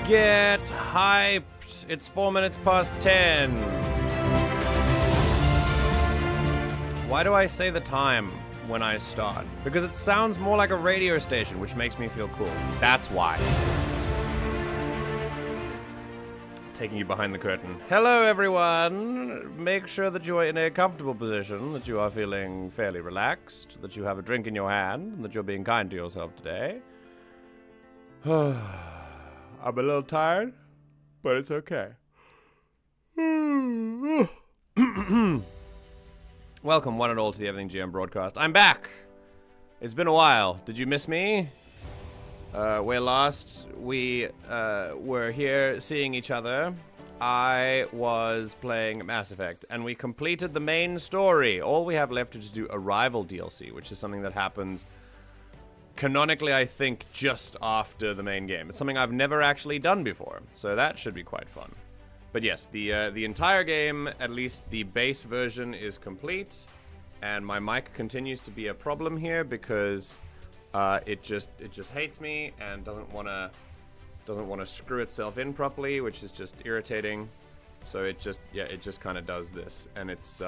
Get hyped! It's 4 minutes past 10. Why do I say the time when I start? Because it sounds more like a radio station, which makes me feel cool. That's why. Taking you behind the curtain. Hello, everyone. Make sure that you are in a comfortable position, that you are feeling fairly relaxed, that you have a drink in your hand, and that you're being kind to yourself today. I'm a little tired, but it's okay. Welcome, one and all, to the Everything GM broadcast. I'm back! It's been a while. Did you miss me? Where last we were here seeing each other, I was playing Mass Effect, and we completed the main story. All we have left is to do a rival DLC, which is something that happens canonically, I think, just after the main game. It's something I've never actually done before, so that should be quite fun. But yes, the entire game, at least the base version, is complete, and my mic continues to be a problem here because it just hates me and doesn't want to screw itself in properly, which is just irritating. So it just kind of does this, and it's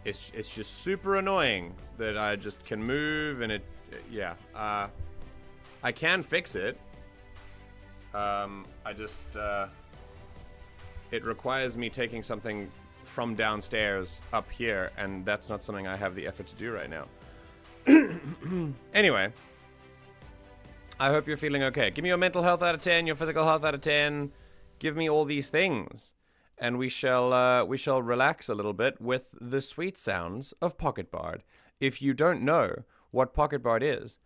just super annoying that I just can move and I can fix it. It requires me taking something from downstairs up here, and that's not something I have the effort to do right now. Anyway, I hope you're feeling okay. Give me your mental health out of 10, your physical health out of 10. Give me all these things, and we shall relax a little bit with the sweet sounds of Pocket Bard. If you don't know what Pocket Bard is,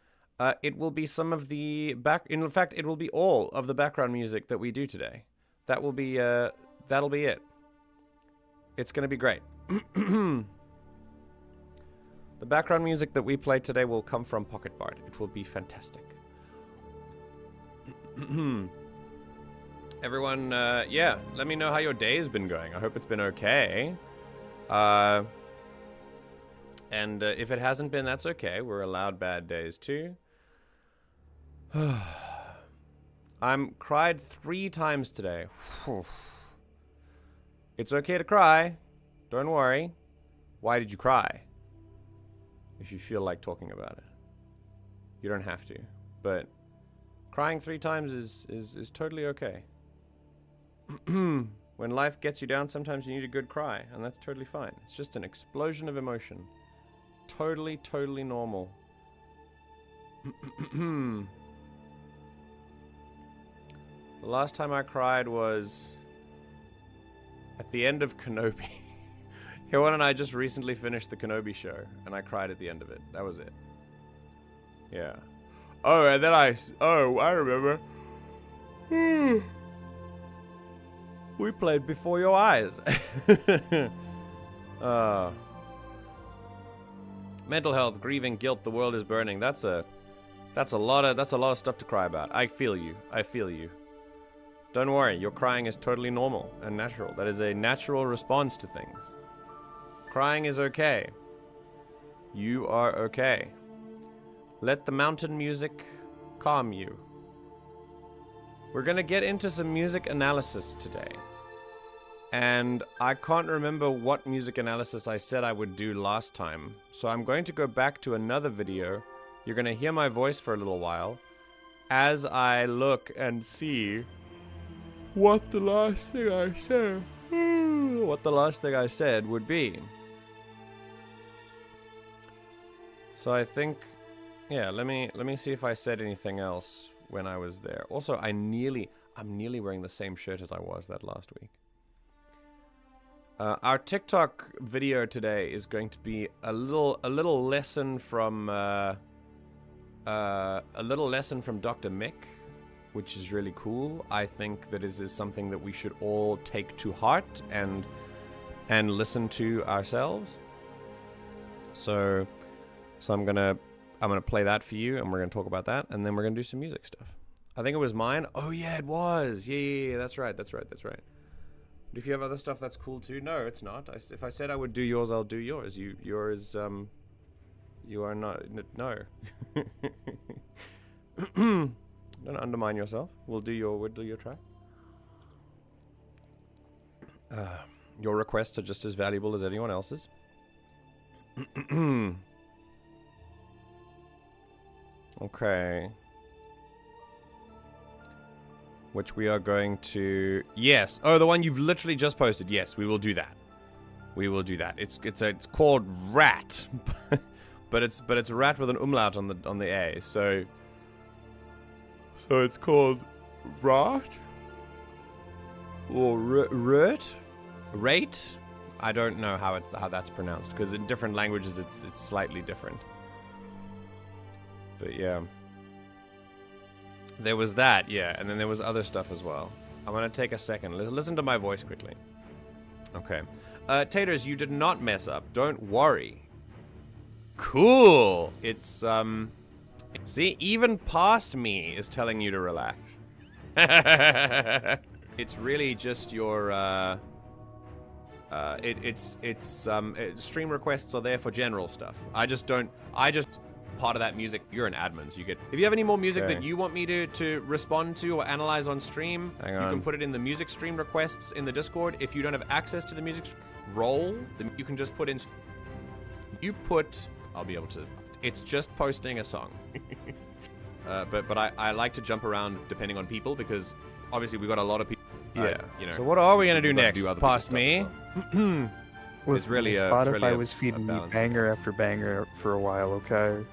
it will be some of the in fact, it will be all of the background music that we do today. That will be that'll be it. It's going to be great. The background music that we play today will come from Pocket Bard. It will be fantastic. Everyone, yeah, let me know how your day has been going. I hope it's been okay. And if it hasn't been, that's okay. We're allowed bad days too. I'm cried 3 times today. It's okay to cry. Don't worry. Why did you cry? If you feel like talking about it. You don't have to. But crying 3 times is totally okay. When life gets you down, sometimes you need a good cry, and that's totally fine. It's just an explosion of emotion. Totally, totally normal. The last time I cried was at the end of Kenobi. Hyun and I just recently finished the Kenobi show, and I cried at the end of it. That was it. Yeah. Oh, and then I remember. We played Before Your Eyes. Mental health, grieving, guilt, the world is burning. That's a lot of stuff to cry about. I feel you. I feel you. Don't worry, your crying is totally normal and natural. That is a natural response to things. Crying is okay. You are okay. Let the mountain music calm you. We're gonna get into some music analysis today. And I can't remember what music analysis I said I would do last time. So I'm going to go back to another video. You're gonna hear my voice for a little while as I look and see what the last thing I said would be. So I think, yeah, let me see if I said anything else when I was there. Also, I'm nearly wearing the same shirt as I was that last week. Our TikTok video today is going to be a little lesson from Dr. Mick, which is really cool. I think that is something that we should all take to heart and listen to ourselves. So I'm gonna play that for you, and we're gonna talk about that, and then we're gonna do some music stuff. I think it was mine. Oh yeah, it was. Yeah. That's right. But if you have other stuff that's cool too, no, it's not. If I said I would do yours, I'll do yours. Yours, you are not. No. Don't undermine yourself. We'll do your track. Your requests are just as valuable as anyone else's. Okay. Which we are going to... Yes. Oh, the one you've literally just posted. Yes, we will do that. We will do that. It's called Rat. but it's rat with an umlaut on the A. So it's called Rat? Or Rate? Rate? I don't know how that's pronounced, because in different languages it's slightly different. But yeah. There was that, yeah, and then there was other stuff as well. I'm gonna take a second. Listen to my voice quickly. Okay. Taters, you did not mess up. Don't worry. Cool. It's See, even past me is telling you to relax. It's really just your, stream requests are there for general stuff. Part of that music, you're an admin, so you get, if you have any more music that you want me to respond to or analyze on stream, you can put it in the music stream requests in the Discord. If you don't have access to the music role, then you can just put in, I'll be able to, it's just posting a song. But I like to jump around depending on people, because obviously we've got a lot of people. You know. So what are we gonna do next? Past me. It's really Spotify was feeding me banger after banger for a while. Okay.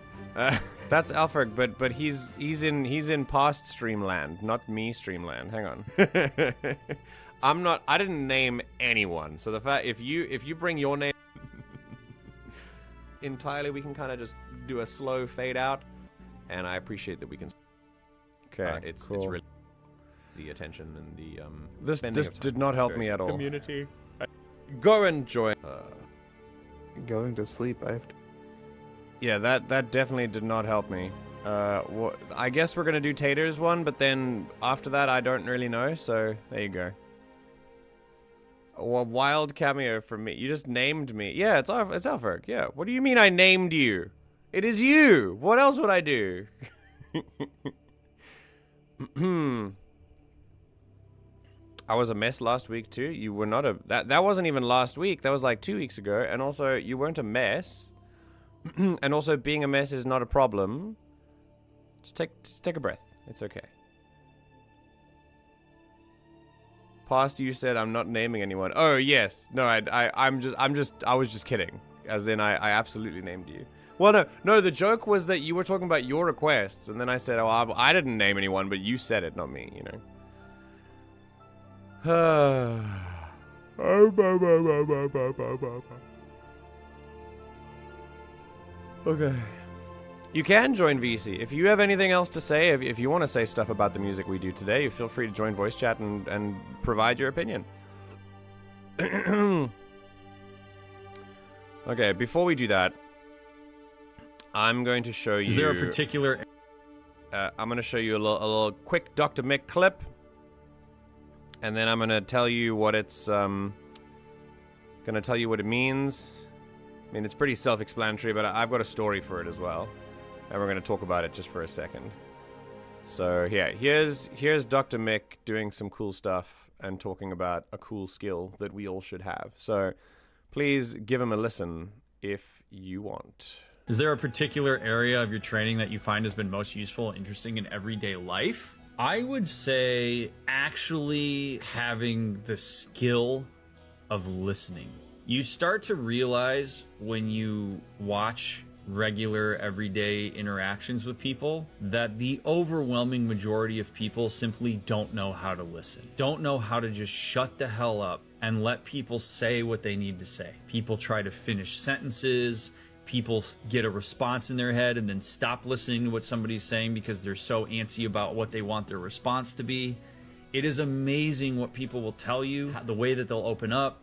That's Alfred, but he's in past Streamland, not me Streamland. Hang on. I didn't name anyone. So the fact if you bring your name entirely, we can kind of just do a slow fade out, and I appreciate that we can. Okay, it's really the attention and the this did not help me at all. Community. Go enjoy. Going to sleep. I have to. Yeah, that definitely did not help me. I guess we're gonna do Taters one, but then after that, I don't really know. So there you go. A wild cameo from me. You just named me. Yeah, it's Alfred. Yeah. What do you mean I named you? It is you. What else would I do? I was a mess last week too. You were not a that wasn't even last week. That was like 2 weeks ago. And also, you weren't a mess. And also, being a mess is not a problem. Just take a breath. It's okay. Past, you said I'm not naming anyone. Oh yes, no, I was just kidding. As in, I absolutely named you. Well, no. The joke was that you were talking about your requests, and then I said, oh, I didn't name anyone, but you said it, not me. You know. Okay. You can join VC. If you have anything else to say, if you want to say stuff about the music we do today, you feel free to join voice chat and provide your opinion. Okay, before we do that, I'm going to show you... Is there a particular... I'm going to show you a little quick Dr. Mick clip. And then I'm going to tell you what it's... going to tell you what it means. I mean, it's pretty self-explanatory, but I've got a story for it as well. And we're going to talk about it just for a second. So, yeah, here's Dr. Mick doing some cool stuff and talking about a cool skill that we all should have. So, please give him a listen if you want. Is there a particular area of your training that you find has been most useful and interesting in everyday life? I would say actually having the skill of listening. You start to realize when you watch regular everyday interactions with people that the overwhelming majority of people simply don't know how to listen. Don't know how to just shut the hell up and let people say what they need to say. People try to finish sentences. People get a response in their head and then stop listening to what somebody's saying because they're so antsy about what they want their response to be. It is amazing what people will tell you, the way that they'll open up,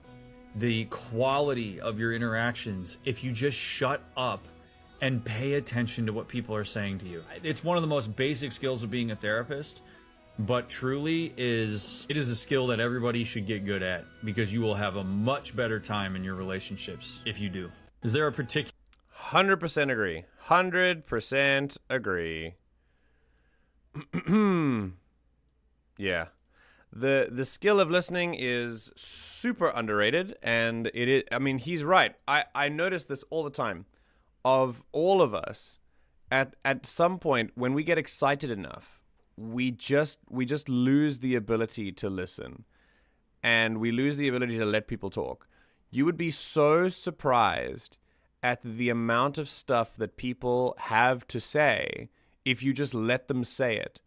the quality of your interactions if you just shut up and pay attention to what people are saying to you. It's one of the most basic skills of being a therapist, but truly it is a skill that everybody should get good at because you will have a much better time in your relationships if you do. Is there a particular... 100% agree. 100% agree. Yeah. The skill of listening is super underrated, and it is, I mean, he's right. I notice this all the time. Of all of us, at some point when we get excited enough, we just lose the ability to listen, and we lose the ability to let people talk. You would be so surprised at the amount of stuff that people have to say if you just let them say it.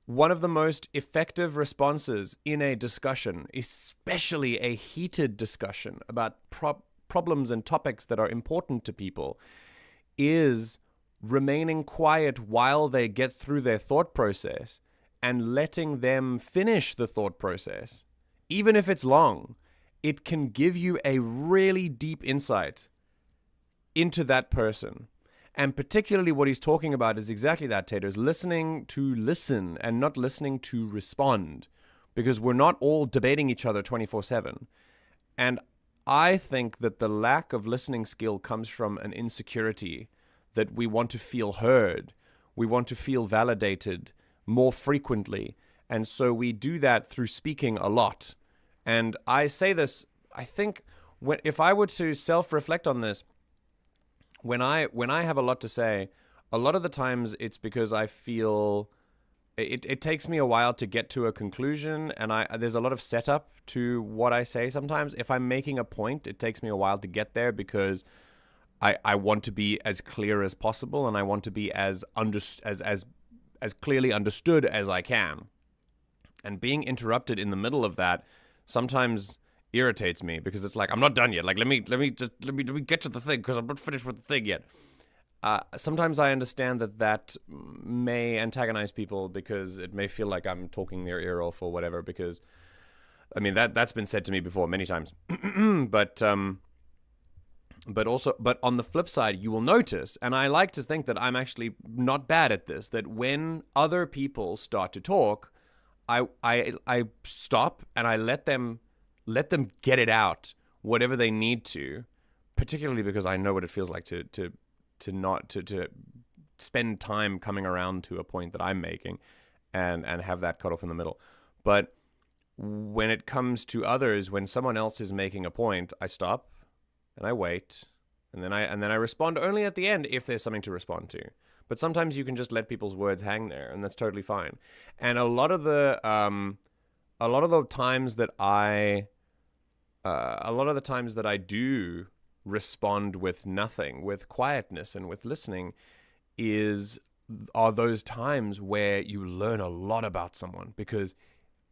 One of the most effective responses in a discussion, especially a heated discussion about problems and topics that are important to people, is remaining quiet while they get through their thought process and letting them finish the thought process. Even if it's long, it can give you a really deep insight into that person. And particularly what he's talking about is exactly that, Taters, listening to listen and not listening to respond, because we're not all debating each other 24/7. And I think that the lack of listening skill comes from an insecurity that we want to feel heard. We want to feel validated more frequently. And so we do that through speaking a lot. And I say this, I think, if I were to self-reflect on this, when I have a lot to say, a lot of the times it's because I feel it takes me a while to get to a conclusion, and there's a lot of setup to what I say sometimes. If I'm making a point, it takes me a while to get there because I want to be as clear as possible, and I want to be as clearly understood as I can. And being interrupted in the middle of that sometimes irritates me because it's like, I'm not done yet. Like, let me get to the thing because I'm not finished with the thing yet. Sometimes I understand that may antagonize people because it may feel like I'm talking their ear off or whatever, because I mean that's been said to me before many times. But on the flip side, you will notice, and I like to think that I'm actually not bad at this, that when other people start to talk, I stop and I let them get it out, whatever they need to, particularly because I know what it feels like to spend time coming around to a point that I'm making and have that cut off in the middle. But when it comes to others, when someone else is making a point, I stop and I wait, and then I respond only at the end if there's something to respond to. But sometimes you can just let people's words hang there, and that's totally fine. And a lot of the times that I do respond with nothing, with quietness and with listening, are those times where you learn a lot about someone. Because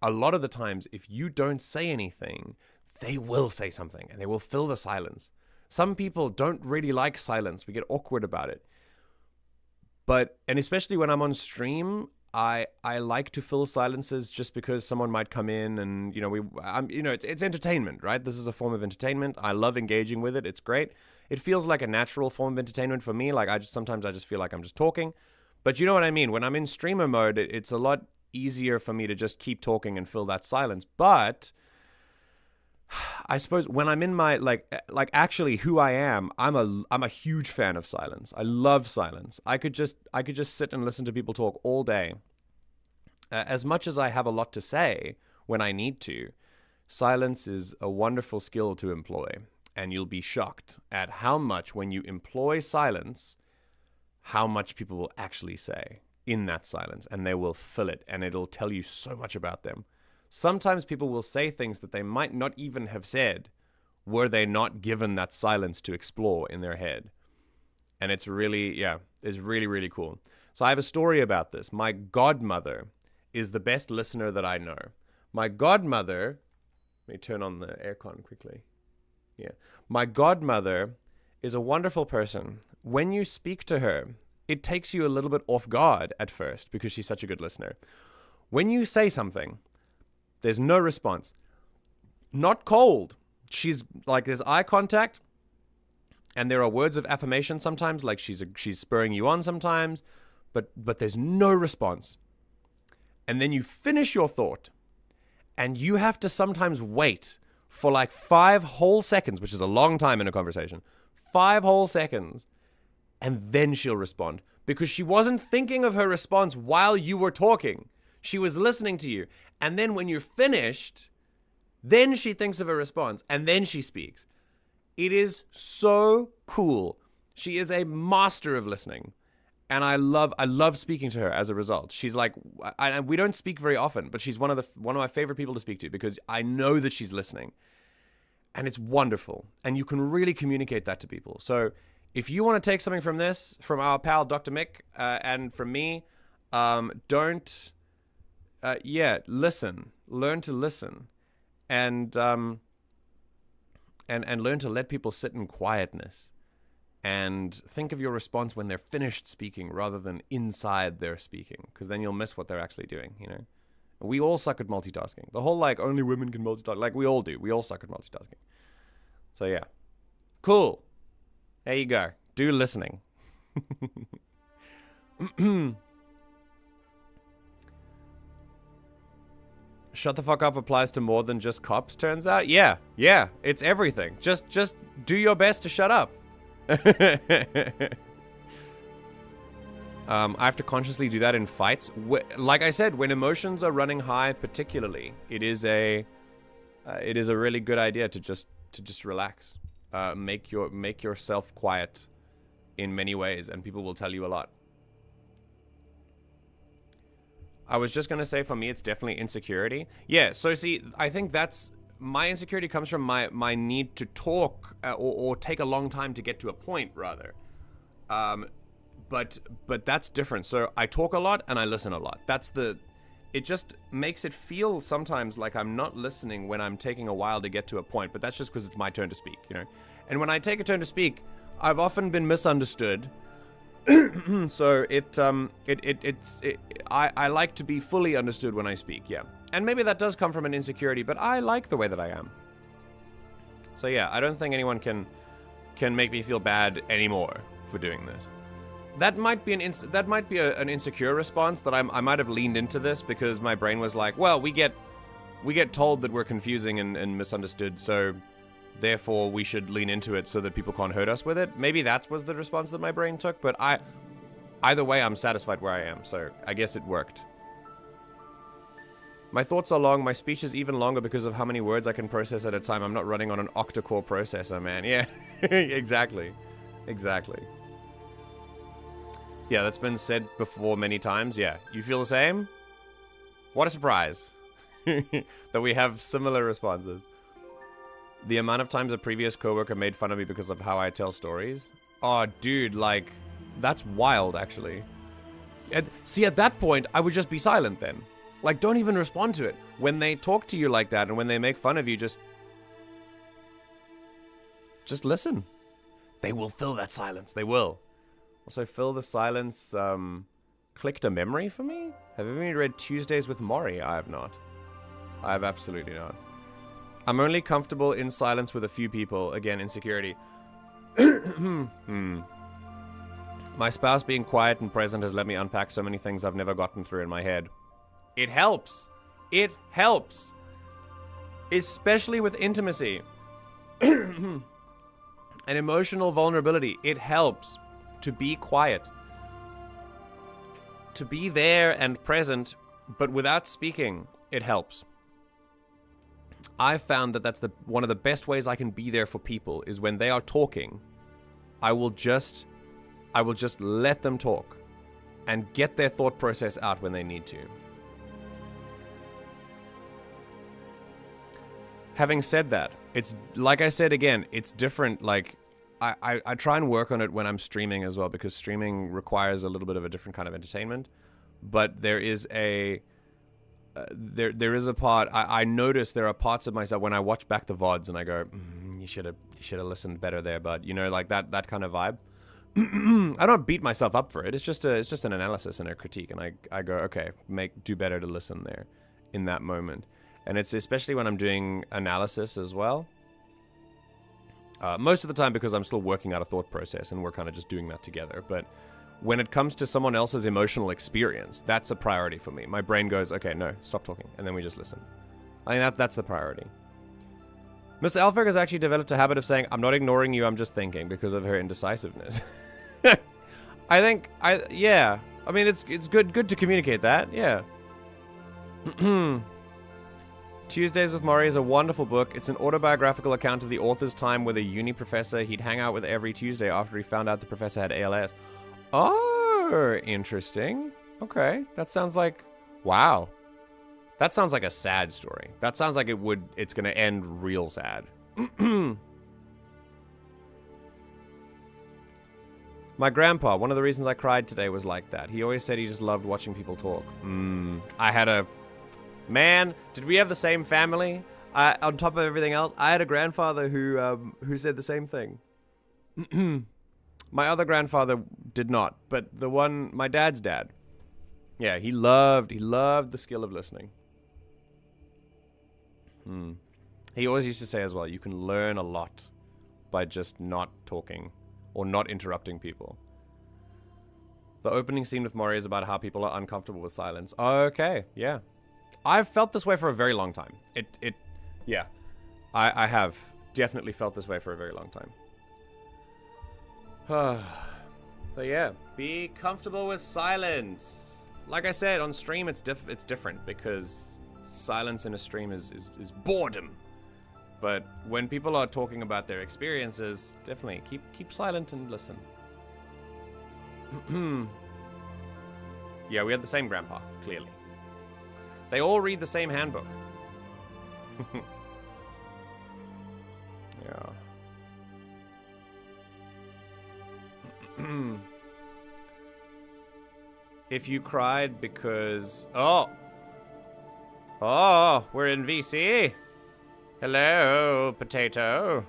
a lot of the times, if you don't say anything, they will say something and they will fill the silence. Some people don't really like silence. We get awkward about it. And especially when I'm on stream, I like to fill silences just because someone might come in and, it's entertainment, right? This is a form of entertainment. I love engaging with it. It's great. It feels like a natural form of entertainment for me. Like sometimes I just feel like I'm just talking, but you know what I mean? When I'm in streamer mode, it's a lot easier for me to just keep talking and fill that silence. But I suppose when I'm in my like actually who I am, I'm a huge fan of silence. I love silence. I could just sit and listen to people talk all day. As much as I have a lot to say when I need to, silence is a wonderful skill to employ, and you'll be shocked at how much, when you employ silence, how much people will actually say in that silence, and they will fill it, and it'll tell you so much about them. Sometimes people will say things that they might not even have said were they not given that silence to explore in their head. And it's really, it's really, really cool. So I have a story about this. My godmother is the best listener that I know. My godmother, let me turn on the aircon quickly. Yeah. My godmother is a wonderful person. When you speak to her, it takes you a little bit off guard at first because she's such a good listener. When you say something, there's no response. Not cold. She's like, there's eye contact, and there are words of affirmation sometimes, like she's spurring you on sometimes, but there's no response. And then you finish your thought, and you have to sometimes wait for like 5 whole seconds, which is a long time in a conversation, 5 whole seconds, and then she'll respond, because she wasn't thinking of her response while you were talking. She was listening to you. And then when you're finished, then she thinks of a response, and then she speaks. It is so cool. She is a master of listening. And I love speaking to her as a result. She's like, we don't speak very often, but she's one of my favorite people to speak to because I know that she's listening. And it's wonderful. And you can really communicate that to people. So if you want to take something from this, from our pal Dr. Mick, and from me, listen. Learn to listen. And learn to let people sit in quietness. And think of your response when they're finished speaking rather than inside their speaking, because then you'll miss what they're actually doing, you know? We all suck at multitasking. The whole, like, only women can multitask. Like, we all do. We all suck at multitasking. So, yeah. Cool. There you go. Do listening. Shut the fuck up applies to more than just cops, turns out. Yeah, it's everything. Just do your best to shut up. I have to consciously do that in fights. Like I said, when emotions are running high, particularly, it is a really good idea to just relax. Make yourself quiet in many ways, and people will tell you a lot. I was just gonna say, for me, it's definitely insecurity. Yeah, so see, I think that's my insecurity comes from my need to talk or take a long time to get to a point, rather. But that's different. So I talk a lot and I listen a lot. It just makes it feel sometimes like I'm not listening when I'm taking a while to get to a point. But that's just because it's my turn to speak, you know. And when I take a turn to speak, I've often been misunderstood. So I like to be fully understood when I speak, yeah. And maybe that does come from an insecurity, but I like the way that I am. So yeah, I don't think anyone can make me feel bad anymore for doing this. That might be an insecure response that I might have leaned into this because my brain was like, well, we get told that we're confusing and misunderstood, so therefore we should lean into it so that people can't hurt us with it. Maybe that was the response that my brain took, but either way, I'm satisfied where I am, so I guess it worked. My thoughts are long, my speech is even longer because of how many words I can process at a time. I'm not running on an octa-core processor, man. Yeah, exactly. Yeah, that's been said before many times. Yeah, you feel the same? What a surprise that we have similar responses. The amount of times a previous coworker made fun of me because of how I tell stories. Oh, dude, like, that's wild, actually. See, at that point, I would just be silent then. Like, don't even respond to it. When they talk to you like that and when they make fun of you, just listen. They will fill that silence. They will. Also, fill the silence, clicked a memory for me? Have you ever read Tuesdays with Maury? I have not. I have absolutely not. I'm only comfortable in silence with a few people. Again, insecurity. My spouse being quiet and present has let me unpack so many things I've never gotten through in my head. It helps. It helps. Especially with intimacy. And emotional vulnerability. It helps to be quiet. To be there and present, but without speaking, it helps. I've found that that's one of the best ways I can be there for people is when they are talking, I will just let them talk and get their thought process out when they need to. Having said that, it's like I said again, it's different. Like I try and work on it when I'm streaming as well, because streaming requires a little bit of a different kind of entertainment. But there is a there is a part I notice there are parts of myself when I watch back the VODs and I go, you should have listened better there, bud. You know, like that kind of vibe. I don't beat myself up for it. It's just an analysis and a critique, and I go, okay, do better to listen there in that moment. And it's especially when I'm doing analysis as well. Most of the time because I'm still working out a thought process and we're kind of just doing that together. But when it comes to someone else's emotional experience, that's a priority for me. My brain goes, okay, no, stop talking. And then we just listen. I think that's the priority. Mr. Alfred has actually developed a habit of saying, I'm not ignoring you, I'm just thinking, because of her indecisiveness. Yeah. I mean, it's good to communicate that, yeah. Tuesdays with Maury is a wonderful book. It's an autobiographical account of the author's time with a uni professor he'd hang out with every Tuesday after he found out the professor had ALS. Oh, interesting. Okay, that sounds like... Wow. That sounds like a sad story. That sounds like it's gonna end real sad. My grandpa, one of the reasons I cried today was like that. He always said he just loved watching people talk. I had a... Man, did we have the same family? On top of everything else, I had a grandfather who said the same thing. My other grandfather did not, but my dad's dad. Yeah, he loved the skill of listening. He always used to say as well, you can learn a lot by just not talking or not interrupting people. The opening scene with Mori is about how people are uncomfortable with silence. Okay, yeah. I've felt this way for a very long time. Yeah. I have definitely felt this way for a very long time. So yeah, be comfortable with silence. Like I said, on stream it's different because silence in a stream is boredom. But when people are talking about their experiences, definitely keep silent and listen. Yeah, we had the same grandpa, clearly. They all read the same handbook. Yeah. If you cried because... Oh, we're in VC. Hello, potato.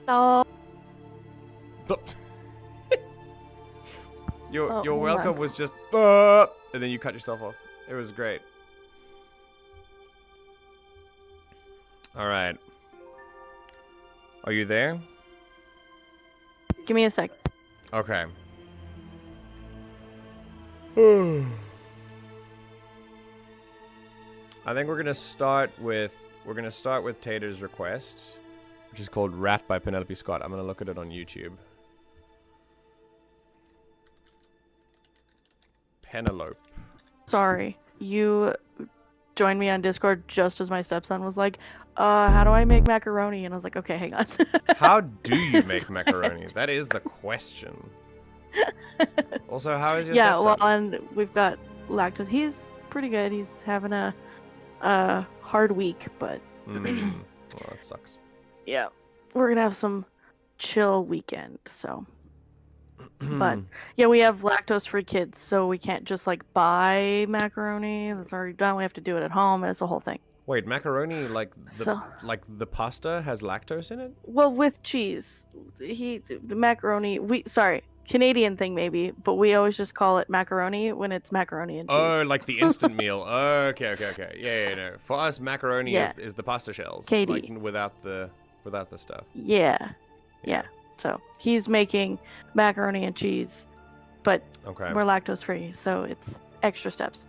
No. Your welcome was just... and then you cut yourself off. It was great. Alright. Are you there? Give me a sec. Okay. I think we're gonna start with Taters' request, which is called Rat by Penelope Scott. I'm gonna look at it on YouTube. Penelope. Sorry. You joined me on Discord just as my stepson was like, how do I make macaroni? And I was like, okay, hang on. How do you make macaroni? That is the question. Also, how is your stepson? Well, and we've got lactose. He's pretty good. He's having a hard week, but Well, that sucks. yeah, we're gonna have some chill weekend. So, but yeah, we have lactose-free kids, so we can't just like buy macaroni that's already done. We have to do it at home. And it's a whole thing. Wait, macaroni like the pasta has lactose in it? Well, with cheese, the macaroni. Canadian thing maybe, but we always just call it macaroni when it's macaroni and cheese. Oh, like the instant meal. Okay. Yeah, no. For us, macaroni is the pasta shells. Katie. Like without the stuff. Yeah. So he's making macaroni and cheese, but we're lactose free, so it's extra steps.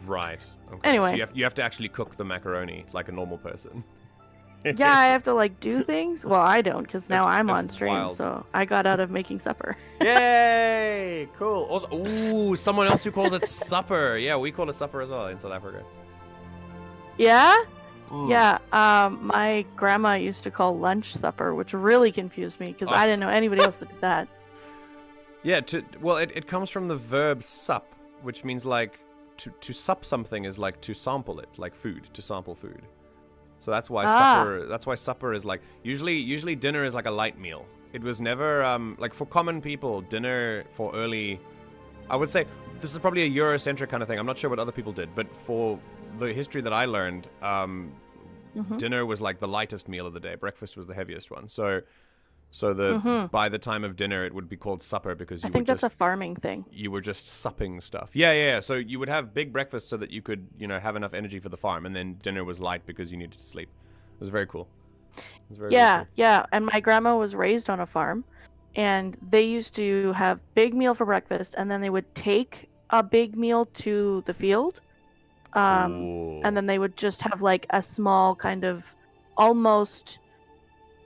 Right. Okay. Anyway. So you have to actually cook the macaroni like a normal person. Yeah, I have to like do things. Well, I don't, because now I'm on stream, wild. so I got out of making supper. Yay! Cool. Also, someone else who calls it supper. Yeah, we call it supper as well in South Africa. Yeah? Yeah. My grandma used to call lunch supper, which really confused me because I didn't know anybody else that did that. Yeah. It comes from the verb sup, which means like to sup something is like to sample it, like food, to sample food. So that's why supper is like usually dinner is like a light meal. It was never like for common people, dinner for early, I would say this is probably a Eurocentric kind of thing. I'm not sure what other people did, but for the history that I learned, dinner was like the lightest meal of the day. Breakfast was the heaviest one. So by the time of dinner, it would be called supper because I think that's a farming thing. You were just supping stuff. Yeah. So you would have big breakfast so that you could, have enough energy for the farm, and then dinner was light because you needed to sleep. It was very cool. Yeah. And my grandma was raised on a farm, and they used to have big meal for breakfast, and then they would take a big meal to the field, and then they would just have like a small kind of almost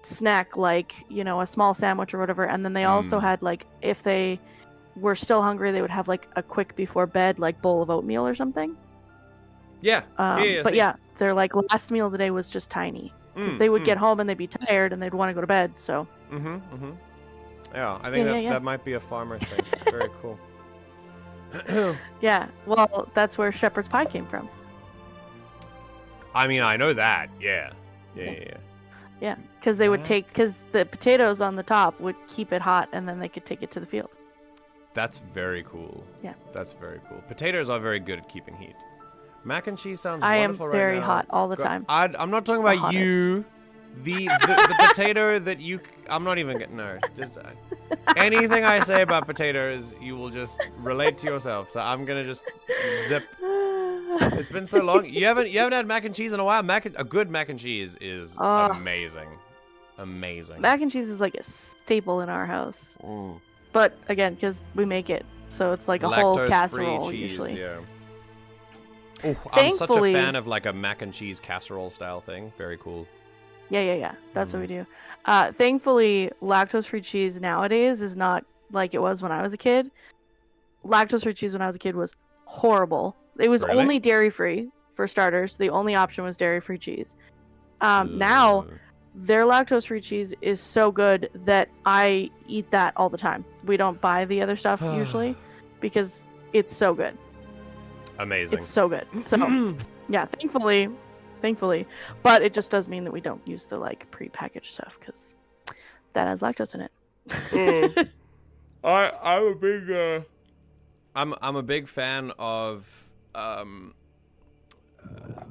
snack, like a small sandwich or whatever, and then they also had like, if they were still hungry, they would have like a quick before bed like bowl of oatmeal or something. But their like last meal of the day was just tiny because they would get home and they'd be tired and they'd want to go to bed. So yeah, I think that might be a farmer thing. Very cool. Yeah, well, that's where shepherd's pie came from. I mean, I know that. Yeah, because they would because the potatoes on the top would keep it hot, and then they could take it to the field. That's very cool. Yeah. That's very cool. Potatoes are very good at keeping heat. Mac and cheese sounds I am wonderful very right now. hot all the time. I'm not talking about you. The potato that you... I'm not even getting... No. Just, anything I say about potatoes, you will just relate to yourself. So I'm going to just zip... It's been so long. You haven't had mac and cheese in a while. A good mac and cheese is amazing. Amazing. Mac and cheese is like a staple in our house. but again, because we make it, so it's like a whole casserole cheese, usually. Yeah. Oh, I'm such a Thankfully- fan of like a mac and cheese casserole style thing. Very cool. Yeah. That's what we do. Thankfully, lactose-free cheese nowadays is not like it was when I was a kid. Lactose-free cheese when I was a kid was horrible. It was Really? only dairy-free, for starters. The only option was dairy-free cheese. Now, their lactose-free cheese is so good that I eat that all the time. We don't buy the other stuff usually because it's so good. Amazing. It's so good. So, yeah, thankfully. But it just does mean that we don't use the like pre-packaged stuff because that has lactose in it. I'm a big I'm a big fan of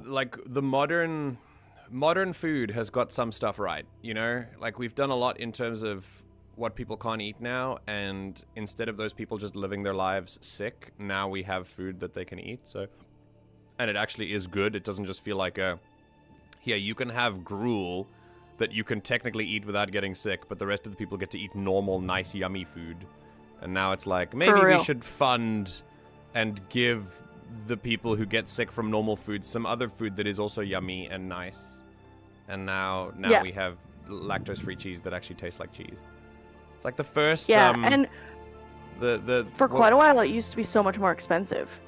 like the modern food has got some stuff right, you know? Like we've done a lot in terms of what people can't eat now, and instead of those people just living their lives sick, now we have food that they can eat. So, and it actually is good. It doesn't just feel like you can have gruel that you can technically eat without getting sick, but the rest of the people get to eat normal, nice, yummy food. And now it's like, maybe we should fund and give the people who get sick from normal food some other food that is also yummy and nice. And now we have lactose-free cheese that actually tastes like cheese. It's like the first and for quite a while it used to be so much more expensive.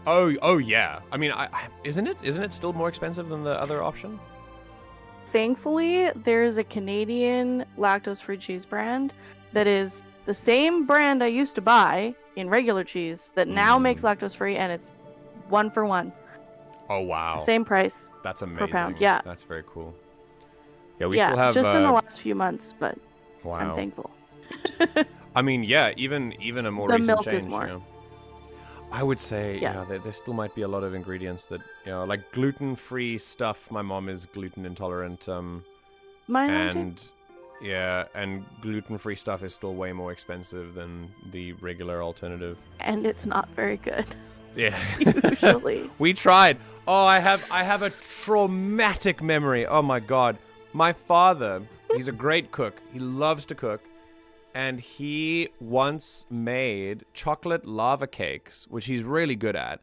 Oh yeah. I mean, isn't it still more expensive than the other option? Thankfully, there's a Canadian lactose-free cheese brand that is the same brand I used to buy in regular cheese that now makes lactose-free, and it's 1 for 1. Oh wow. Same price. That's amazing. Per pound. Yeah. That's very cool. Yeah, we still have just in the last few months, but wow. I'm thankful. I mean, yeah, even a more The recent milk change, is more. you know. I would say, there still might be a lot of ingredients that, you know, like gluten-free stuff. My mom is gluten intolerant, Mine and gluten-free stuff is still way more expensive than the regular alternative. and it's not very good. Yeah. Usually. We tried. Oh, I have a traumatic memory. Oh my god. My father, he's a great cook. He loves to cook. And he once made chocolate lava cakes, which he's really good at.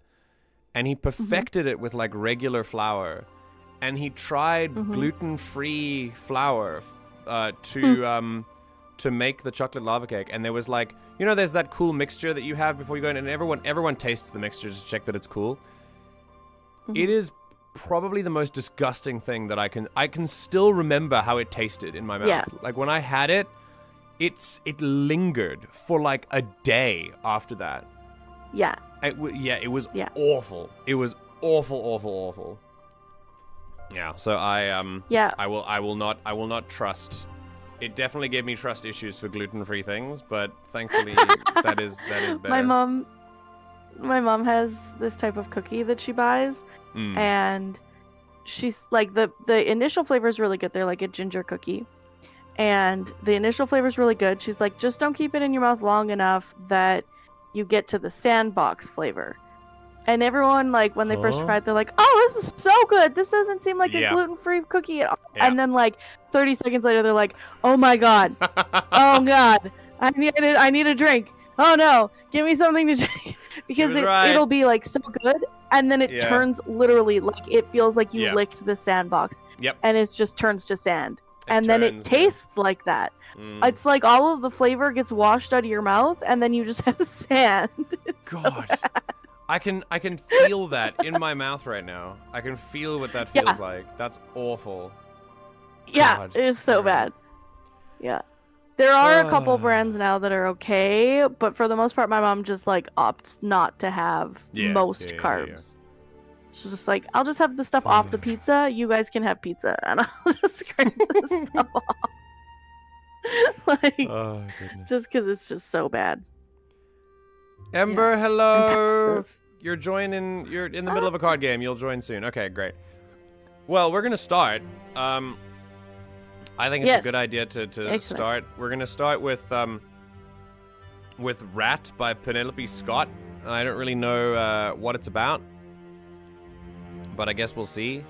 And he perfected it with like regular flour. And he tried gluten-free flour to make the chocolate lava cake. And there was like, you know, there's that cool mixture that you have before you go in, and everyone tastes the mixture to check that it's cool. It is probably the most disgusting thing that I can still remember how it tasted in my mouth. Yeah. Like when I had it, it lingered for like a day after that. Yeah. It was awful. It was awful. Yeah. So I will not trust. It definitely gave me trust issues for gluten-free things, but thankfully that is better. My mom has this type of cookie that she buys, and she's like the initial flavor is really good. They're like a ginger cookie. And the initial flavor is really good. She's like, just don't keep it in your mouth long enough that you get to the sandbox flavor. And everyone, like, when they first tried it, they're like, oh, this is so good. This doesn't seem like a gluten-free cookie at all. Yeah. And then, like, 30 seconds later, they're like, oh, my God. Oh, God. I need a drink. Oh, no. Give me something to drink. Because it'll be, like, so good. And then it turns literally, like, it feels like you licked the sandbox. Yep. And it just turns to sand. And then it tastes like that. It's like all of the flavor gets washed out of your mouth, and then you just have sand. God, I can feel that in my mouth right now. I can feel what that feels like. That's awful. Yeah, God. it is so bad. Yeah. There are a couple brands now that are okay, but for the most part, my mom just like opts not to have most carbs. She's just like, I'll just have the stuff off the pizza. You guys can have pizza, and I'll just scrape the stuff off. Like, just because it's just so bad. Ember, hello. You're joining. You're in the middle of a card game. You'll join soon. Okay, great. Well, we're gonna start. I think it's a good idea to start. We're gonna start with Rat by Penelope Scott. I don't really know what it's about, but I guess we'll see.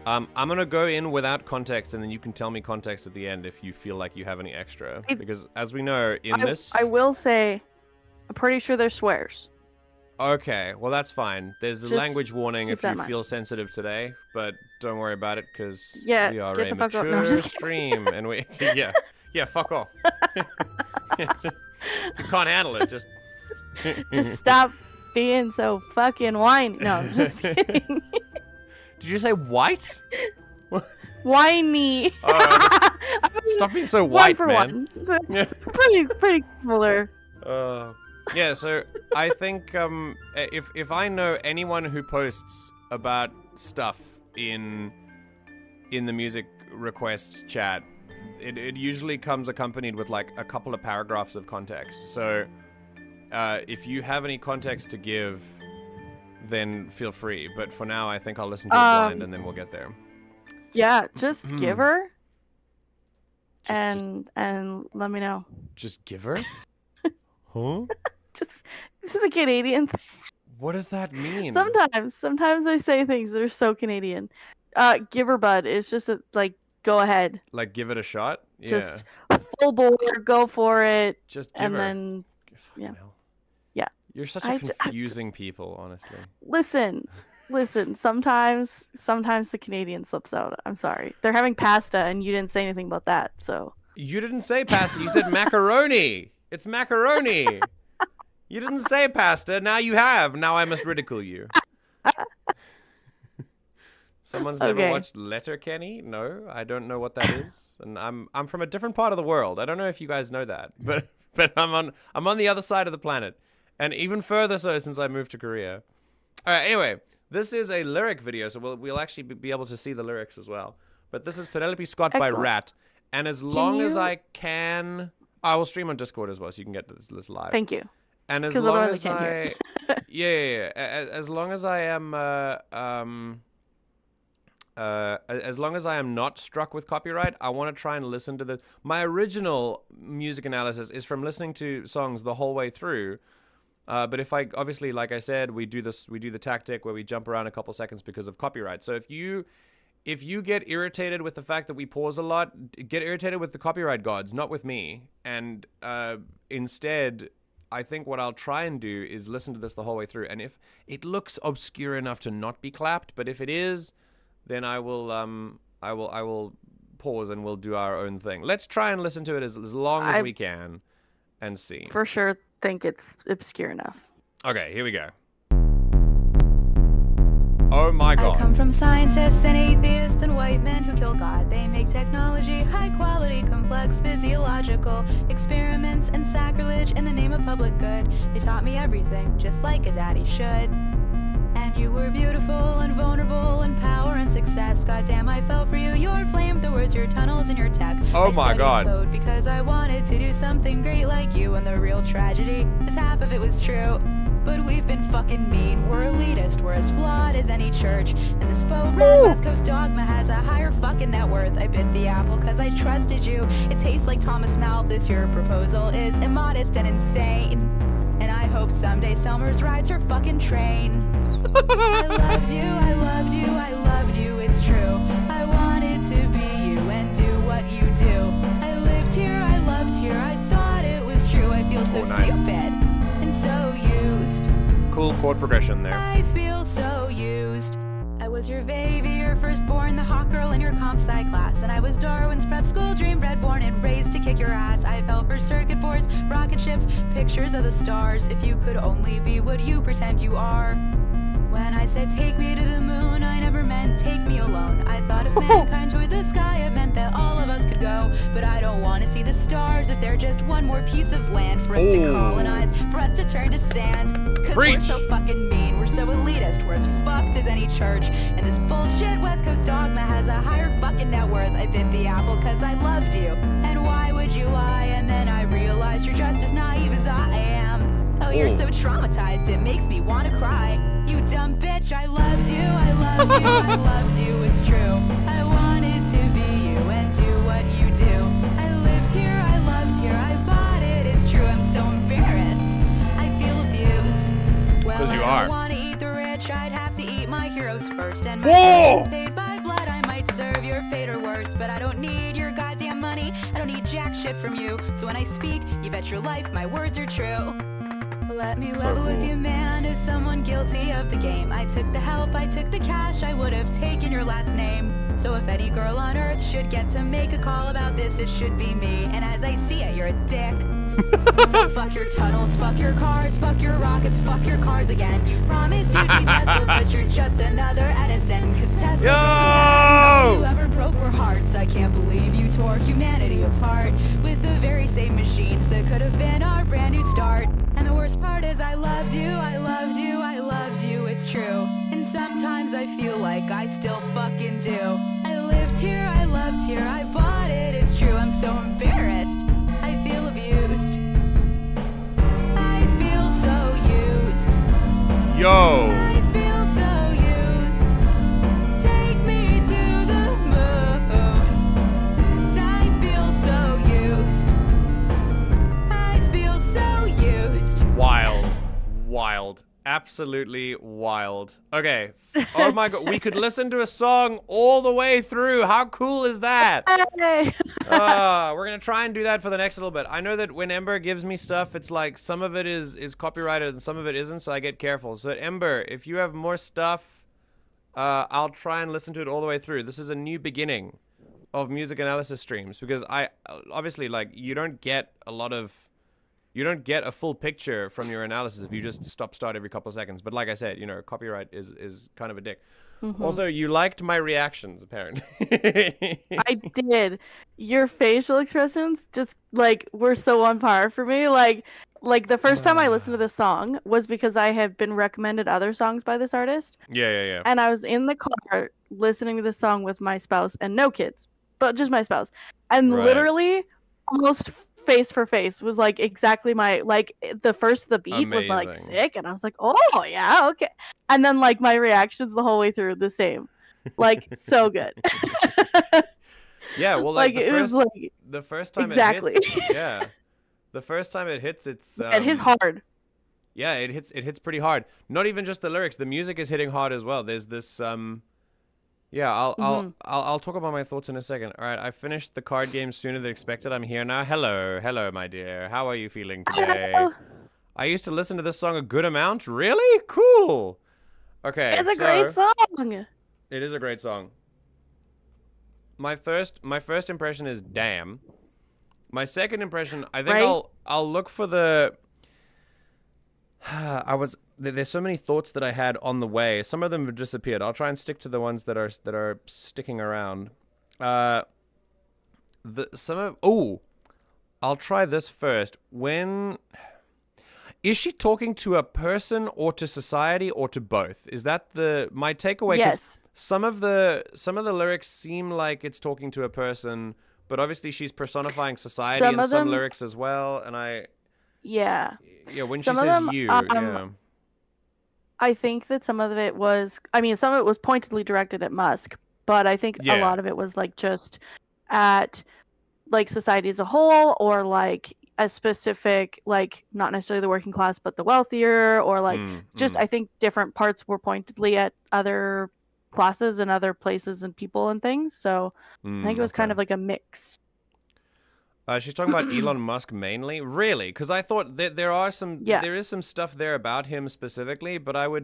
I'm gonna go in without context, and then you can tell me context at the end if you feel like you have any extra. Because as we know, I will say, I'm pretty sure they're swears. Okay, well that's fine. There's a Just language warning if keep that you in mind. feel sensitive today, but don't worry about it because Yeah, we are get a the fuck up. No, mature I'm just kidding. stream, and we yeah, fuck off. If you can't handle it, just Just stop being so fucking whiny. No, I'm just kidding. Did you say white? Whiny. I mean, stop being so white, one for man. one. Yeah. Pretty similar. Yeah, so I think if I know anyone who posts about stuff in the music request chat, it usually comes accompanied with like a couple of paragraphs of context. So if you have any context to give, then feel free. But for now, I think I'll listen to it blind and then we'll get there. Yeah, just give her Just- and let me know. Just give her? Huh? This is a Canadian thing. What does that mean? Sometimes I say things that are so Canadian. Give her bud. It's just like go ahead. Like give it a shot? Yeah. Just full bore, go for it. Just give And her. then Fucking yeah. hell. Yeah. You're such I a ju- confusing people, honestly. listen. Sometimes the Canadian slips out. I'm sorry. They're having pasta and you didn't say anything about that. So You didn't say pasta. You said macaroni. It's macaroni. You didn't say pasta. Now you have. Now I must ridicule you. Someone's never Okay. watched Letterkenny? No, I don't know what that is. And I'm from a different part of the world. I don't know if you guys know that, but I'm on the other side of the planet, and even further so since I moved to Korea. All right. Anyway, this is a lyric video, so we'll actually be able to see the lyrics as well. But this is Penelope Scott by Excellent. Rat, and as long as you- I can, I will stream on Discord as well, so you can get this live. thank you. And as 'Cause long otherwise as I I, can't yeah. As long as I am, as long as I am not struck with copyright, I want to try and listen to the. My original music analysis is from listening to songs the whole way through. But if I obviously, like I said, we do the tactic where we jump around a couple seconds because of copyright. So if you get irritated with the fact that we pause a lot, get irritated with the copyright gods, not with me. And instead, I think what I'll try and do is listen to this the whole way through. And if it looks obscure enough to not be clapped, but if it is, then I will pause and we'll do our own thing. Let's try and listen to it as long as we can and see. For sure think it's obscure enough. Okay, here we go. Oh my I god. come from scientists and atheists and white men who kill God. They make technology high quality, complex, physiological experiments and sacrilege in the name of public good. They taught me everything, just like a daddy should. And you were beautiful and vulnerable and power and success. Goddamn, I fell for you. Your flamethrowers, your tunnels, and your tech. Oh I my studied god. code because I wanted to do something great like you. And the real tragedy is half of it was true. But we've been fucking mean. We're elitist. We're as flawed as any church. And this faux red West Coast dogma has a higher fucking net worth. I bit the apple cause I trusted you. It tastes like Thomas Malthus. Your proposal is immodest and insane. And I hope someday Summers rides her fucking train. I loved you, I loved you, I loved you, it's true. I wanted to be you and do what you do. I lived here, I loved here, I thought it was true. I feel so nice. stupid and so used. Cool chord progression there. I feel so used. I was your baby, your firstborn, the hot girl in your comp sci class. And I was Darwin's prep school dream, bred, born, and raised to kick your ass. I fell for circuit boards, rocket ships, pictures of the stars. If you could only be what you pretend you are. When I said take me to the moon, I never meant take me alone. I thought if mankind toured the sky, it meant that all of us could go. But I don't want to see the stars if they're just one more piece of land for us to colonize, for us to turn to sand. Cause Preach. we're so fucking mean, we're so elitist, we're as fucked as any church. And this bullshit West Coast dogma has a higher fucking net worth. I bit the apple cause I loved you. And why would you lie? And then I realized you're just as naive as I am. Oh, you're so traumatized, it makes me want to cry. You dumb bitch, I loved you, I loved you, I loved you, it's true. I wanted to be you and do what you do. I lived here, I loved here, I bought it, it's true. I'm so embarrassed, I feel abused. Well, 'Cause you I are. don't want to eat the rich, I'd have to eat my heroes first. And my Whoa! sins paid by blood, I'm shit from you. So when I speak, you bet your life my words are true. Let me So level with cool. you, man, as someone guilty of the game. I took the help, I took the cash, I would have taken your last name. So if any girl on earth should get to make a call about this, it should be me. And as I see it, you're a dick. So fuck your tunnels, fuck your cars, fuck your rockets, fuck your cars again. You promised you'd be Tesla, but you're just another Edison. Cause Tesla Yo! whoever broke our hearts. I can't believe you tore humanity apart with the very same machines that could have been our brand new start. And the worst part is I loved you, I loved you, I loved you, it's true. And sometimes I feel like I still fucking do. I lived here, I loved here, I bought it, it's true. I'm so embarrassed, I feel abused. I feel so used. Yo! I feel so used. Take me to the moon. 'Cause I feel so used. I feel so used. Wild. Absolutely wild. Okay. Oh my god, we could listen to a song all the way through. How cool is that? Hey. We're gonna try and do that for the next little bit. I know that when Ember gives me stuff, it's like some of it is copyrighted and some of it isn't, so I get careful. So Ember, if you have more stuff, I'll try and listen to it all the way through. This is a new beginning of music analysis streams because I obviously like you don't get a full picture from your analysis if you just start every couple of seconds. But like I said, copyright is kind of a dick. Mm-hmm. Also, you liked my reactions, apparently. I did. Your facial expressions just like were so on par for me. Like the first time I listened to this song was because I had been recommended other songs by this artist. Yeah. And I was in the car listening to this song with my spouse and no kids, but just my spouse. And Right. literally almost face for face was like exactly my the beat was like Amazing. sick and I was like, oh yeah, okay. And then like my reactions the whole way through the same. Like so good. Yeah, well, like it was like the first time exactly. it hits, yeah, the first time it hits, it's it hit hard. Yeah, it hits pretty hard. Not even just the lyrics, the music is hitting hard as well. There's this yeah, I'll talk about my thoughts in a second. All right, I finished the card game sooner than expected. I'm here now. Hello, my dear. How are you feeling today? Hello. I used to listen to this song a good amount. Really? Cool. Okay, It's a great song. It is a great song. My first impression is damn. My second impression, I think Right? I'll look for the. There's so many thoughts that I had on the way. Some of them have disappeared. I'll try and stick to the ones that are sticking around. I'll try this first. When is she talking to a person or to society or to both? Is that my takeaway? 'Cause Yes. some of the lyrics seem like it's talking to a person, but obviously she's personifying society Some in of some them- lyrics as well. And Yeah. when Some she of says them, you, yeah. I think that some of it was some of it was pointedly directed at Musk, but I think a Yeah. lot of it was like just at like society as a whole or like a specific like not necessarily the working class but the wealthier or like I think different parts were pointedly at other classes and other places and people and things. So I think it was kind of like a mix. She's talking about Elon Musk mainly, really, because I thought that there is some stuff there about him specifically, but what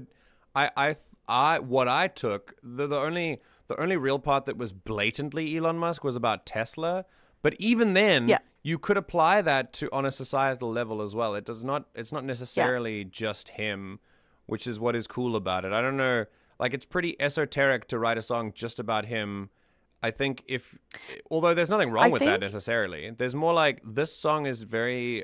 I took the only real part that was blatantly Elon Musk was about Tesla, but even then, you could apply that to on a societal level as well. It's not necessarily just him, which is what is cool about it. I don't know, like it's pretty esoteric to write a song just about him. I think although there's nothing wrong with that necessarily, there's more like this song is very,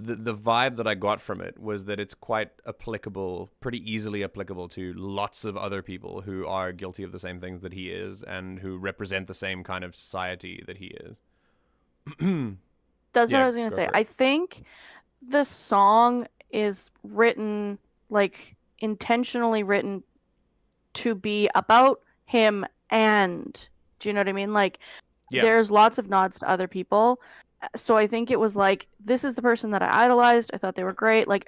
the vibe that I got from it was that it's quite applicable, pretty easily applicable to lots of other people who are guilty of the same things that he is and who represent the same kind of society that he is. That's what I was going to say. I think the song is written, like intentionally written to be about him and do you know what I mean? Like there's lots of nods to other people. So I think it was like, this is the person that I idolized. I thought they were great. Like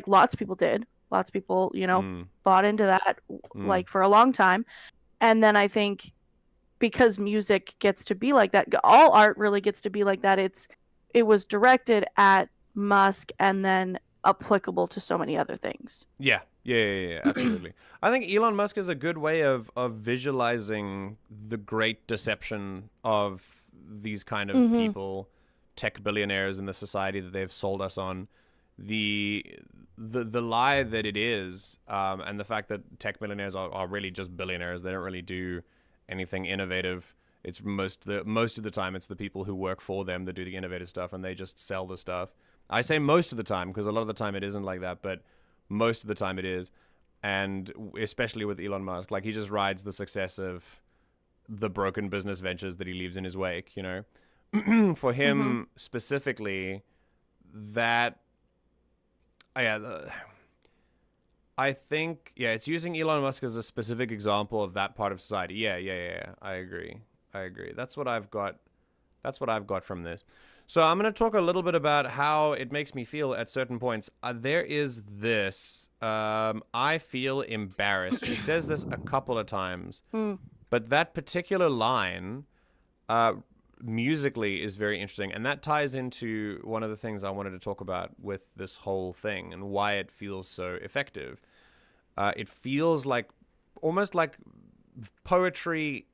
lots of people did. Lots of people, bought into that like for a long time. And then I think because music gets to be like that. All art really gets to be like that. It was directed at Musk and then applicable to so many other things. Yeah, absolutely. I think Elon Musk is a good way of visualizing the great deception of these kind of people, tech billionaires in the society that they've sold us on. The lie that it is, and the fact that tech billionaires are really just billionaires. They don't really do anything innovative. It's most of the time it's the people who work for them that do the innovative stuff, and they just sell the stuff. I say most of the time because a lot of the time it isn't like that, but most of the time it is. And especially with Elon Musk, like, he just rides the success of the broken business ventures that he leaves in his wake, you know. For him specifically, that I think it's using Elon Musk as a specific example of that part of society. Yeah. I agree. That's what I've got from this. So I'm going to talk a little bit about how it makes me feel at certain points. There is this, I feel embarrassed. She says this a couple of times, but that particular line, musically, is very interesting. And that ties into one of the things I wanted to talk about with this whole thing and why it feels so effective. It feels like almost like poetry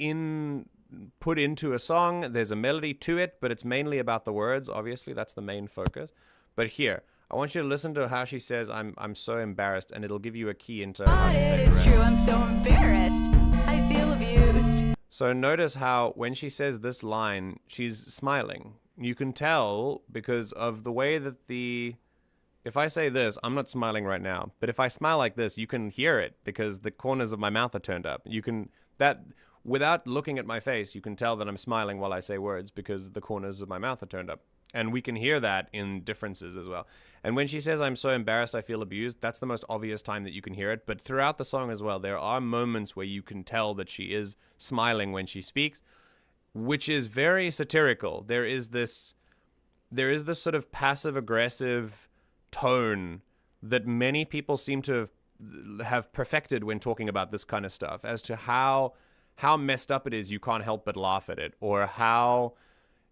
put into a song. There's a melody to it, but it's mainly about the words. Obviously, that's the main focus. But here, I want you to listen to how she says, I'm so embarrassed, and it'll give you a key into how to say It is true, I'm so embarrassed. I feel abused. So notice how when she says this line, she's smiling. You can tell because of the way that if I say this, I'm not smiling right now, but if I smile like this, you can hear it because the corners of my mouth are turned up. Without looking at my face, you can tell that I'm smiling while I say words because the corners of my mouth are turned up. And we can hear that in differences as well. And when she says, I'm so embarrassed, I feel abused, that's the most obvious time that you can hear it. But throughout the song as well, there are moments where you can tell that she is smiling when she speaks, which is very satirical. There is this sort of passive-aggressive tone that many people seem to have perfected when talking about this kind of stuff, as to how messed up it is you can't help but laugh at it, or how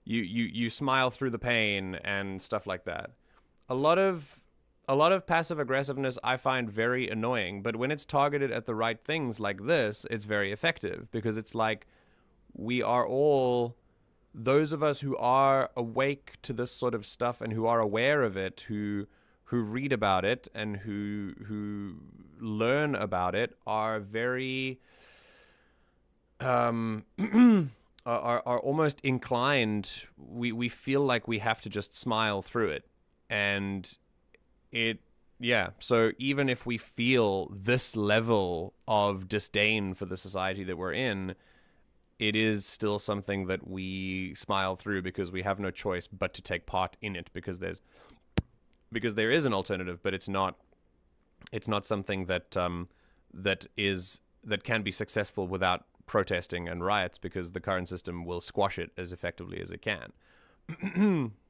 you smile through the pain and stuff like that. A lot of passive aggressiveness I find very annoying, but when it's targeted at the right things like this, it's very effective, because it's like we are all, those of us who are awake to this sort of stuff and who are aware of it, who read about it and who learn about it, are very are almost inclined. We feel like we have to just smile through it, and so even if we feel this level of disdain for the society that we're in, it is still something that we smile through because we have no choice but to take part in it, because there is an alternative, but it's not something that can be successful without protesting and riots, because the current system will squash it as effectively as it can.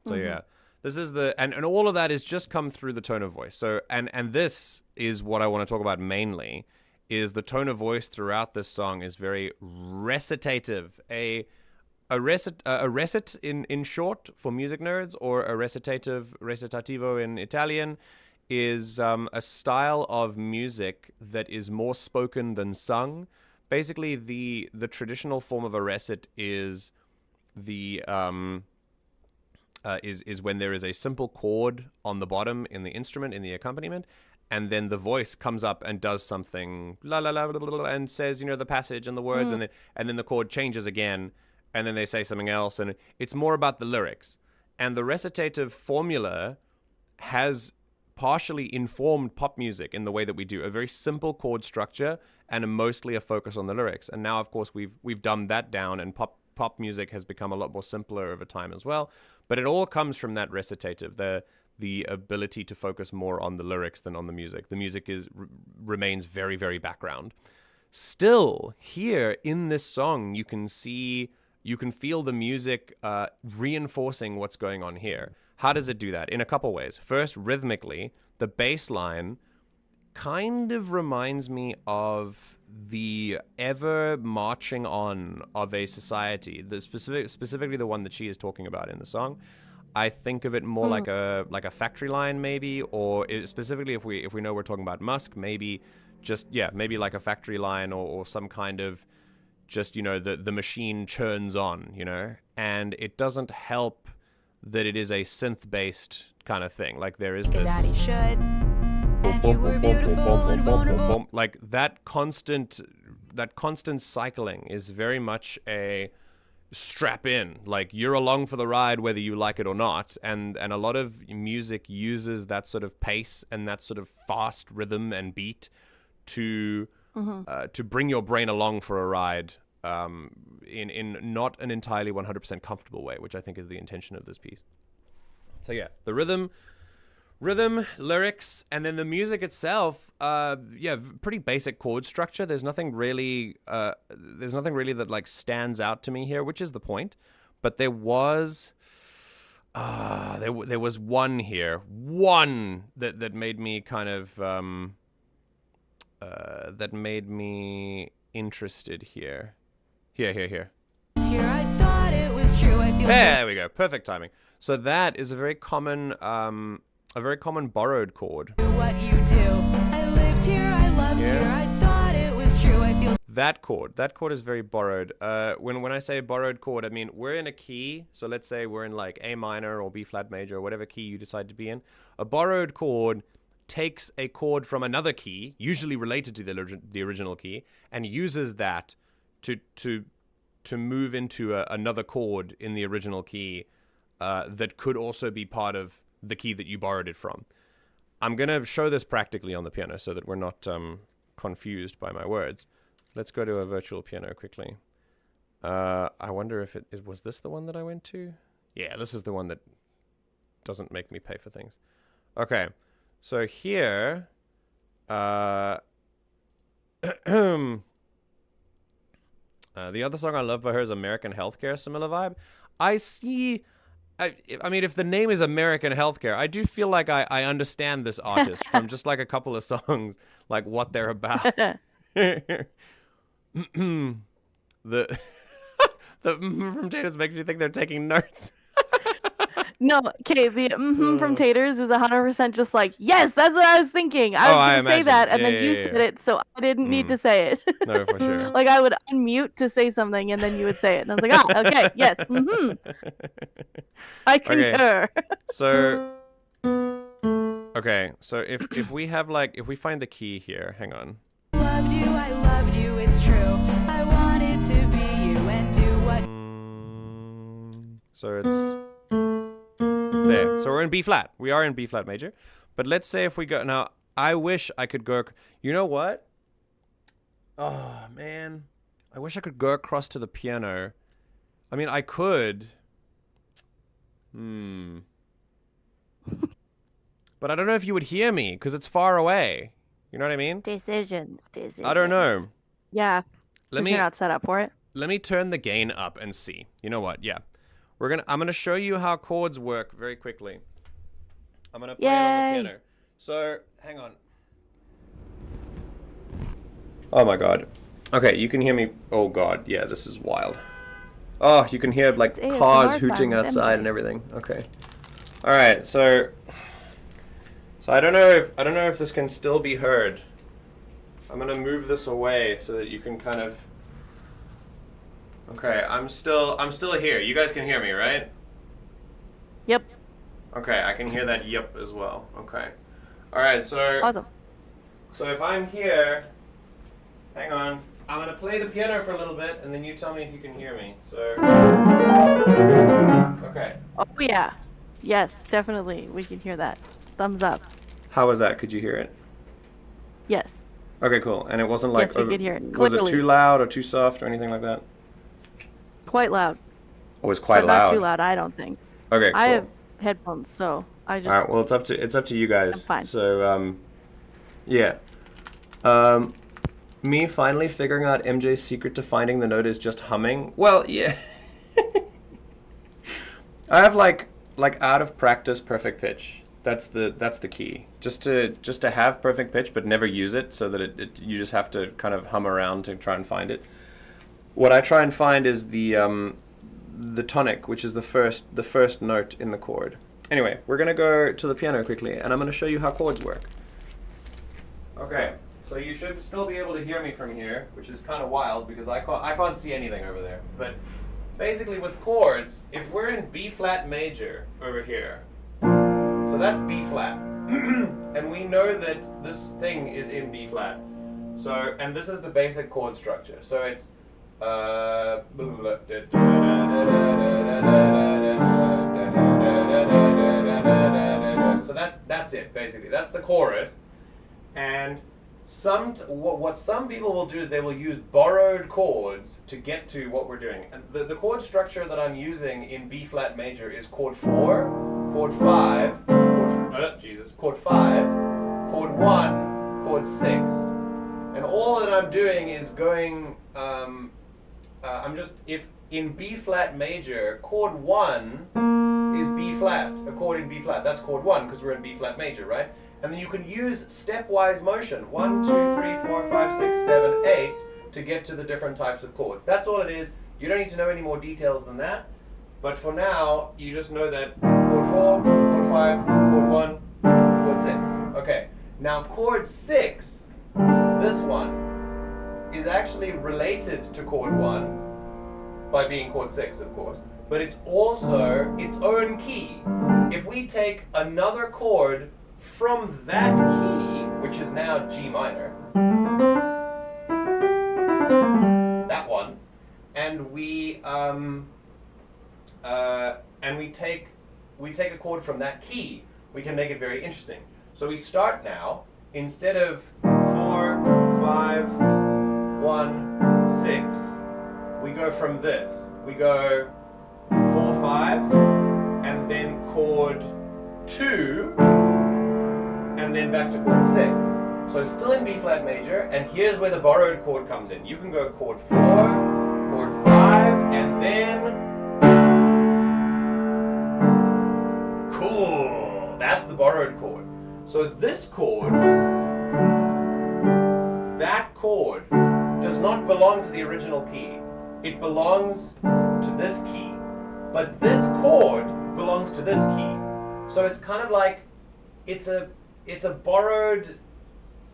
So this is and all of that is just come through the tone of voice. So and this is what I want to talk about mainly, is the tone of voice throughout this song is very recitative. A recit in short for music nerds, or a recitativo in Italian, is a style of music that is more spoken than sung. Basically, the traditional form of a recit is is when there is a simple chord on the bottom in the instrument, in the accompaniment, and then the voice comes up and does something la la la, and says, the passage and the words, and then the chord changes again, and then they say something else, and it's more about the lyrics. And the recitative formula has partially informed pop music in the way that we do a very simple chord structure and mostly a focus on the lyrics. And now, of course, we've dumbed that down, and pop music has become a lot more simpler over time as well. But it all comes from that recitative, the ability to focus more on the lyrics than on the music. The music remains very, very background. Still, here in this song, you can feel the music reinforcing what's going on here. How does it do that? In a couple ways. First, rhythmically, the bass line kind of reminds me of the ever marching on of a society, specifically the one that she is talking about in the song. I think of it more like a factory line, maybe, or specifically if we know we're talking about Musk, maybe just maybe like a factory line or some kind of just the machine churns on, and it doesn't help that it is a synth based kind of thing. Like there is this. Daddy should. And you were beautiful and vulnerable. Like that constant cycling is very much a strap in, like you're along for the ride whether you like it or not, and a lot of music uses that sort of pace and that sort of fast rhythm and beat to bring your brain along for a ride, in not an entirely 100% comfortable way, which I think is the intention of this piece. So yeah, the rhythm, lyrics, and then the music itself, pretty basic chord structure. There's nothing really that like stands out to me here, which is the point. But there was one that made me kind of that made me interested here. Here. I thought it was true. I feel There we go. Perfect timing. So that is a very common borrowed chord. what you do. I lived here, I loved here. I thought it was true. I feel That chord is very borrowed. When I say borrowed chord, I mean we're in a key. So let's say we're in like A minor or B flat major or whatever key you decide to be in. A borrowed chord takes a chord from another key, usually related to the original key, and uses that to move into another chord in the original key that could also be part of the key that you borrowed it from. I'm going to show this practically on the piano so that we're not confused by my words. Let's go to a virtual piano quickly. I wonder if was this the one that I went to? Yeah, this is the one that doesn't make me pay for things. Okay, so here... the other song I love by her is American Healthcare, similar vibe. I mean, if the name is American Healthcare, I do feel like I understand this artist from just like a couple of songs, like what they're about. the from Taters makes me think they're taking notes. No, okay, the from Taters is 100% just like, yes, that's what I was thinking. I was going to say that, and then you said it, so I didn't need to say it. No, for sure. Like, I would unmute to say something, and then you would say it. And I was like, okay, yes, I concur. So, okay, so if we have, like, if we find the key here, hang on. I loved you, it's true. I wanted to be you and do what... So it's... There. So we're in B flat. We are in B flat major. But let's say if we go... Now, I wish I could go... You know what? Oh, man. I wish I could go across to the piano. I mean, I could. But I don't know if you would hear me, because it's far away. You know what I mean? Decisions. I don't know. Yeah. You're not set up for it. Let me turn the gain up and see. You know what? Yeah. I'm gonna show you how chords work very quickly. I'm gonna play it on the piano. So hang on. Oh my god. Okay, you can hear me. Oh god, yeah, this is wild. Oh, you can hear like cars hooting outside and everything. Okay. All right, so I don't know if this can still be heard. I'm gonna move this away so that you can kind of. Okay, I'm still here. You guys can hear me, right? Yep. Okay, I can hear that yep as well. Okay. All right, so awesome. So if I'm here, hang on. I'm gonna play the piano for a little bit, and then you tell me if you can hear me. So. Okay. Oh yeah. Yes, definitely. We can hear that. Thumbs up. How was that? Could you hear it? Yes. Okay, cool. And it wasn't like. Yes, we could hear it. Was it too loud or too soft or anything like that? Quite loud. Oh, it was quite but loud. Not too loud, I don't think. Okay, cool. I have headphones, so I just. All right. Well, it's up to you guys. I'm fine. So yeah. Me finally figuring out MJ's secret to finding the note is just humming. Well, yeah. I have like out of practice perfect pitch. That's the key. Just to have perfect pitch, but never use it, so that you just have to kind of hum around to try and find it. What I try and find is the tonic, which is the first note in the chord. Anyway, we're gonna go to the piano quickly, and I'm gonna show you how chords work. Okay, so you should still be able to hear me from here, which is kind of wild because I can't see anything over there. But basically, with chords, if we're in B flat major over here. So that's B flat, and we know that this thing is in B flat. So, and this is the basic chord structure. So it's so that's it basically. That's the chorus, and what some people will do is they will use borrowed chords to get to what we're doing. And the chord structure that I'm using in B flat major is chord 4, chord 5, chord 5, chord 1, chord 6. And all that I'm doing is going, if in B flat major, chord 1 is B flat, a chord in B flat, that's chord 1 because we're in B flat major, right? And then you can use stepwise motion, 1, 2, 3, 4, 5, 6, 7, 8, to get to the different types of chords. That's all it is. You don't need to know any more details than that. But for now, you just know that chord 4, chord 5, chord 1, chord 6. Okay, now chord 6, this one, is actually related to chord 1 by being chord 6, of course. But it's also its own key. If we take another chord from that key, which is now G minor, that one, and we take a chord from that key, we can make it very interesting. So we start now, instead of 4, 5, 1, 6, we go from this. We go 4, 5, and then chord 2, and then back to chord 6. So still in B flat major, and here's where the borrowed chord comes in. You can go chord 4, chord 5, and then... Cool! That's the borrowed chord. So this chord, that chord, does not belong to the original key. It belongs to this key. But this chord belongs to this key. So it's kind of like, it's a borrowed,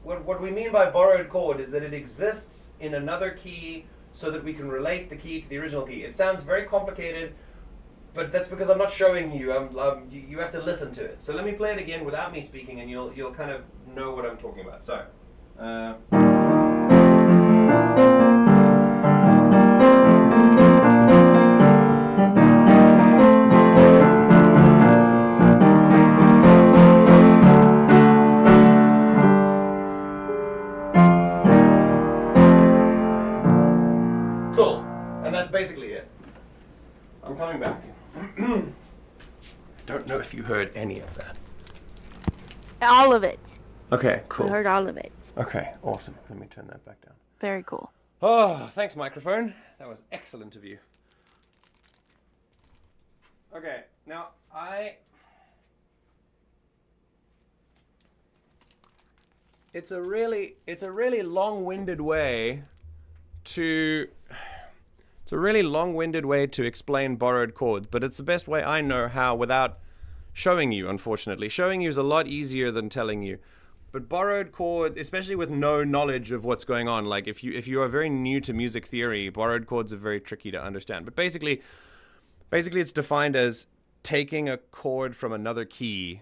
what we mean by borrowed chord is that it exists in another key so that we can relate the key to the original key. It sounds very complicated, but that's because I'm not showing you. You have to listen to it. So let me play it again without me speaking, and you'll kind of know what I'm talking about. So. Cool. And that's basically it. I'm coming back. Don't know if you heard any of that. All of it. Okay, cool. I heard all of it. Okay, awesome. Let me turn that back down. Very cool. Oh, thanks, microphone. That was excellent of you. Okay, now it's a really long-winded way to explain borrowed chords, but it's the best way I know how without showing you, unfortunately. Showing you is a lot easier than telling you. But borrowed chord, especially with no knowledge of what's going on, like if you are very new to music theory, borrowed chords are very tricky to understand. But basically it's defined as taking a chord from another key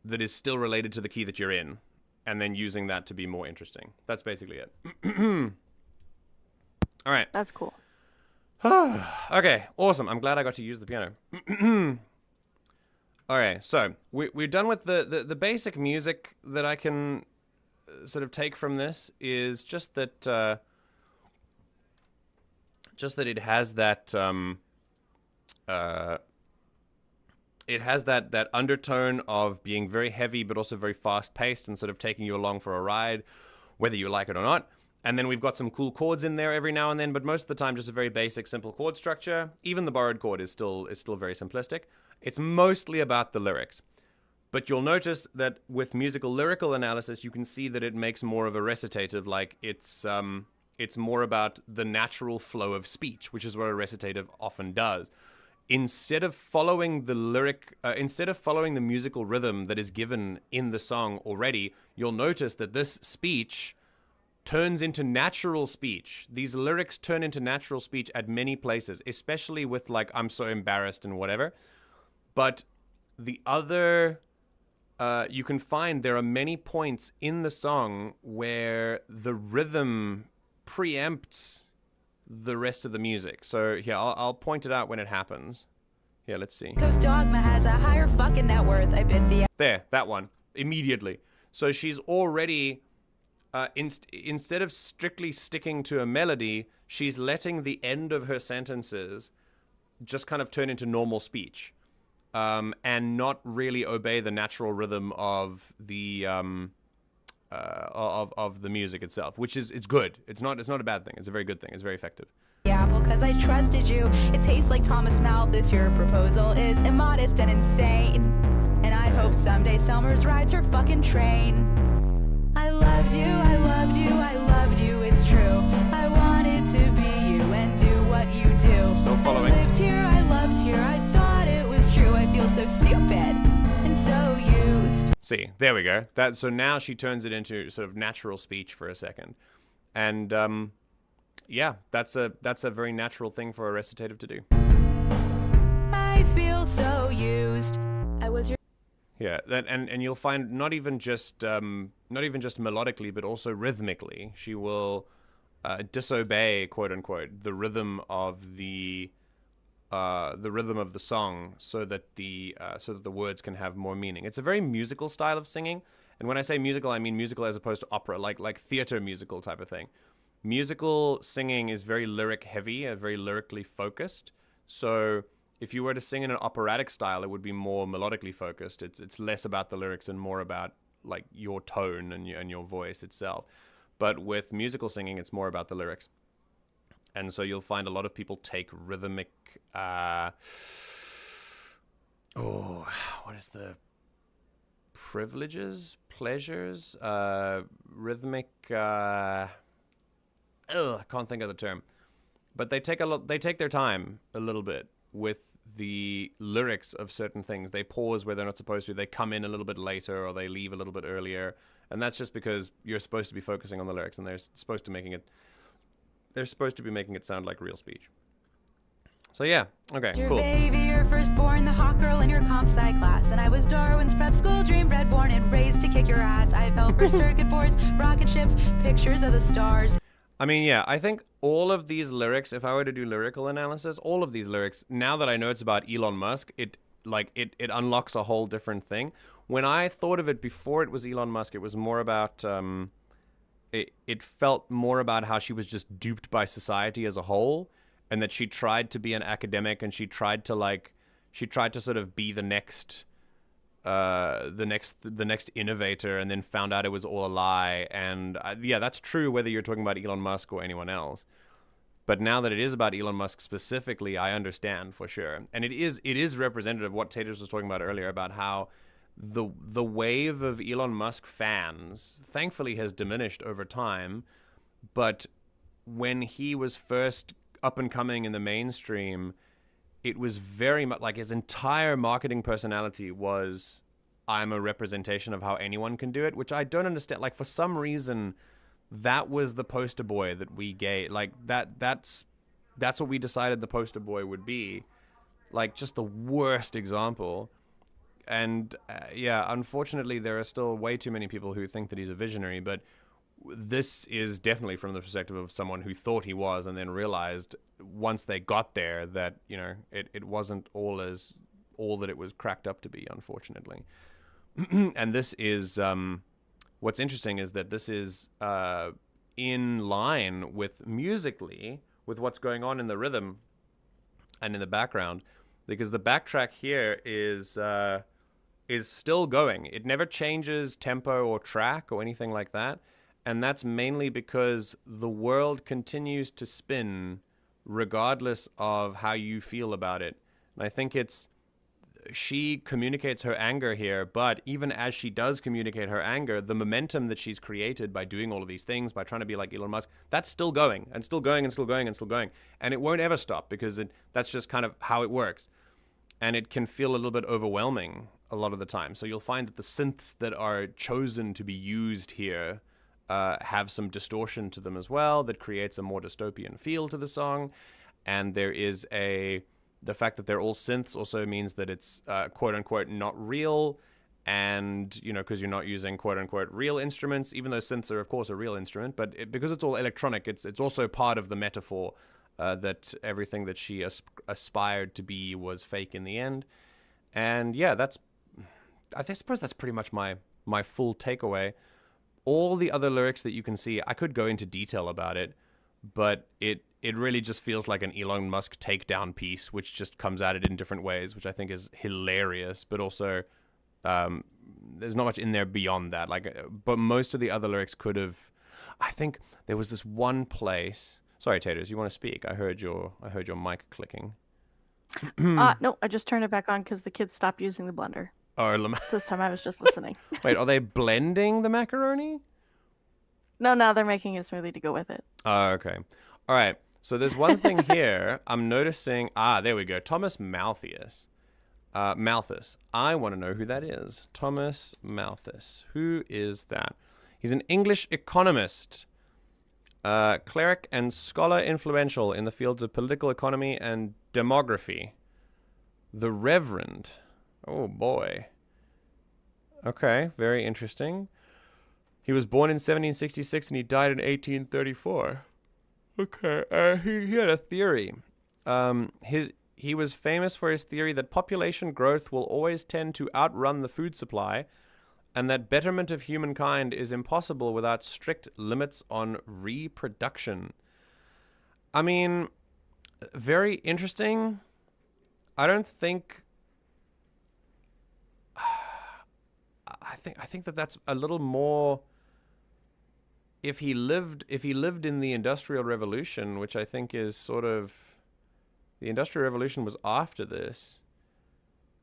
that is still related to the key that you're in, and then using that to be more interesting. That's basically it. All right. That's cool. Okay, awesome. I'm glad I got to use the piano. Okay, so we're done with the basic music that I can sort of take from this is just that it has that that undertone of being very heavy but also very fast paced and sort of taking you along for a ride, whether you like it or not. And then we've got some cool chords in there every now and then, but most of the time just a very basic, simple chord structure. Even the borrowed chord is still very simplistic. It's mostly about the lyrics. But you'll notice that with musical lyrical analysis, you can see that it makes more of a recitative, like it's more about the natural flow of speech, which is what a recitative often does. Instead of following the musical rhythm that is given in the song already, you'll notice that this speech turns into natural speech. These lyrics turn into natural speech at many places, especially with like, I'm so embarrassed and whatever. But the other, you can find there are many points in the song where the rhythm preempts the rest of the music. So here, I'll point it out when it happens. Here, let's see. Coast Dogma has a higher fucking net worth. I bid the... There, that one. Immediately. So she's already, instead of strictly sticking to a melody, she's letting the end of her sentences just kind of turn into normal speech. And not really obey the natural rhythm of the of the music itself, which is it's good. It's not a bad thing. It's a very good thing. It's very effective. Yeah, well, cause I trusted you. It tastes like Thomas Malthus. Your proposal is immodest and insane. And I hope someday Summers rides her fucking train. I loved you, I loved you, I loved you, it's true. I wanted to be you and do what you do. Still following. I lived here, I loved here, I thought it was true. I feel so stupid and so used. See, there we go. So now she turns it into sort of natural speech for a second. And yeah, that's a very natural thing for a recitative to do. I feel so used. I was your... Yeah, and you'll find not even just melodically, but also rhythmically, she will disobey, quote unquote, the rhythm of the song, so that the words can have more meaning. It's a very musical style of singing, and when I say musical, I mean musical as opposed to opera, like theater musical type of thing. Musical singing is very lyric heavy, very lyrically focused. So if you were to sing in an operatic style, it would be more melodically focused. It's less about the lyrics and more about like your tone and your voice itself. But with musical singing, it's more about the lyrics. And so you'll find a lot of people take rhythmic, what is the pleasures, rhythmic, I can't think of the term, but they take their time a little bit with the lyrics of certain things. They pause where they're not supposed to. They come in a little bit later, or they leave a little bit earlier, and that's just because you're supposed to be focusing on the lyrics, and they're supposed to be making it sound like real speech. So yeah, okay, your cool. Baby, your firstborn, the hot girl in your comp sci class, and I was Darwin's prep school dream, bred, born, and raised to kick your ass. I fell for circuit boards, rocket ships, pictures of the stars. I mean, yeah, I think all of these lyrics, if I were to do lyrical analysis, all of these lyrics, now that I know it's about Elon Musk, it unlocks a whole different thing. When I thought of it before it was Elon Musk, it was more about, it felt more about how she was just duped by society as a whole, and that she tried to be an academic, and she tried to sort of be the next innovator, and then found out it was all a lie. And yeah, that's true whether you're talking about Elon Musk or anyone else. But now that it is about Elon Musk specifically, I understand for sure. And it is representative of what Taters was talking about earlier, about how the wave of Elon Musk fans thankfully has diminished over time. But when he was first up and coming in the mainstream, it was very much like his entire marketing personality was, I'm a representation of how anyone can do it, which I don't understand. Like, for some reason, that was the poster boy that we gave. Like, that's what we decided the poster boy would be. Like, just the worst example. And yeah, unfortunately, there are still way too many people who think that he's a visionary, but this is definitely from the perspective of someone who thought he was, and then realized once they got there that, you know, it wasn't all that it was cracked up to be, unfortunately. And this is what's interesting is that this is in line with musically with what's going on in the rhythm and in the background, because the backtrack here is still going. It never changes tempo or track or anything like that. And that's mainly because the world continues to spin regardless of how you feel about it. And I think it's she communicates her anger here, but even as she does communicate her anger, the momentum that she's created by doing all of these things, by trying to be like Elon Musk, that's still going and still going and still going and still going. And it won't ever stop because that's just kind of how it works. And it can feel a little bit overwhelming a lot of the time. So you'll find that the synths that are chosen to be used here have some distortion to them as well that creates a more dystopian feel to the song. And there is the fact that they're all synths also means that it's quote unquote not real. And, you know, because you're not using quote unquote real instruments, even though synths are of course a real instrument, but because it's all electronic, it's also part of the metaphor that everything that she aspired to be was fake in the end. And yeah, I suppose that's pretty much my full takeaway. All the other lyrics that you can see, I could go into detail about it, but it really just feels like an Elon Musk takedown piece, which just comes at it in different ways, which I think is hilarious, but also there's not much in there beyond that. But most of the other lyrics could have. I think there was this one place. Sorry, Taters, you want to speak? I heard your mic clicking. No, I just turned it back on because the kids stopped using the blender. Oh, this time I was just listening. Wait, are they blending the macaroni? No, they're making a smoothie to go with it. Oh, okay. All right. So there's one thing here I'm noticing. There we go. Thomas Malthus. Malthus. I want to know who that is. Thomas Malthus. Who is that? He's an English economist, cleric and scholar influential in the fields of political economy and demography. The Reverend. Oh, boy. Okay, very interesting. He was born in 1766 and he died in 1834. Okay, he had a theory. He was famous for his theory that population growth will always tend to outrun the food supply, and that betterment of humankind is impossible without strict limits on reproduction. I mean, very interesting. I think that that's a little more. If he lived in the Industrial Revolution, which I think is sort of, the Industrial Revolution was after this,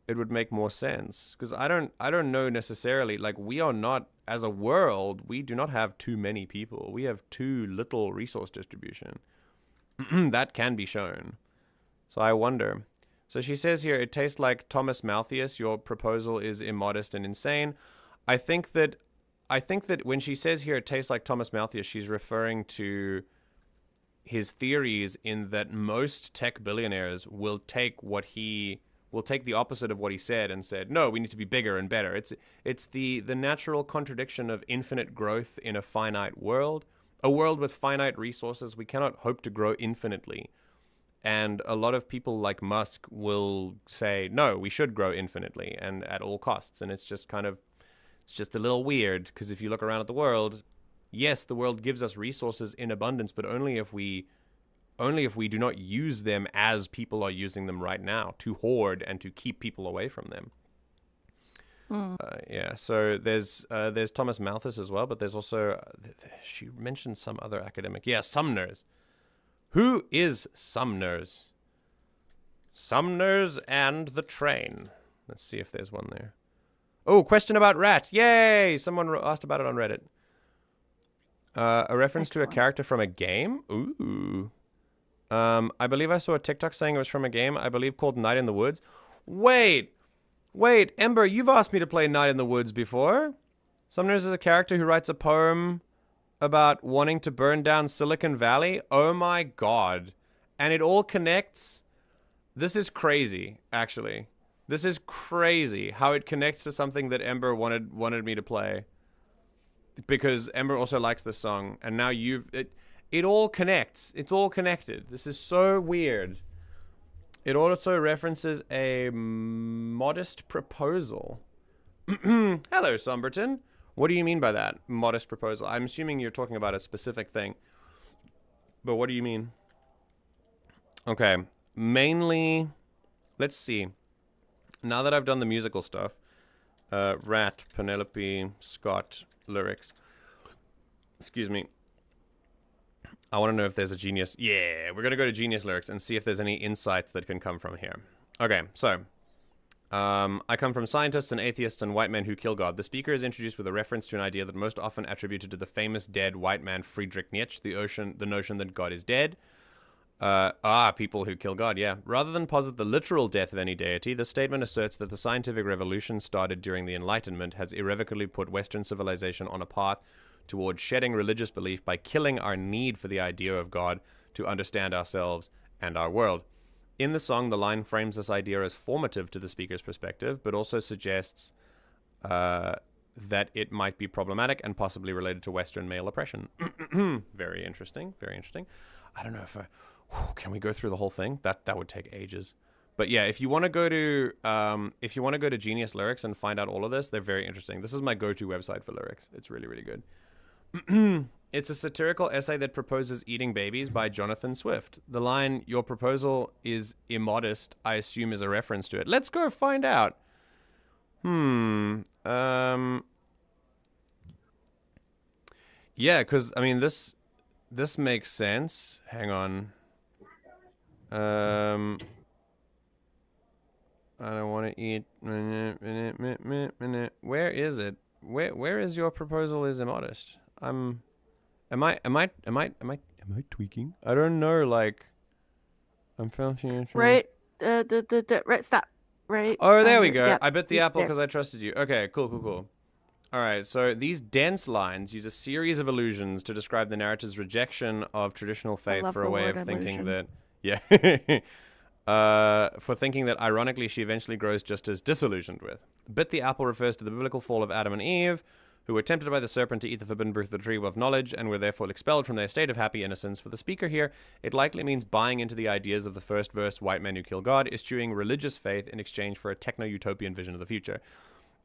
it would make more sense. Because I don't know necessarily, like, we are not, as a world, we do not have too many people. We have too little resource distribution. That can be shown. So I wonder. So she says here, it tastes like Thomas Malthus. Your proposal is immodest and insane. I think that when she says here it tastes like Thomas Malthus, she's referring to his theories in that most tech billionaires will take the opposite of what he said and said, no, we need to be bigger and better. It's the natural contradiction of infinite growth in a finite world. A world with finite resources, we cannot hope to grow infinitely. And a lot of people like Musk will say, no, we should grow infinitely and at all costs. And it's just a little weird, because if you look around at the world, yes, the world gives us resources in abundance, but only if we do not use them as people are using them right now, to hoard and to keep people away from them. Yeah, so there's Thomas Malthus as well, but there's also, she mentioned some other academic. Yeah, Sumner's. Who is Sumner's? Sumner's and the Train. Let's see if there's one there. Oh, question about rat. Yay! Someone asked about it on Reddit. A reference to a character from a game? Ooh. I believe I saw a TikTok saying it was from a game, I believe called Night in the Woods. Wait, Ember, you've asked me to play Night in the Woods before. Sumner's is a character who writes a poem about wanting to burn down Silicon Valley. Oh my god. And it all connects. This is crazy, actually. This is crazy how it connects to something that Ember wanted me to play. Because Ember also likes this song, and now it all connects. It's all connected. This is so weird. It also references a modest proposal. Hello, Somberton. What do you mean by that? Modest proposal. I'm assuming you're talking about a specific thing. But what do you mean? Okay. Mainly, let's see. Now that I've done the musical stuff, Rat, Penelope, Scott, lyrics. Excuse me. I want to know if there's a genius. Yeah, we're going to go to genius lyrics and see if there's any insights that can come from here. Okay, so I come from scientists and atheists and white men who kill God. The speaker is introduced with a reference to an idea that most often attributed to the famous dead white man Friedrich Nietzsche, the notion that God is dead. People who kill God, yeah. Rather than posit the literal death of any deity, the statement asserts that the scientific revolution started during the Enlightenment has irrevocably put Western civilization on a path towards shedding religious belief by killing our need for the idea of God to understand ourselves and our world. In the song, the line frames this idea as formative to the speaker's perspective, but also suggests that it might be problematic and possibly related to Western male oppression. Very interesting, very interesting. I don't know if can we go through the whole thing? That would take ages. But yeah, if you want to go to Genius Lyrics and find out all of this, they're very interesting. This is my go-to website for lyrics. It's really, really good. It's a satirical essay that proposes eating babies by Jonathan Swift. The line, "Your proposal is immodest," I assume is a reference to it. Let's go find out. Yeah, because, I mean, this makes sense. Hang on. I don't want to eat. Where is it? Where is your proposal is immodest? Am I tweaking? I don't know. Like, I'm feeling Right. Right. Stop. Right. Oh, there we go. Yeah, I bit the apple there. because I trusted you. Okay, cool. All right, so these dense lines use a series of allusions to describe the narrator's rejection of traditional faith love for a the way word of thinking illusion. that, for thinking that ironically she eventually grows just as disillusioned with. Bit the apple refers to the biblical fall of Adam and Eve, who were tempted by the serpent to eat the forbidden fruit of the tree of knowledge and were therefore expelled from their state of happy innocence. For the speaker here, it likely means buying into the ideas of the first verse, white men who kill God, eschewing religious faith in exchange for a techno-utopian vision of the future.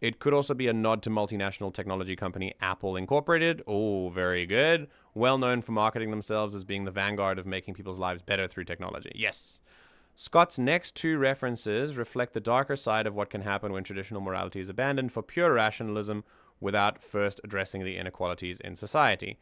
It could also be a nod to multinational technology company Apple Incorporated. Oh, very good. Well known for marketing themselves as being the vanguard of making people's lives better through technology. Yes. Scott's next two references reflect the darker side of what can happen when traditional morality is abandoned for pure rationalism without first addressing the inequalities in society.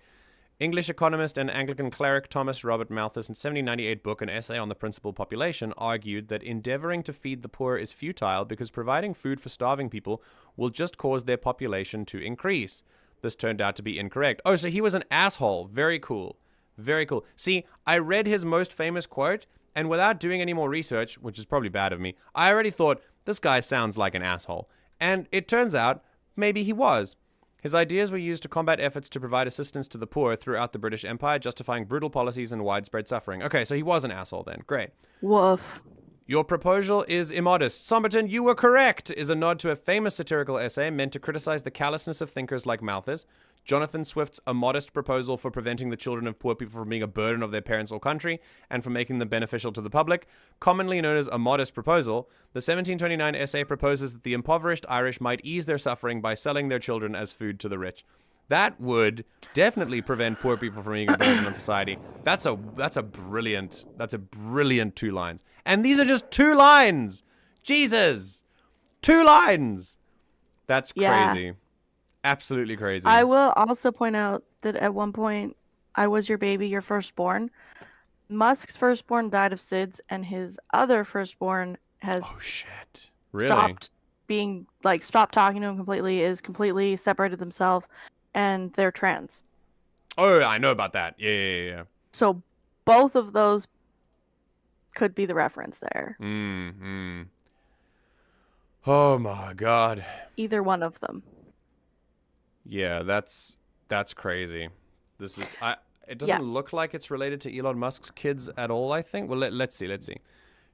English economist and Anglican cleric Thomas Robert Malthus' in 1798 book, An Essay on the Principal Population, argued that endeavoring to feed the poor is futile because providing food for starving people will just cause their population to increase. This turned out to be incorrect. Oh, so he was an asshole. Very cool. Very cool. See, I read his most famous quote, and without doing any more research, which is probably bad of me, I already thought, this guy sounds like an asshole. And it turns out, maybe he was. His ideas were used to combat efforts to provide assistance to the poor throughout the British Empire, justifying brutal policies and widespread suffering. Okay, so he was an asshole then. Great. Woof. Your proposal is immodest. Somerton, you were correct, is a nod to a famous satirical essay meant to criticize the callousness of thinkers like Malthus. Jonathan Swift's A Modest Proposal for Preventing the Children of Poor People from Being a Burden of Their Parents or Country and for Making them Beneficial to the Public, commonly known as A Modest Proposal, the 1729 essay proposes that the impoverished Irish might ease their suffering by selling their children as food to the rich. That would definitely prevent poor people from being a burden on society. That's a brilliant two lines. And these are just 2 lines. Jesus. 2 lines. That's crazy. Yeah. Absolutely crazy. I will also point out that at one point, I was your baby, your firstborn. Musk's firstborn died of SIDS, and his other firstborn has Oh shit. Really? stopped talking to him completely, is completely separated themselves, and they're trans. Oh, I know about that. Yeah. So both of those could be the reference there. Oh my god. Either one of them. Yeah, that's crazy. This is it doesn't look like it's related to Elon Musk's kids at all, I think. Well, let's see.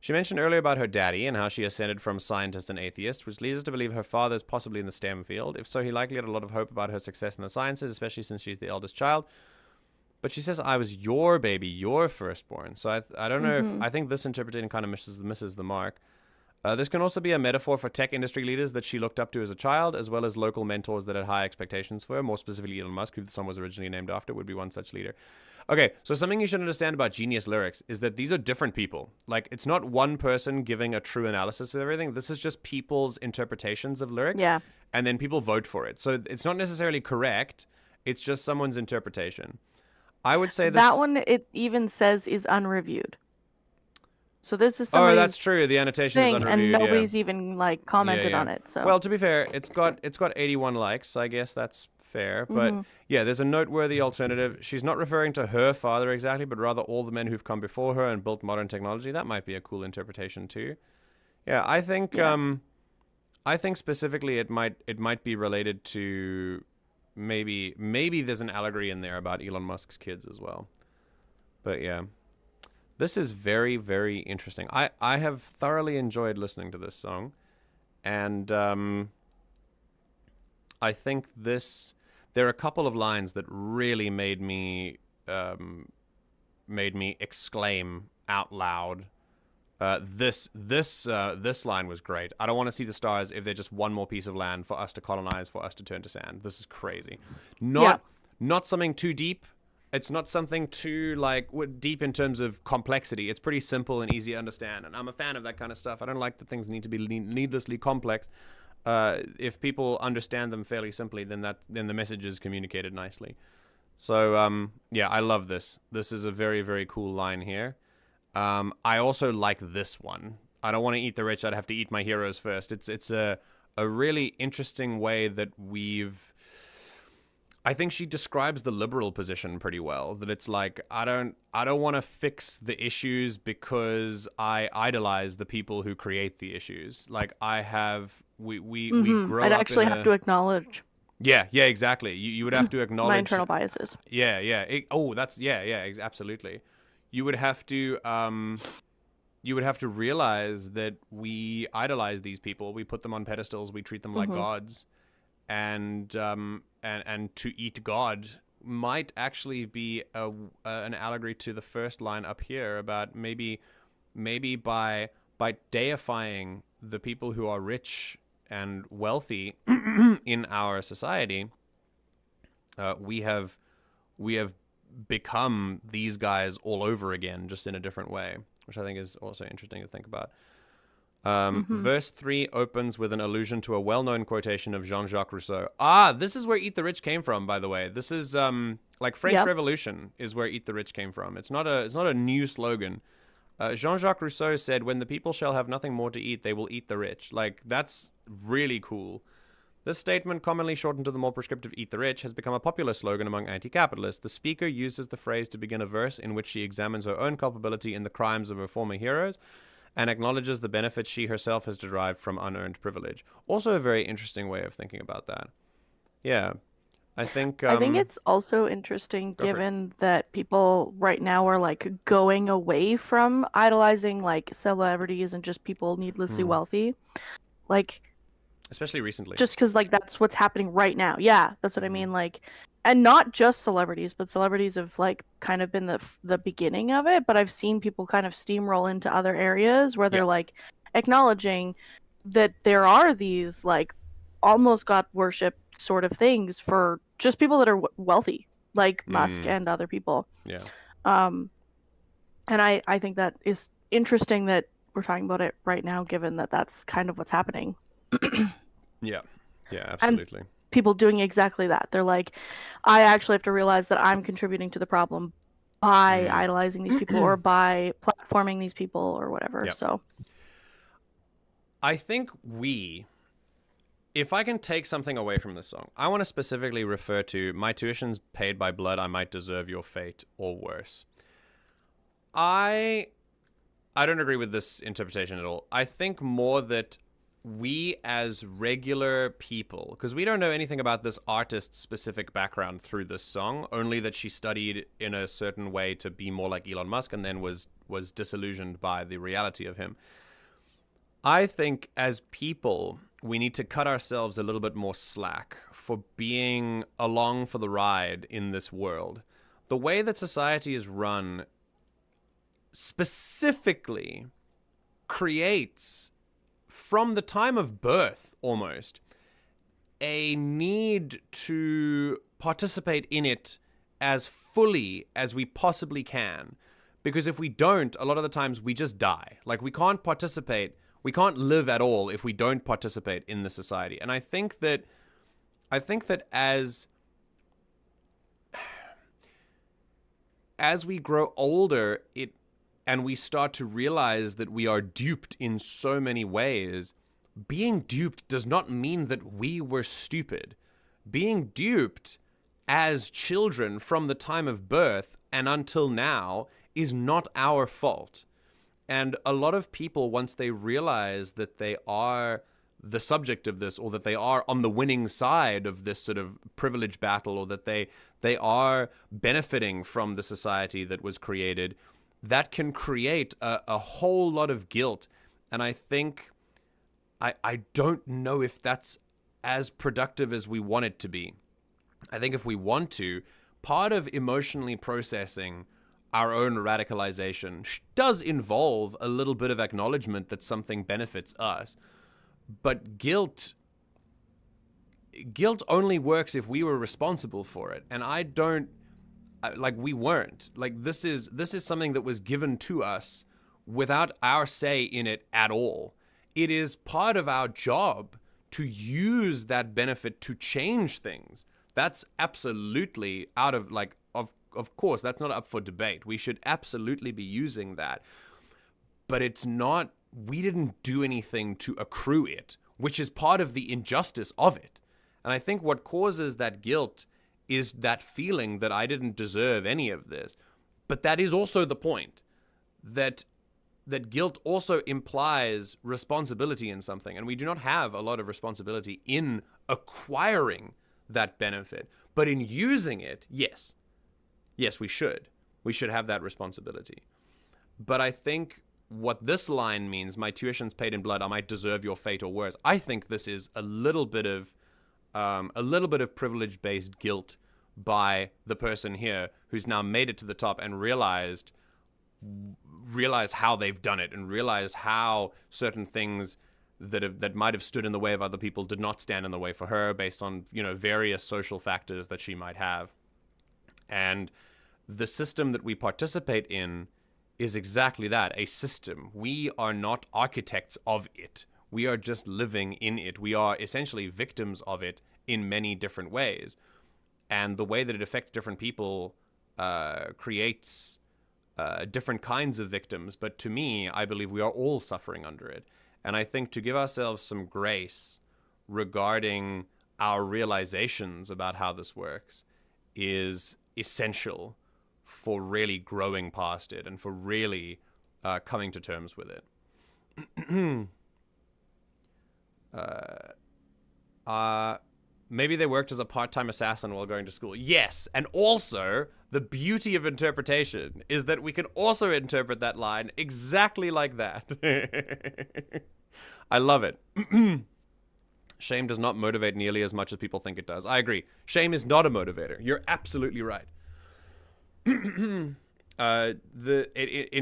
She mentioned earlier about her daddy and how she ascended from scientist and atheist, which leads us to believe her father is possibly in the STEM field. If so, he likely had a lot of hope about her success in the sciences, especially since she's the eldest child. But she says, I was your baby, your firstborn. So I don't know if I think this interpretation kind of misses the mark. This can also be a metaphor for tech industry leaders that she looked up to as a child, as well as local mentors that had high expectations for her. More specifically, Elon Musk, who the song was originally named after, would be one such leader. Okay, so something you should understand about Genius Lyrics is that these are different people. Like, it's not one person giving a true analysis of everything. This is just people's interpretations of lyrics. Yeah. And then people vote for it. So it's not necessarily correct. It's just someone's interpretation. I would say this... That one, it even says, is unreviewed. So this is Oh, somebody's that's true. The annotation is thing, under and reviewed, nobody's even like commented yeah. on it. So Well, to be fair, it's got 81 likes. So I guess that's fair. But yeah, there's a noteworthy alternative. She's not referring to her father exactly, but rather all the men who've come before her and built modern technology. That might be a cool interpretation too. Yeah, I think specifically it might be related to maybe there's an allegory in there about Elon Musk's kids as well. But yeah. This is very, very interesting. I have thoroughly enjoyed listening to this song. And I think there are a couple of lines that really made me exclaim out loud. This line was great. I don't want to see the stars if they're just one more piece of land for us to colonize, for us to turn to sand. This is crazy. Not something too deep. It's not something too deep in terms of complexity. It's pretty simple and easy to understand, and I'm a fan of that kind of stuff. I don't like that things need to be needlessly complex. If people understand them fairly simply, then the message is communicated nicely. So yeah, I love this. This is a very, very cool line here. I also like this one. I don't want to eat the rich. I'd have to eat my heroes first. It's a really interesting way that I think she describes the liberal position pretty well. That it's like I don't want to fix the issues because I idolize the people who create the issues. Like we grow I'd up actually have to acknowledge. Yeah, exactly. You would have to acknowledge my internal biases. Yeah. Absolutely. You would have to realize that we idolize these people. We put them on pedestals. We treat them like gods. And to eat God might actually be an allegory to the first line up here about maybe by deifying the people who are rich and wealthy in our society, we have become these guys all over again, just in a different way, which I think is also interesting to think about. Verse 3 opens with an allusion to a well-known quotation of Jean-Jacques Rousseau. This is where Eat the Rich came from, by the way. This is French Revolution is where Eat the Rich came from. It's not a new slogan. Jean-Jacques Rousseau said, "When the people shall have nothing more to eat, they will eat the rich." Like, that's really cool. This statement, commonly shortened to the more prescriptive "eat the rich," has become a popular slogan among anti-capitalists. The speaker uses the phrase to begin a verse in which she examines her own culpability in the crimes of her former heroes and acknowledges the benefits she herself has derived from unearned privilege. Also a very interesting way of thinking about that. Yeah, I think it's also interesting given that people right now are like going away from idolizing like celebrities and just people needlessly wealthy. Like, especially recently. Just because like that's what's happening right now. Yeah, that's what I mean. Like, and not just celebrities, but celebrities have like kind of been the beginning of it. But I've seen people kind of steamroll into other areas where they're like acknowledging that there are these like almost god worship sort of things for just people that are wealthy, like Musk and other people. Yeah. And I think that is interesting that we're talking about it right now, given that that's kind of what's happening. Yeah, absolutely. And people doing exactly that. They're like, I actually have to realize that I'm contributing to the problem by idolizing these people or by platforming these people or whatever. Yep. So I think if I can take something away from this song, I want to specifically refer to "My tuition's paid by blood, I might deserve your fate, or worse." I don't agree with this interpretation at all. I think more that we as regular people, because we don't know anything about this artist's specific background through this song, only that she studied in a certain way to be more like Elon Musk and then was disillusioned by the reality of him. I think as people, we need to cut ourselves a little bit more slack for being along for the ride in this world. The way that society is run specifically creates, from the time of birth almost, a need to participate in it as fully as we possibly can. Because if we don't, a lot of the times we just die. Like, we can't participate. We can't live at all if we don't participate in the society. And I think that as we grow older, and we start to realize that we are duped in so many ways, being duped does not mean that we were stupid. Being duped as children from the time of birth and until now is not our fault. And a lot of people, once they realize that they are the subject of this, or that they are on the winning side of this sort of privilege battle, or that they are benefiting from the society that was created, that can create a whole lot of guilt. And I think, I don't know if that's as productive as we want it to be. I think if we want to, part of emotionally processing our own radicalization does involve a little bit of acknowledgement that something benefits us. But guilt only works if we were responsible for it. And we weren't. Like, this is something that was given to us without our say in it at all. It is part of our job to use that benefit to change things. That's absolutely out of, like, of course, that's not up for debate. We should absolutely be using that. But it's not, we didn't do anything to accrue it, which is part of the injustice of it. And I think what causes that guilt is that feeling that I didn't deserve any of this. But that is also the point, that guilt also implies responsibility in something. And we do not have a lot of responsibility in acquiring that benefit. But in using it, yes, we should. We should have that responsibility. But I think what this line means, my tuition's paid in blood, I might deserve your fate or worse. I think this is a little bit of privilege-based guilt by the person here who's now made it to the top and realized how they've done it, and realized how certain things that might have stood in the way of other people did not stand in the way for her, based on, various social factors that she might have. And the system that we participate in is exactly that, a system. We are not architects of it. We are just living in it. We are essentially victims of it in many different ways. And the way that it affects different people creates different kinds of victims. But to me, I believe we are all suffering under it. And I think to give ourselves some grace regarding our realizations about how this works is essential for really growing past it and for really coming to terms with it. Maybe they worked as a part-time assassin while going to school. Yes, and also the beauty of interpretation is that we can also interpret that line exactly like that. I love it. Shame does not motivate nearly as much as people think it does. I agree. Shame is not a motivator. You're absolutely right. In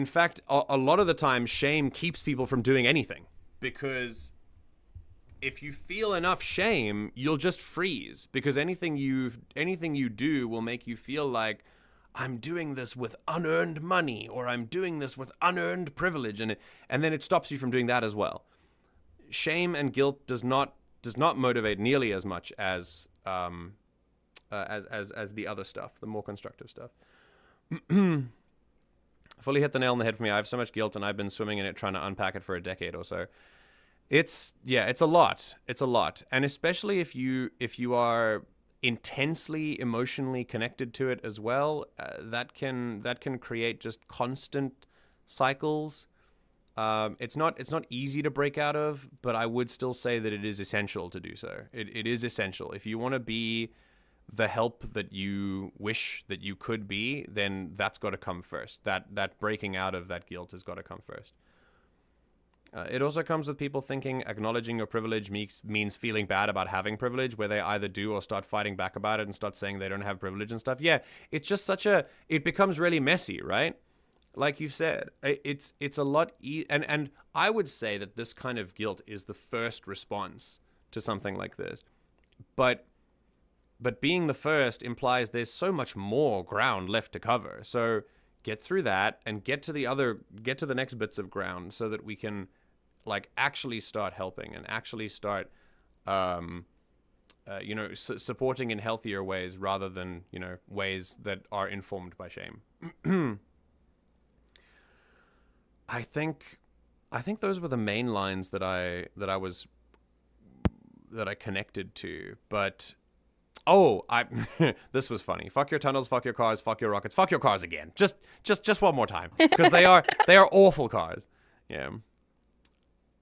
fact, a lot of the time, shame keeps people from doing anything, because if you feel enough shame, you'll just freeze, because anything you do will make you feel like, I'm doing this with unearned money, or I'm doing this with unearned privilege, and then it stops you from doing that as well. Shame and guilt does not motivate nearly as much as the other stuff, the more constructive stuff. Fully hit the nail on the head for me. I have so much guilt, and I've been swimming in it, trying to unpack it for a decade or so. It's a lot. It's a lot. And especially if you are intensely emotionally connected to it as well, that can create just constant cycles. It's not easy to break out of, but I would still say that it is essential to do so. It is essential. If you want to be the help that you wish that you could be, then that's got to come first. That breaking out of that guilt has got to come first. It also comes with people thinking acknowledging your privilege means feeling bad about having privilege, where they either do or start fighting back about it and start saying they don't have privilege and stuff. Yeah, it's just it becomes really messy, right? Like you said, it's a lot and I would say that this kind of guilt is the first response to something like this. But being the first implies there's so much more ground left to cover. So get through that and get to the next bits of ground, so that we can actually start helping and actually start supporting in healthier ways, rather than ways that are informed by shame. I think those were the main lines that I connected to. But this was funny. Fuck your tunnels, fuck your cars, fuck your rockets, fuck your cars again. Just one more time, because they are awful cars. Yeah.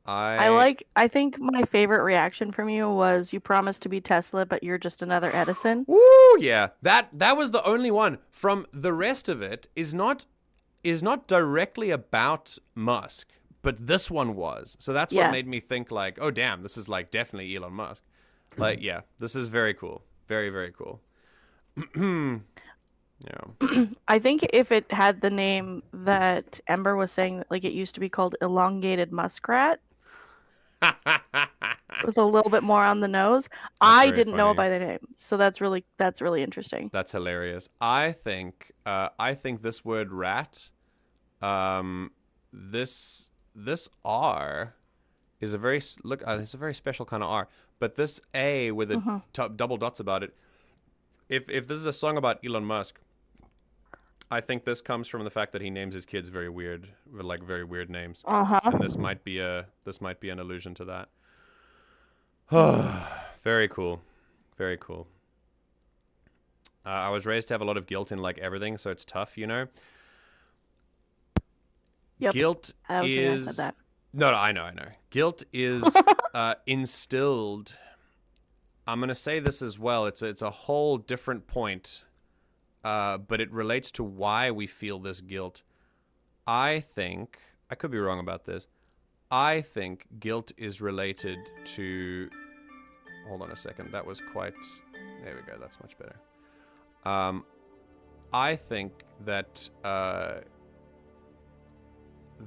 I think my favorite reaction from you was you promised to be Tesla, but you're just another Edison. Woo, yeah. That was the only one. From the rest of it is not directly about Musk, but this one was. So that's what made me think like, oh damn, this is like definitely Elon Musk. Like, yeah, this is very cool. Very, very cool. Yeah. I think if it had the name that Ember was saying, like it used to be called elongated muskrat, it was a little bit more on the nose. I didn't know by the name, so that's really interesting. That's hilarious. I think this word rat, this R is a very it's a very special kind of R. But this A with the double dots about it, if this is a song about Elon Musk, I think this comes from the fact that he names his kids very weird, like very weird names. And this might be an allusion to that. Very cool. Very cool. I was raised to have a lot of guilt in like everything, so it's tough, you know? Yep. Guilt is... No, I know. Guilt is instilled. I'm going to say this as well. It's a whole different point, but it relates to why we feel this guilt. I think, I could be wrong about this, I think guilt is related to... Hold on a second. That was quite... There we go. That's much better. I think that...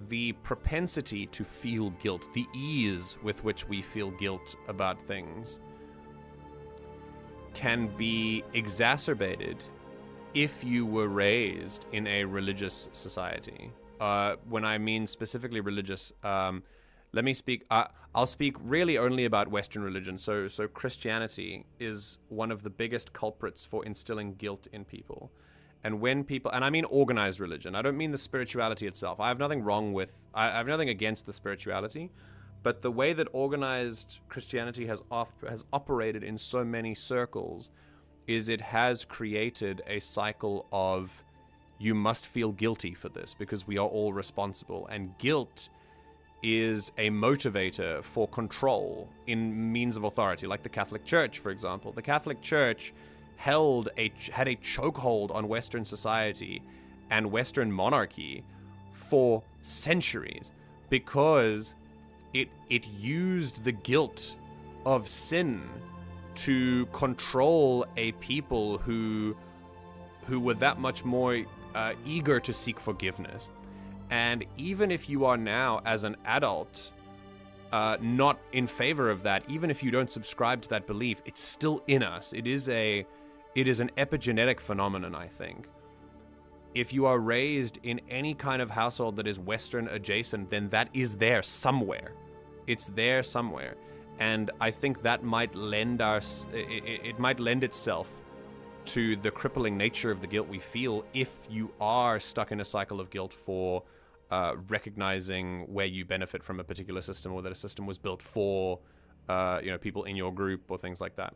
the propensity to feel guilt, the ease with which we feel guilt about things, can be exacerbated if you were raised in a religious society. When I mean specifically religious, let me speak. I'll speak really only about Western religion. So Christianity is one of the biggest culprits for instilling guilt in people. And when people, and I mean organized religion, I don't mean the spirituality itself. I have nothing against the spirituality, but the way that organized Christianity has operated in so many circles is it has created a cycle of you must feel guilty for this because we are all responsible. And guilt is a motivator for control in means of authority, like the Catholic Church, for example. The Catholic Church had a chokehold on Western society and Western monarchy for centuries because it used the guilt of sin to control a people who were that much more eager to seek forgiveness. And even if you are now, as an adult, not in favor of that, even if you don't subscribe to that belief, it's still in us. It is an epigenetic phenomenon, I think. If you are raised in any kind of household that is Western adjacent, then that is there somewhere. It's there somewhere. And I think that might lend it might lend itself to the crippling nature of the guilt we feel if you are stuck in a cycle of guilt for recognizing where you benefit from a particular system or that a system was built for people in your group or things like that.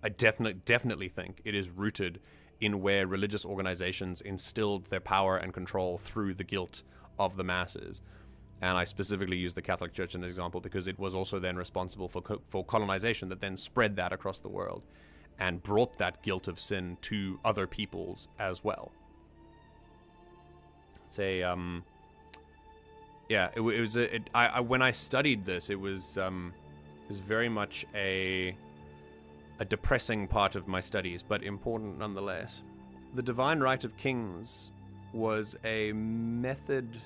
I definitely think it is rooted in where religious organizations instilled their power and control through the guilt of the masses. And I specifically use the Catholic Church as an example because it was also then responsible for colonization that then spread that across the world and brought that guilt of sin to other peoples as well. It's a, when I studied this, it was very much a depressing part of my studies, but important nonetheless. The Divine Right of Kings was a method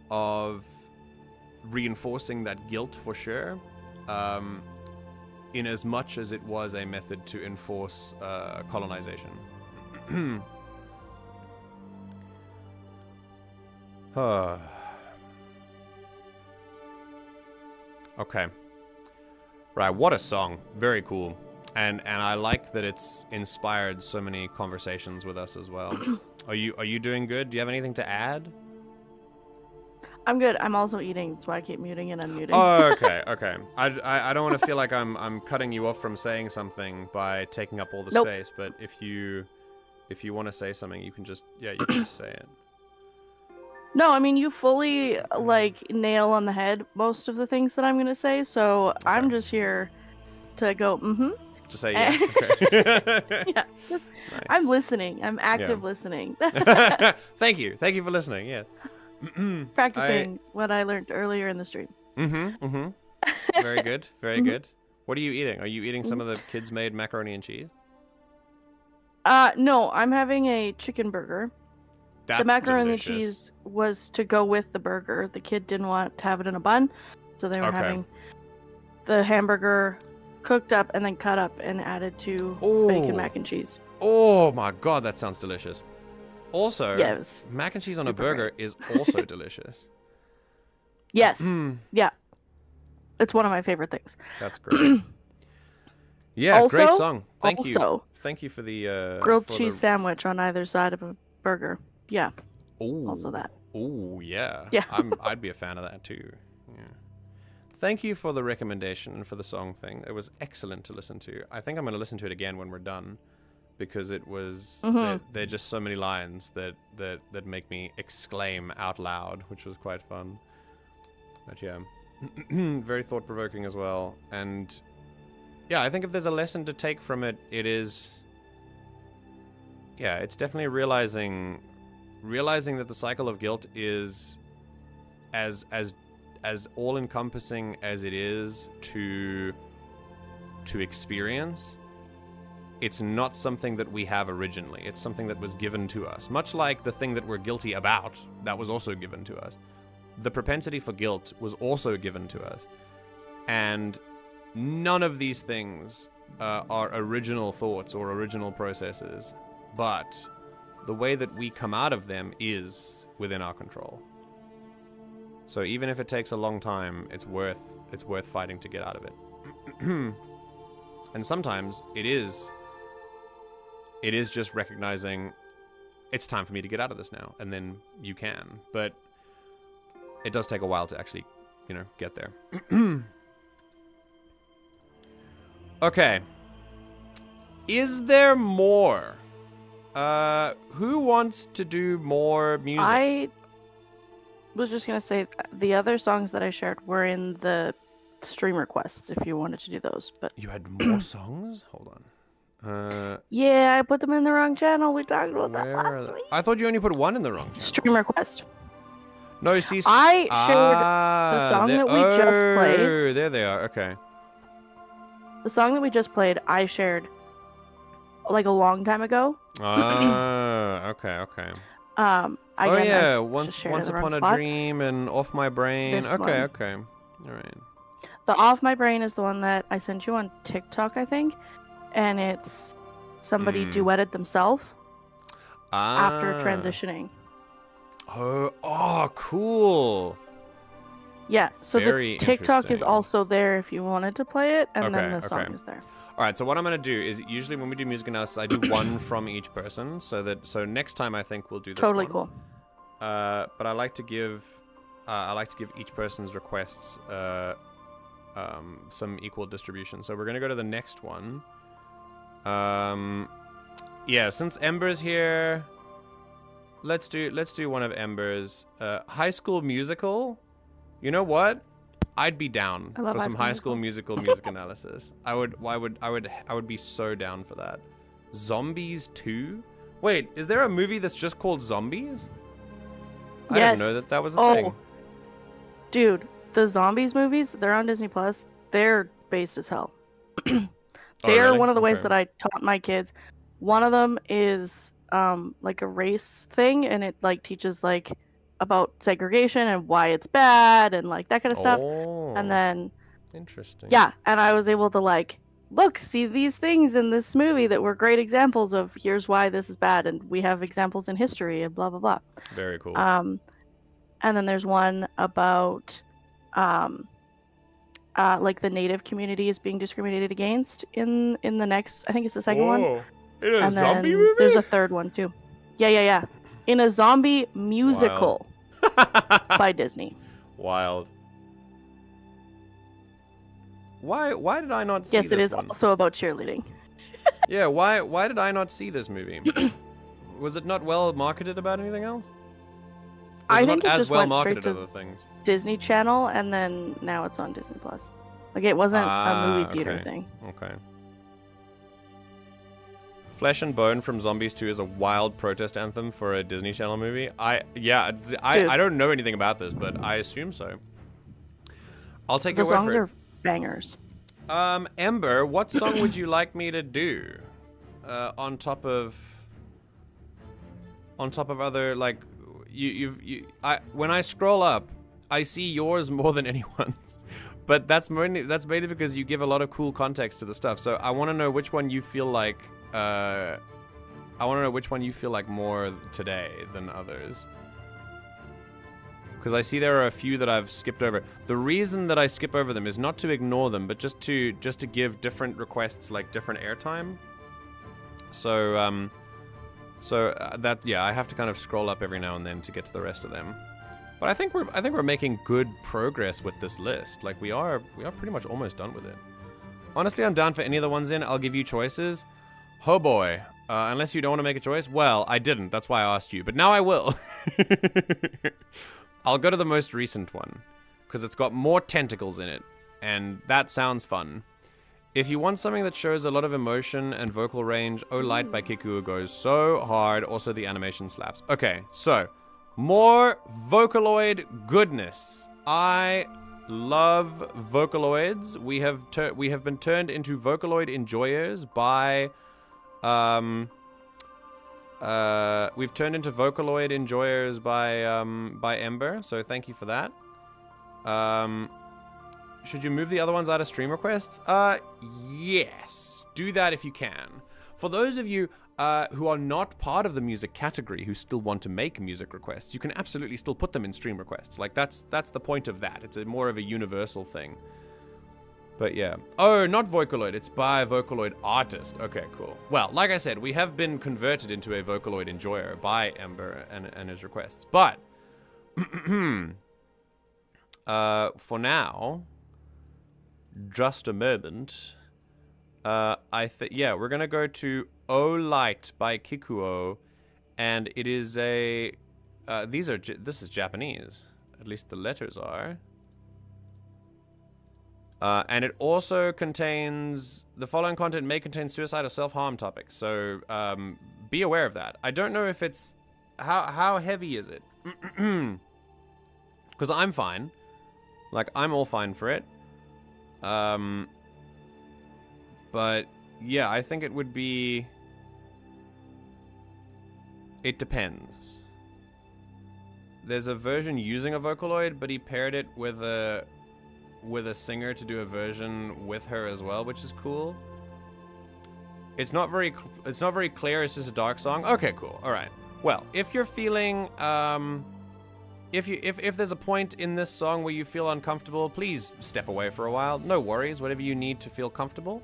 of reinforcing that guilt for sure, in as much as it was a method to enforce colonization. Okay. Right, what a song. Very cool. And I like that it's inspired so many conversations with us as well. Are you doing good? Do you have anything to add? I'm good. I'm also eating. That's why I keep muting and unmuting. Oh, okay, okay. I don't want to feel like I'm cutting you off from saying something by taking up all the Nope. space, but if you want to say something, you can just say it. No, I mean, you fully, like, nail on the head most of the things that I'm going to say, so I'm just here to go, Just say yeah. Okay. Yeah, just, Nice. I'm listening. I'm active listening. Thank you for listening. Yeah. Practicing what I learned earlier in the stream. Very good. Very good. What are you eating? Are you eating some of the kids-made macaroni and cheese? No, I'm having a chicken burger. That's the macaroni and delicious. cheese was to go with the burger. The kid didn't want to have it in a bun, so they were Okay. having the hamburger cooked up and then cut up and added to bacon mac and cheese. Oh my god, that sounds delicious. Also, Yeah, it was mac and cheese on a super burger is also delicious. Yes. Yeah. It's one of my favorite things. That's great. Yeah, Also- great song. Thank you. also, Thank you for the grilled for cheese the... sandwich on either side of a burger. Yeah. Ooh. Also that. Oh yeah. Yeah. I'd be a fan of that too. Yeah. Thank you for the recommendation and for the song thing. It was excellent to listen to. I think I'm going to listen to it again when we're done, because it was there are just so many lines that make me exclaim out loud, which was quite fun. But yeah, very thought-provoking as well. And yeah, I think if there's a lesson to take from it, it is, yeah, it's definitely realizing that the cycle of guilt is as all-encompassing as it is to experience. It's not something that we have originally. It's something that was given to us. Much like the thing that we're guilty about, that was also given to us. The propensity for guilt was also given to us. And none of these things are original thoughts or original processes. But the way that we come out of them is within our control. So even if it takes a long time, it's worth fighting to get out of it. And sometimes it is just recognizing it's time for me to get out of this now, and then you can. But it does take a while to actually, get there. Okay. Is there more? Who wants to do more music? I was just going to say the other songs that I shared were in the stream requests if you wanted to do those. But You had more songs? Hold on. yeah, I put them in the wrong channel. We talked about that Where are last they? week. I thought you only put one in the wrong channel. Stream request. No, see, I shared the song that we just played. Oh, there they are. Okay. The song that we just played, I shared like a long time ago. Okay. I Oh again, yeah, I once just shared it in the wrong upon a spot. dream and off my brain. This Okay. one. All right. The Off My Brain is the one that I sent you on TikTok, I think, and it's somebody duetted themselves after transitioning. Oh, cool. Yeah, so Very the TikTok is interesting. also there if you wanted to play it, and then Okay, the song okay. is there. All right, so what I'm going to do is usually when we do music analysis, I do one from each person, so next time I think we'll do this Totally one. cool. But I like to give each person's requests some equal distribution. So we're going to go to the next one. Yeah, since Ember's here, let's do one of Ember's. High School Musical. You know what? I'd be down I love for High some School High School Musical music analysis. I would be so down for that. Zombies 2? Wait, is there a movie that's just called Zombies? I didn't Yes. know that was a Oh. thing. Dude, the Zombies movies, they're on Disney Plus. They're based as hell. They're really? one of the ways Okay. that I taught my kids. One of them is like a race thing, and it like teaches like about segregation and why it's bad and like that kind of stuff. Oh, And then interesting. yeah, and I was able to like see these things in this movie that were great examples of here's why this is bad, and we have examples in history and blah blah blah. Very cool. And then there's one about like the native community is being discriminated against in the next, I think it's the second one. In a And zombie then movie? there's a third one too. Yeah. In a zombie musical. by Disney. Wild. Why did I not see Yes, this it is one? also about cheerleading. Yeah, why did I not see this movie? Was it not well marketed about anything else? I Was think not it as just well went straight marketed to other things. Disney Channel, and then now it's on Disney Plus. Like, it wasn't a movie theater okay. thing. Okay. Flesh and Bone from Zombies 2 is a wild protest anthem for a Disney Channel movie. I don't know anything about this, but I assume so. I'll take The your word songs for it. are bangers. Ember, what song would you like me to do? On top of other, like, when I scroll up, I see yours more than anyone's. But that's mainly because you give a lot of cool context to the stuff. So I want to know which one you feel like more today than others. Because I see there are a few that I've skipped over. The reason that I skip over them is not to ignore them, but just to give different requests like different airtime. So I have to kind of scroll up every now and then to get to the rest of them. But I think we're making good progress with this list. Like we are pretty much almost done with it. Honestly, I'm down for any of the ones in. I'll give you choices. Oh boy. Unless you don't want to make a choice. Well, I didn't. That's why I asked you. But now I will. I'll go to the most recent one, because it's got more tentacles in it, and that sounds fun. If you want something that shows a lot of emotion and vocal range, Oh Light by Kikuo goes so hard. Also, the animation slaps. Okay, so more Vocaloid goodness. I love Vocaloids. We have been turned into Vocaloid enjoyers by we've turned into Vocaloid enjoyers by Ember, so thank you for that. Should you move the other ones out of stream requests? Yes. Do that if you can. For those of you who are not part of the music category who still want to make music requests, you can absolutely still put them in stream requests. Like that's the point of that. It's more of a universal thing. But yeah. Oh, not Vocaloid. It's by a Vocaloid artist. Okay, cool. Well, like I said, we have been converted into a Vocaloid enjoyer by Ember and his requests. But for now, just a moment. We're gonna go to Oh Light by Kikuo, and it is a. This is Japanese. At least the letters are. And it also contains, the following content may contain suicide or self-harm topics, so be aware of that. I don't know if it's, how heavy is it? Because I'm fine. Like, I'm all fine for it. But, yeah, I think it would be, it depends. There's a version using a Vocaloid, but he paired it with a singer to do a version with her as well, which is cool. It's not very clear. It's just a dark song. Okay, cool. All right. Well, if you're feeling if there's a point in this song where you feel uncomfortable, please step away for a while. No worries. Whatever you need to feel comfortable.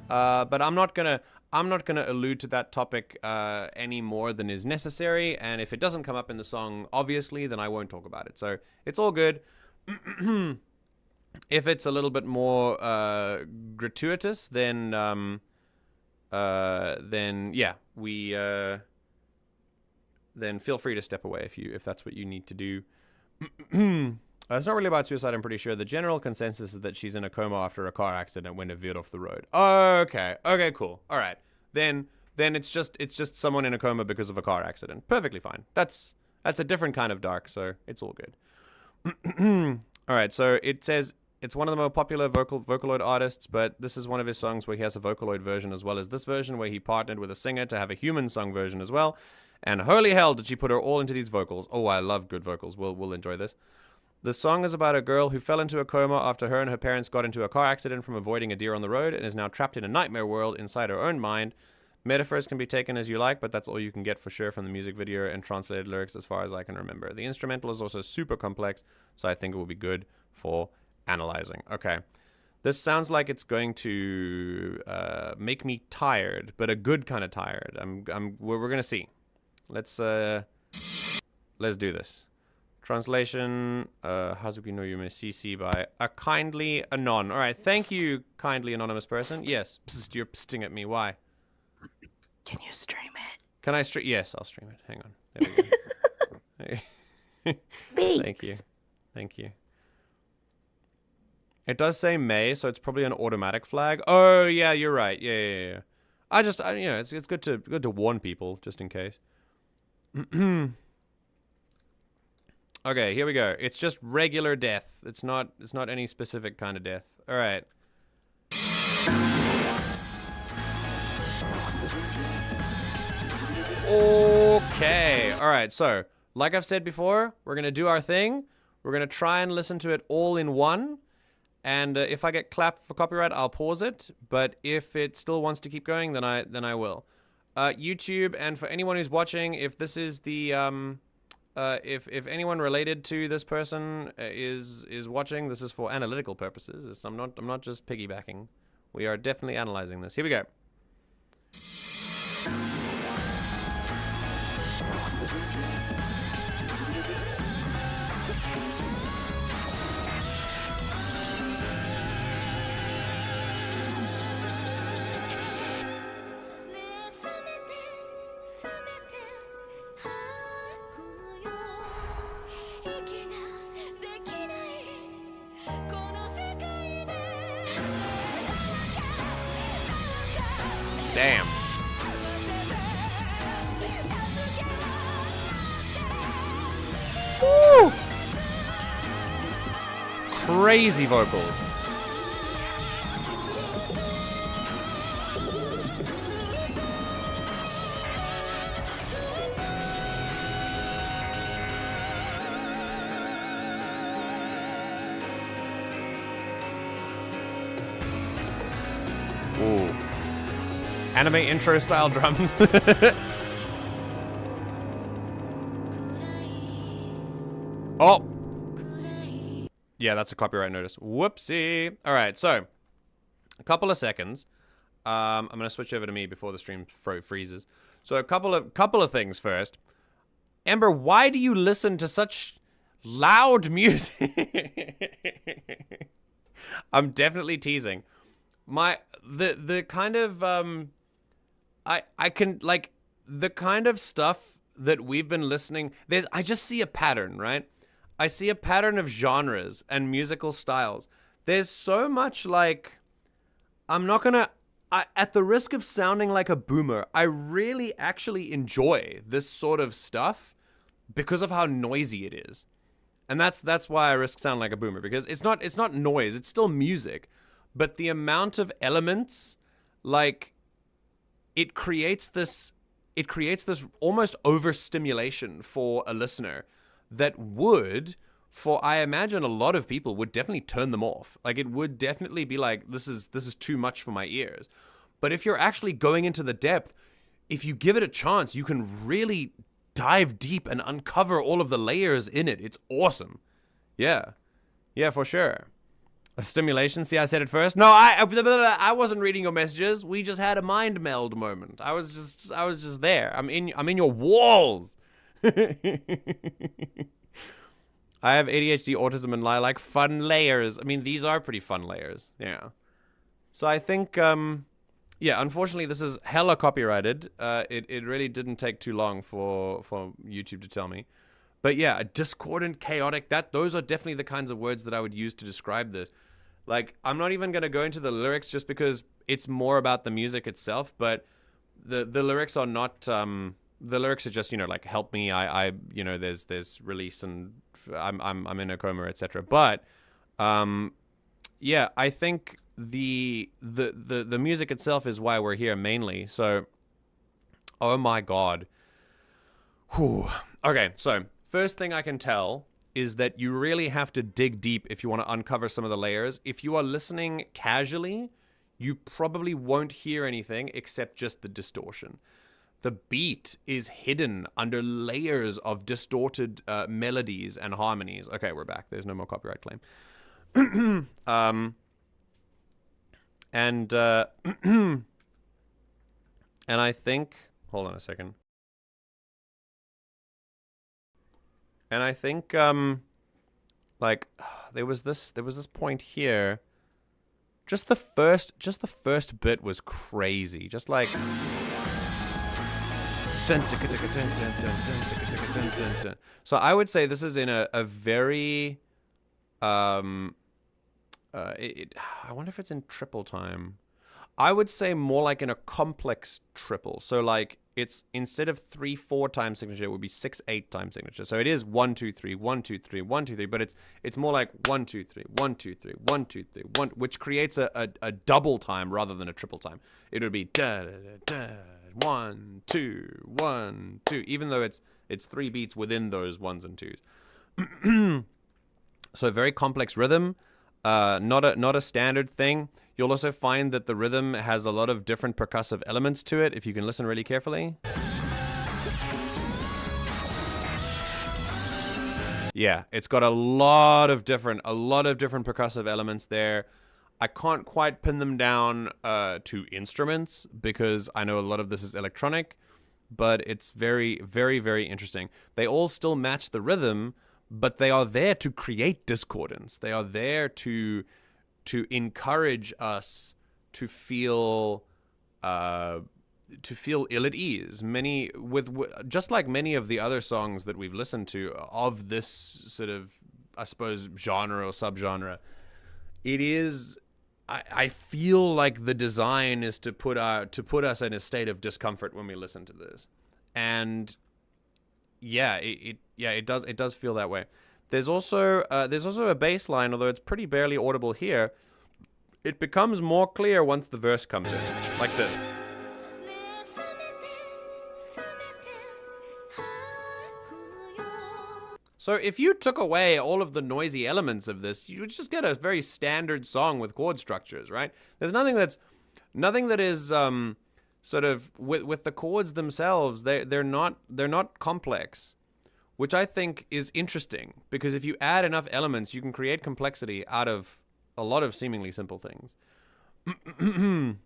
But I'm not gonna allude to that topic any more than is necessary. And if it doesn't come up in the song, obviously, then I won't talk about it. So it's all good. If it's a little bit more gratuitous, then yeah, then feel free to step away if that's what you need to do. It's not really about suicide, I'm pretty sure. The general consensus is that she's in a coma after a car accident when it veered off the road. Okay, cool. All right, then it's just someone in a coma because of a car accident. Perfectly fine. That's a different kind of dark, so it's all good. All right, so it says it's one of the more popular Vocaloid artists, but this is one of his songs where he has a Vocaloid version as well as this version, where he partnered with a singer to have a human sung version as well. And holy hell, did she put her all into these vocals. Oh, I love good vocals. We'll enjoy this. The song is about a girl who fell into a coma after her and her parents got into a car accident from avoiding a deer on the road and is now trapped in a nightmare world inside her own mind. Metaphors can be taken as you like, but that's all you can get for sure from the music video and translated lyrics as far as I can remember. The instrumental is also super complex, so I think it will be good for analyzing. Okay. This sounds like it's going to make me tired, but a good kind of tired. We're going to see. Let's do this. Translation, Hazuki no Yume CC by a kindly anon. All right, thank you, kindly anonymous person. Yes, psst, you're psting at me. Why? Can you stream it? Can I stream? Yes, I'll stream it. Hang on. There we go. Thank you. Thank you. It does say May, so it's probably an automatic flag. Oh, yeah, you're right. Yeah. You know, it's good to warn people just in case. Okay, here we go. It's just regular death. It's not any specific kind of death. All right. Okay. All right. So, like I've said before, we're going to do our thing. We're going to try and listen to it all in one. And if I get clapped for copyright, I'll pause it. But if it still wants to keep going, then I will. YouTube, and for anyone who's watching, if this is the if anyone related to this person is watching, this is for analytical purposes. I'm not just piggybacking. We are definitely analyzing this. Here we go. Damn. Woo! Crazy vocals. Ooh. Anime intro style drums. Oh! Yeah, that's a copyright notice. Whoopsie. Alright, so, a couple of seconds. I'm going to switch over to me before the stream freezes. So, a couple of things first. Ember, why do you listen to such loud music? I'm definitely teasing. The kind of, I can, like, the kind of stuff that we've been listening, I just see a pattern, right? I see a pattern of genres and musical styles. There's so much, like, I'm not gonna, at the risk of sounding like a boomer, I really actually enjoy this sort of stuff because of how noisy it is. And that's why I risk sounding like a boomer, because it's not noise, it's still music, but the amount of elements, like, it creates this almost overstimulation for a listener that would, for I imagine a lot of people, would definitely turn them off. Like, it would definitely be like, this is too much for my ears. But if you're actually going into the depth, if you give it a chance, you can really dive deep and uncover all of the layers in it. It's awesome. Yeah, for sure. A stimulation. See, I said it first. No, I wasn't reading your messages. We just had a mind meld moment. I was just there. I'm in your walls. I have ADHD, autism, and I like fun layers. I mean, these are pretty fun layers. Yeah. So I think, yeah, unfortunately, this is hella copyrighted. It really didn't take too long for YouTube to tell me. But yeah, discordant, chaotic, those are definitely the kinds of words that I would use to describe this. Like, I'm not even going to go into the lyrics just because it's more about the music itself, but the lyrics are not, the lyrics are just, you know, like, help me, I you know, there's release and I'm in a coma, etc. But, yeah, I think the music itself is why we're here mainly. So, oh my God. Whew. Okay, so first thing I can tell is that you really have to dig deep if you want to uncover some of the layers. If you are listening casually, you probably won't hear anything except just the distortion. The beat is hidden under layers of distorted melodies and harmonies. Okay, we're back. There's no more copyright claim. And I think, hold on a second. And I think like there was this point here. Just the first bit was crazy. Just like so I would say this is in a very I wonder if it's in triple time. I would say more like in a complex triple. So like it's instead of 3/4 time signature, it would be 6/8 time signature. So it is 1 2 3 1 2 3 1 2 3, but it's more like 1 2 3 1 2 3 1 2 3 1, which creates a double time rather than a triple time. It would be da da da da 1 2 1 2, even though it's 3 beats within those ones and twos. So very complex rhythm, not a standard thing. You'll also find that the rhythm has a lot of different percussive elements to it if you can listen really carefully. Yeah, it's got a lot of different percussive elements there. I can't quite pin them down to instruments because I know a lot of this is electronic, but it's very, very, very interesting. They all still match the rhythm, but they are there to create discordance. They are there to encourage us to feel ill at ease. Just like many of the other songs that we've listened to of this sort of, I suppose, genre or subgenre, it is. I feel like the design is to put us in a state of discomfort when we listen to this, and yeah, it does feel that way. There's also a bass line, although it's pretty barely audible here. It becomes more clear once the verse comes in, like this. So if you took away all of the noisy elements of this, you would just get a very standard song with chord structures, right? There's nothing that is sort of with the chords themselves. They're not complex, which I think is interesting because if you add enough elements, you can create complexity out of a lot of seemingly simple things. Can't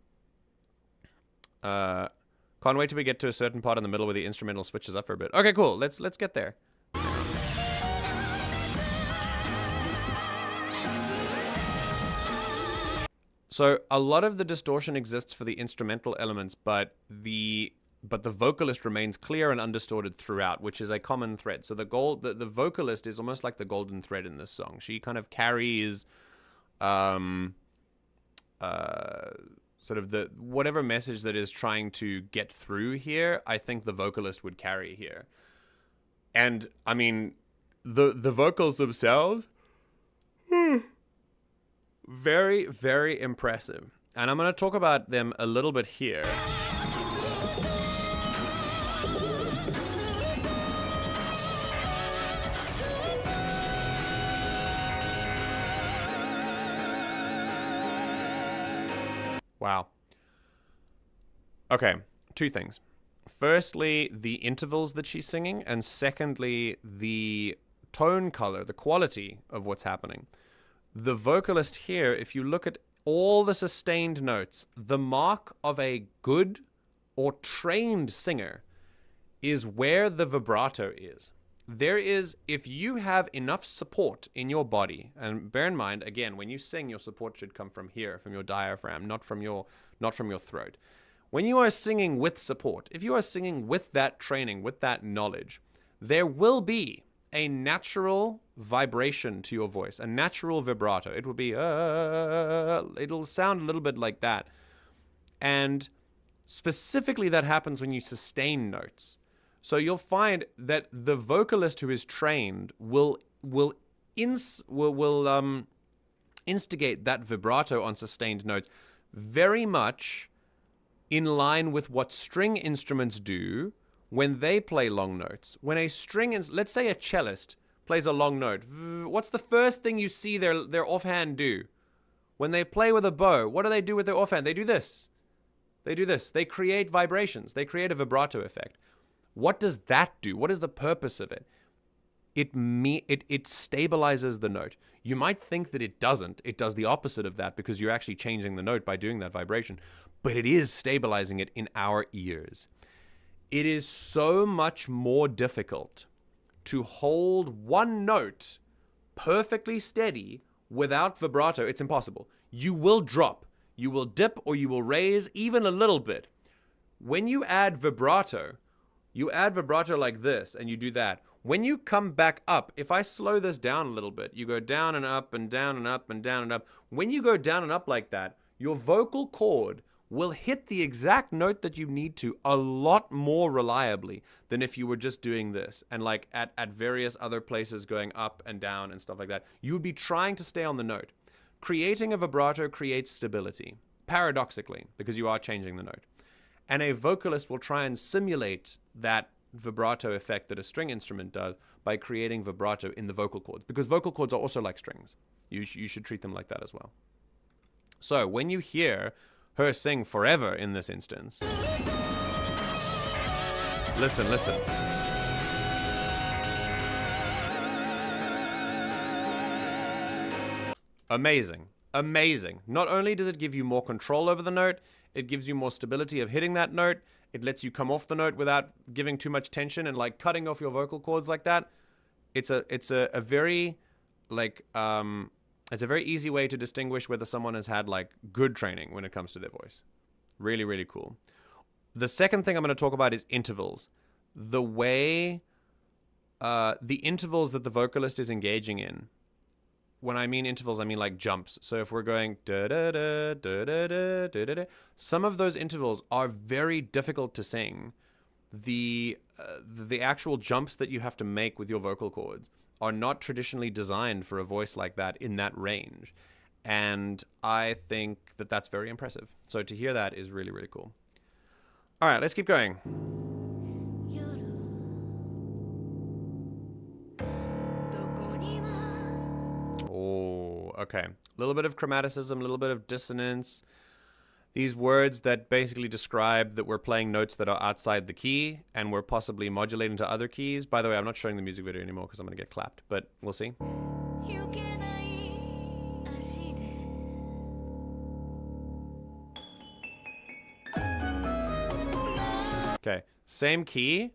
wait till we get to a certain part in the middle where the instrumental switches up for a bit. Okay, cool. Let's get there. So a lot of the distortion exists for the instrumental elements, but the vocalist remains clear and undistorted throughout, which is a common thread. So the vocalist is almost like the golden thread in this song. She kind of carries sort of the whatever message that is trying to get through here. I think the vocalist would carry here. And I mean the vocals themselves, very, very impressive. And I'm going to talk about them a little bit here. Wow. Okay, two things. Firstly, the intervals that she's singing, and secondly, the tone color, the quality of what's happening. The vocalist here, if you look at all the sustained notes, the mark of a good or trained singer is where the vibrato is. There is, if you have enough support in your body, and bear in mind, again, when you sing, your support should come from here, from your diaphragm, not from your throat. When you are singing with support, if you are singing with that training, with that knowledge, there will be a natural vibration to your voice, a natural vibrato. It will be, it'll sound a little bit like that. And specifically that happens when you sustain notes. So you'll find that the vocalist who is trained will instigate that vibrato on sustained notes very much in line with what string instruments do when they play long notes. When a let's say a cellist plays a long note, what's the first thing you see their offhand do? When they play with a bow, what do they do with their offhand? They do this. They do this. They create vibrations. They create a vibrato effect. What does that do? What is the purpose of it? It stabilizes the note. You might think that it doesn't. It does the opposite of that because you're actually changing the note by doing that vibration. But it is stabilizing it in our ears. It is so much more difficult to hold one note perfectly steady without vibrato, it's impossible. You will drop, you will dip, or you will raise even a little bit. When you add vibrato like this, and you do that. When you come back up, if I slow this down a little bit, you go down and up and down and up and down and up. When you go down and up like that, your vocal cord will hit the exact note that you need to a lot more reliably than if you were just doing this. And like at various other places going up and down and stuff like that, you would be trying to stay on the note. Creating a vibrato creates stability, paradoxically, because you are changing the note. And a vocalist will try and simulate that vibrato effect that a string instrument does by creating vibrato in the vocal cords, because vocal cords are also like strings. You should treat them like that as well. So when you hear her sing Forever in this instance, listen. Amazing. Not only does it give you more control over the note, it gives you more stability of hitting that note. It lets you come off the note without giving too much tension and like cutting off your vocal cords like that. It's a very like it's a very easy way to distinguish whether someone has had like good training when it comes to their voice. Really, really cool. The second thing I'm going to talk about is intervals. The way the intervals that the vocalist is engaging in. When I mean intervals, I mean like jumps. So if we're going da da da da da da da da, some of those intervals are very difficult to sing. The actual jumps that you have to make with your vocal cords are not traditionally designed for a voice like that in that range, and I think that that's very impressive. So to hear that is really, really cool. All right, let's keep going. Okay, a little bit of chromaticism, a little bit of dissonance. These words that basically describe that we're playing notes that are outside the key and we're possibly modulating to other keys. By the way, I'm not showing the music video anymore because I'm going to get clapped, but we'll see. Okay, same key,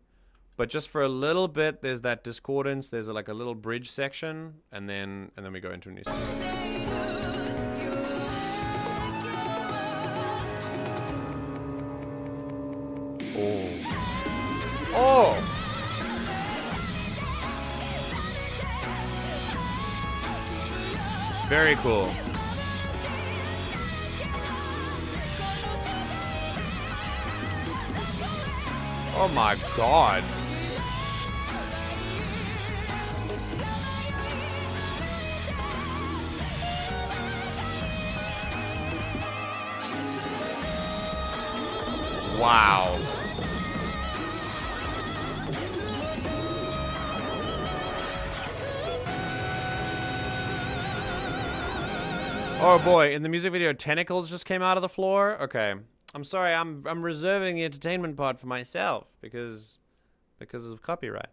but just for a little bit, there's that discordance. There's like a little bridge section, and then we go into a new section. Oh! Very cool. Oh my god. Wow. Oh boy, in the music video, tentacles just came out of the floor? Okay. I'm sorry, I'm reserving the entertainment part for myself because of copyright.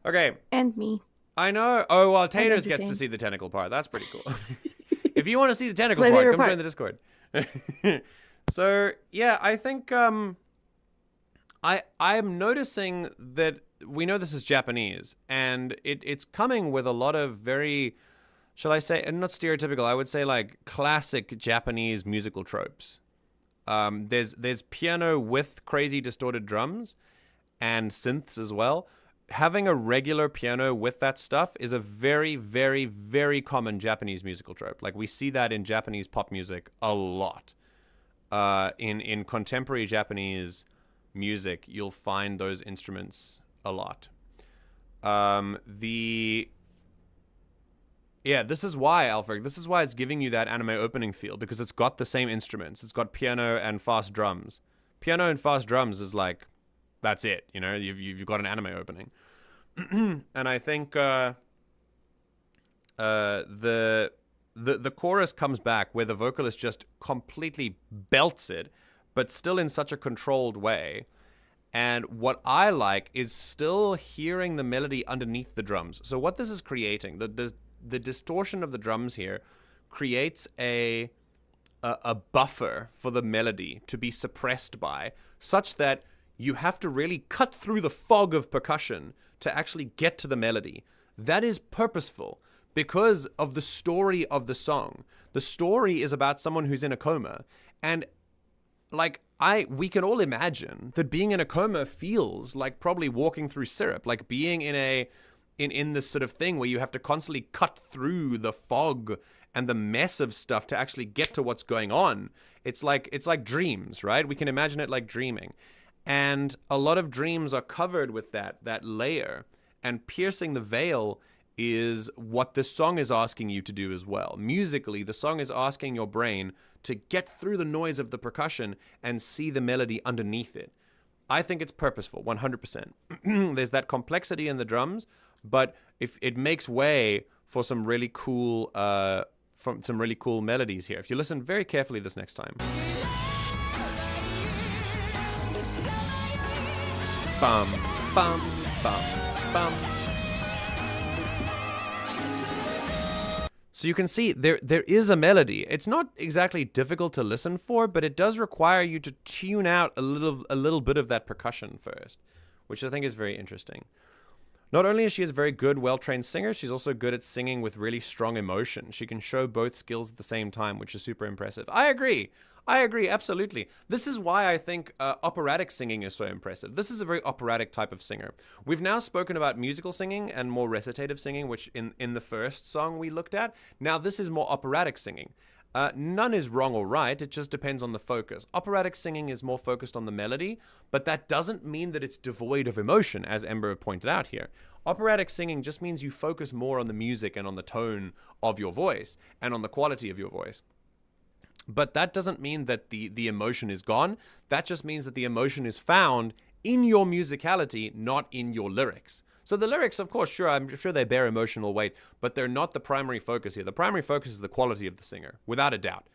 Okay. And me. I know. Oh, well, Taters gets to see the tentacle part. That's pretty cool. If you want to see the tentacle part, come join the Discord. So, yeah, I think I'm noticing that we know this is Japanese, and it's coming with a lot of very, shall I say, and not stereotypical, I would say like classic Japanese musical tropes. There's piano with crazy distorted drums and synths as well. Having a regular piano with that stuff is a very, very, very common Japanese musical trope. Like we see that in Japanese pop music a lot. In contemporary Japanese music, you'll find those instruments a lot. Yeah, this is why, Alfred, this is why it's giving you that anime opening feel, because it's got the same instruments. It's got piano and fast drums. Piano and fast drums is like, that's it, you know, you've got an anime opening. And I think the chorus comes back where the vocalist just completely belts it, but still in such a controlled way. And what I like is still hearing the melody underneath the drums. So what this is creating, the distortion of the drums here creates a buffer for the melody to be suppressed by, such that you have to really cut through the fog of percussion to actually get to the melody. That is purposeful because of the story of the song. The story is about someone who's in a coma, and like we can all imagine that being in a coma feels like probably walking through syrup, like being in this sort of thing where you have to constantly cut through the fog and the mess of stuff to actually get to what's going on. It's like dreams, right? We can imagine it like dreaming. And a lot of dreams are covered with that layer, and piercing the veil is what this song is asking you to do as well. Musically, the song is asking your brain to get through the noise of the percussion and see the melody underneath it. I think it's purposeful, 100%. There's that complexity in the drums, but if it makes way for some really cool melodies here. If you listen very carefully this next time. Bum, bum, bum, bum. So you can see there is a melody. It's not exactly difficult to listen for, but it does require you to tune out a little bit of that percussion first, which I think is very interesting. Not only is she a very good, well-trained singer, she's also good at singing with really strong emotion. She can show both skills at the same time, which is super impressive. I agree, absolutely. This is why I think operatic singing is so impressive. This is a very operatic type of singer. We've now spoken about musical singing and more recitative singing, which in the first song we looked at. Now this is more operatic singing. None is wrong or right, it just depends on the focus. Operatic singing is more focused on the melody, but that doesn't mean that it's devoid of emotion, as Ember pointed out here. Operatic singing just means you focus more on the music and on the tone of your voice and on the quality of your voice. But that doesn't mean that the emotion is gone. That just means that the emotion is found in your musicality, not in your lyrics. So the lyrics, of course, sure, I'm sure they bear emotional weight, but they're not the primary focus here. The primary focus is the quality of the singer, without a doubt.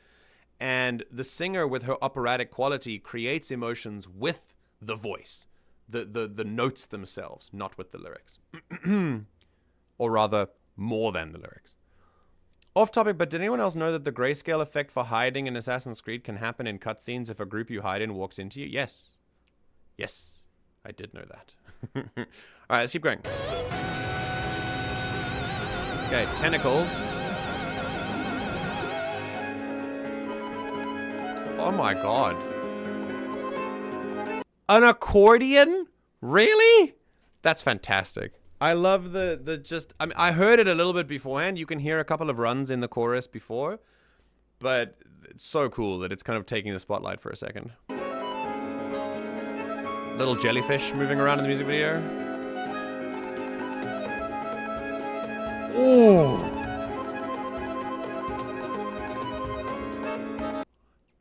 And the singer, with her operatic quality, creates emotions with the voice, the notes themselves, not with the lyrics. Or rather, more than the lyrics. Off topic, but did anyone else know that the grayscale effect for hiding in Assassin's Creed can happen in cutscenes if a group you hide in walks into you? Yes. Yes, I did know that. Alright, let's keep going. Okay, tentacles. Oh my god. An accordion? Really? That's fantastic. I love the just... I mean, I heard it a little bit beforehand. You can hear a couple of runs in the chorus before. But it's so cool that it's kind of taking the spotlight for a second. Little jellyfish moving around in the music video. Oh!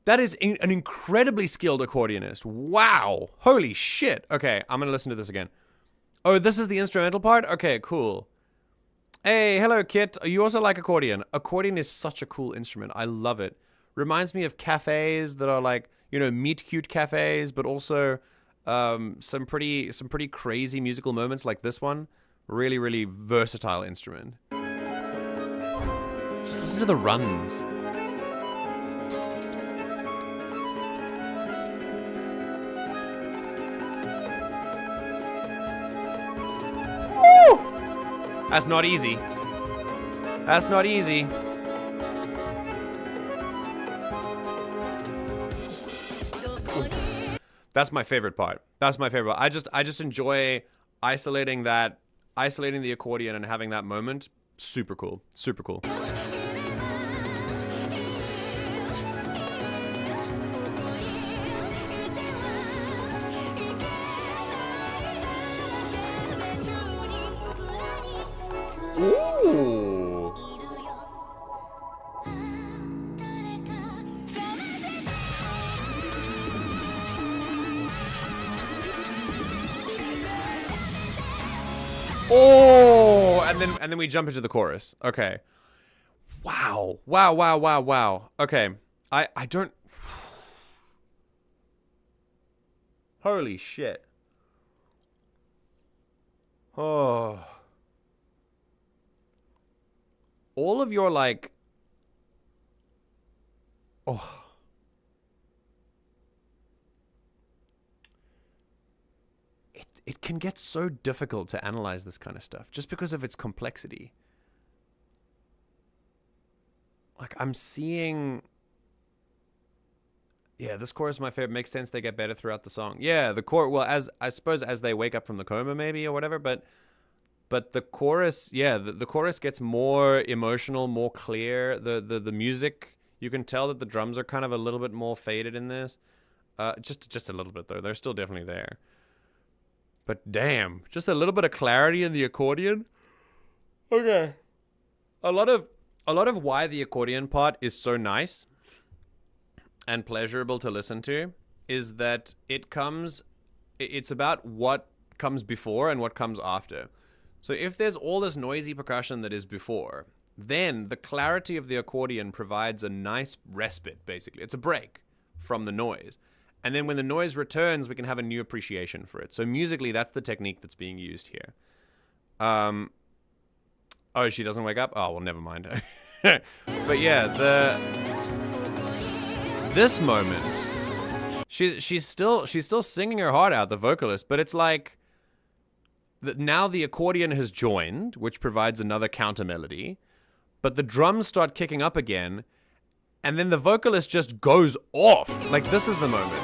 That is an incredibly skilled accordionist. Wow! Holy shit! Okay, I'm gonna listen to this again. Oh, this is the instrumental part? Okay, cool. Hey, hello, Kit. You also like accordion. Accordion is such a cool instrument. I love it. Reminds me of cafes that are like, you know, meet cute cafes, but also some pretty crazy musical moments like this one. Really, really versatile instrument. Just listen to the runs. That's not easy. That's not easy. That's my favorite part. That's my favorite part. I just enjoy isolating the accordion and having that moment. Super cool. Super cool. Ooh. Oh, and then we jump into the chorus. Okay. Wow. Wow, wow, wow, wow. Okay. I don't... Holy shit. Oh. All of your, like... Oh. it can get so difficult to analyze this kind of stuff just because of its complexity. Like, I'm seeing... Yeah, this chorus is my favorite. Makes sense they get better throughout the song. Yeah, the chorus... Well, as I suppose as they wake up from the coma, maybe, or whatever, but the chorus... Yeah, the chorus gets more emotional, more clear. The music... You can tell that the drums are kind of a little bit more faded in this. Just a little bit, though. They're still definitely there. But damn, just a little bit of clarity in the accordion. Okay. A lot of why the accordion part is so nice and pleasurable to listen to is that it's about what comes before and what comes after. So if there's all this noisy percussion that is before, then the clarity of the accordion provides a nice respite, basically. It's a break from the noise. And then when the noise returns, we can have a new appreciation for it. So musically, that's the technique that's being used here. Oh, she doesn't wake up? Oh, well, never mind. But yeah, this moment, she's still singing her heart out, the vocalist, but it's like now the accordion has joined, which provides another counter melody, but the drums start kicking up again, and then the vocalist just goes off. Like, this is the moment.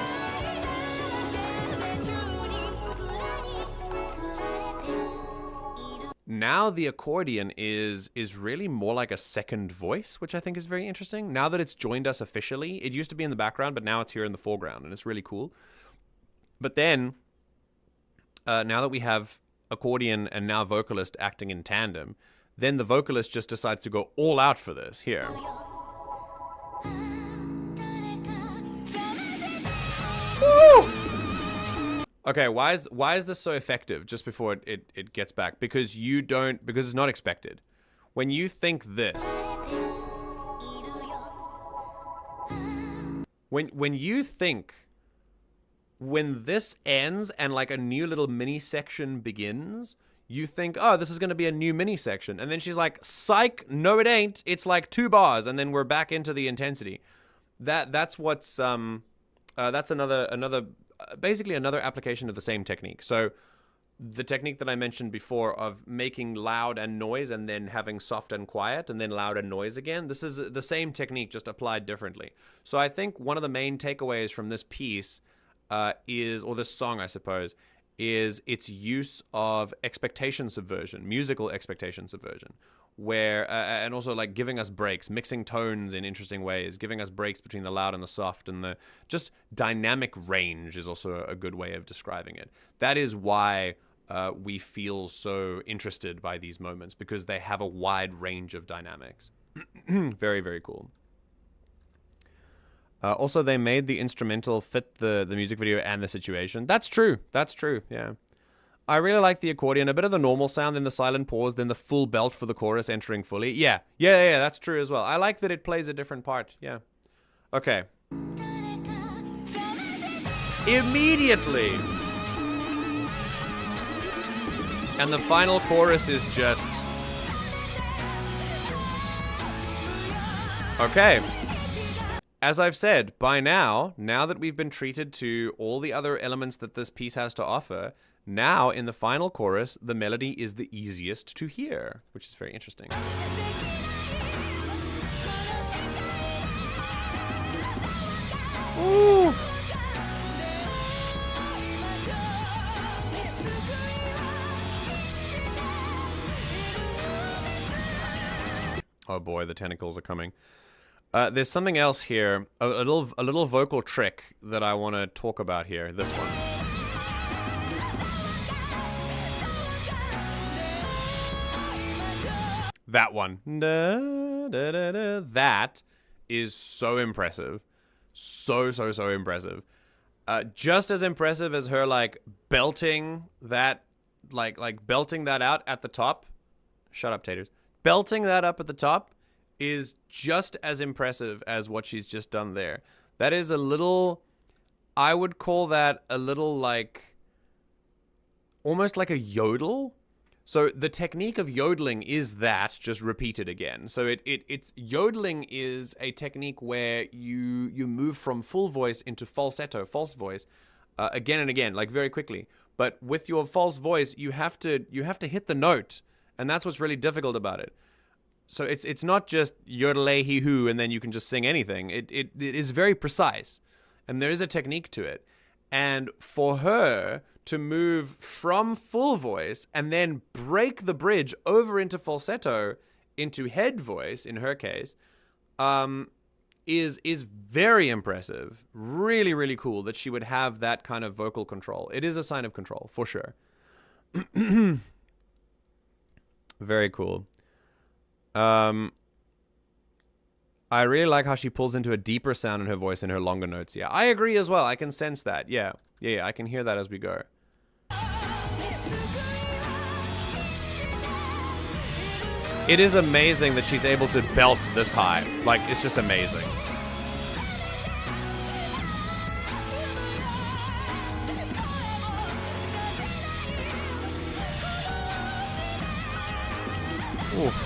Now the accordion is really more like a second voice, which I think is very interesting. Now that it's joined us officially, it used to be in the background, but now it's here in the foreground, and it's really cool. But then, now that we have accordion and now vocalist acting in tandem, then the vocalist just decides to go all out for this here. Woo! Okay, why is this so effective just before it gets back? Because it's not expected. When you think this, when this ends and like a new little mini section begins, you think, oh, this is going to be a new mini section. And then she's like, psych, no it ain't. It's like 2 bars. And then we're back into the intensity. That's basically another application of the same technique. So the technique that I mentioned before of making loud and noise and then having soft and quiet and then loud and noise again, this is the same technique, just applied differently. So I think one of the main takeaways from this piece or this song, I suppose, is its use of expectation subversion, musical expectation subversion, where and also like giving us breaks, mixing tones in interesting ways, giving us breaks between the loud and the soft, and the just dynamic range is also a good way of describing it. That is why we feel so interested by these moments, because they have a wide range of dynamics. Very, very cool. Also, they made the instrumental fit the music video and the situation. That's true. That's true. Yeah. I really like the accordion. A bit of the normal sound, then the silent pause, then the full belt for the chorus entering fully. Yeah. Yeah, that's true as well. I like that it plays a different part. Yeah. Okay. Immediately. And the final chorus is just... Okay. As I've said, by now that we've been treated to all the other elements that this piece has to offer, now in the final chorus, the melody is the easiest to hear, which is very interesting. Ooh. Oh boy, the tentacles are coming. There's something else here, a little vocal trick that I want to talk about here. This one. That one. That is so impressive. So impressive. Just as impressive as her like belting that, like belting that out at the top. Shut up, Taters. Belting that up at the top is just as impressive as what she's just done there. That is a little, I would call that a little like, almost like a yodel. So the technique of yodeling is that, just repeated again. So it's yodeling is a technique where you move from full voice into falsetto, false voice, again and again, like very quickly. But with your false voice, you have to hit the note, and that's what's really difficult about it. So it's not just yodelay hee hoo and then you can just sing anything. It is very precise, and there is a technique to it. And for her to move from full voice and then break the bridge over into falsetto, into head voice in her case, is very impressive. Really, really cool that she would have that kind of vocal control. It is a sign of control, for sure. Very cool. I really like how she pulls into a deeper sound in her voice in her longer notes. Yeah, I agree as well. I can sense that. Yeah, I can hear that as we go. It is amazing that she's able to belt this high. Like, it's just amazing. Oof.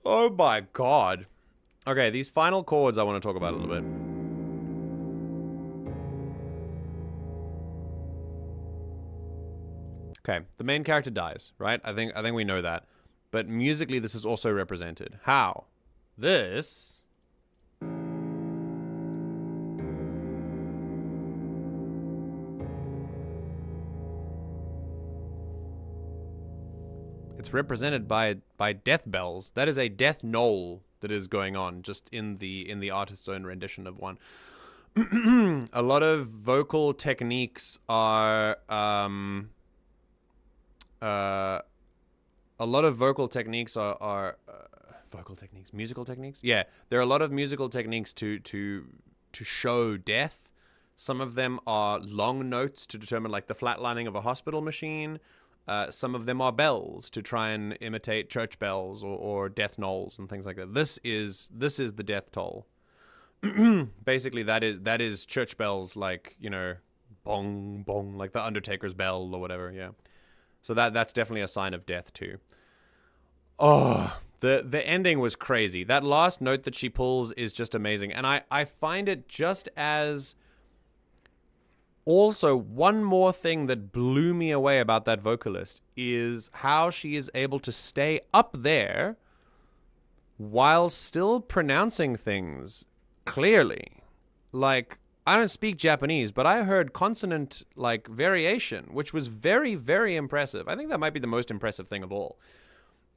Oh my god. Okay, these final chords I want to talk about a little bit. Okay, the main character dies, right? I think we know that. But musically this is also represented. How? This it's represented by death bells. That is a death knoll that is going on just in the artist's own rendition of one. A lot of vocal techniques are musical techniques. Yeah, there are a lot of musical techniques to show death. Some of them are long notes to determine like the flatlining of a hospital machine. Some of them are bells to try and imitate church bells or death knolls and things like that. This is the death toll. Basically, that is church bells, like, you know, bong bong, like the Undertaker's bell or whatever. Yeah, so that's definitely a sign of death too. Oh, the ending was crazy. That last note that she pulls is just amazing, and I find it just as. Also, one more thing that blew me away about that vocalist is how she is able to stay up there while still pronouncing things clearly. Like, I don't speak Japanese, but I heard consonant, like, variation, which was very, very impressive. I think that might be the most impressive thing of all.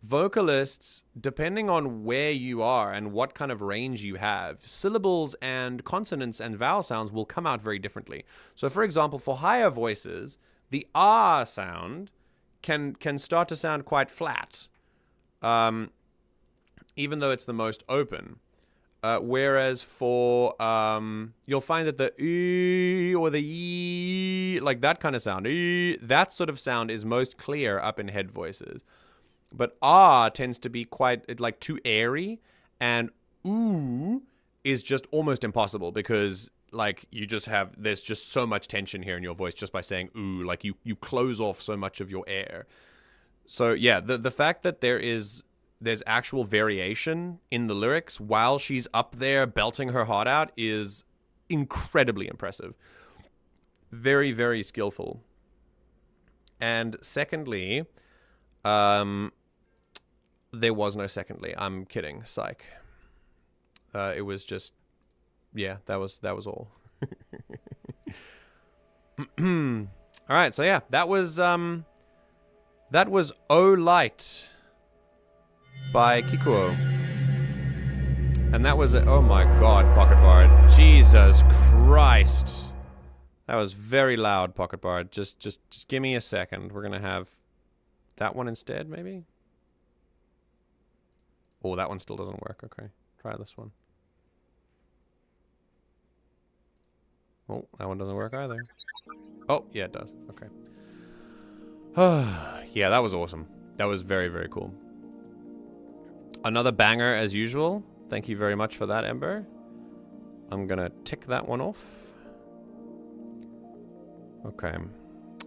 Vocalists, depending on where you are and what kind of range you have, syllables and consonants and vowel sounds will come out very differently. So, for example, for higher voices, the R sound can start to sound quite flat, even though it's the most open. Whereas for, you'll find that the E or the E, like that kind of sound, that sort of sound is most clear up in head voices. But R tends to be quite, like, too airy, and ooh is just almost impossible because, like, there's just so much tension here in your voice just by saying ooh, like, you close off so much of your air. So, yeah, the fact that there's actual variation in the lyrics while she's up there belting her heart out is incredibly impressive. Very, very skillful. And secondly, there was no secondly. I'm kidding. Psych. It was just, yeah, that was all. All right, so yeah, that was O Light by Kikuo. And that was oh my god, Pocket Bard. Jesus Christ. That was very loud, Pocket Bard. Just give me a second. We're gonna have that one instead, maybe? Oh, that one still doesn't work. Okay, try this one. Oh, that one doesn't work either. Oh, yeah, it does. Okay. Yeah, that was awesome. That was very, very cool. Another banger as usual. Thank you very much for that, Ember. I'm gonna tick that one off. Okay.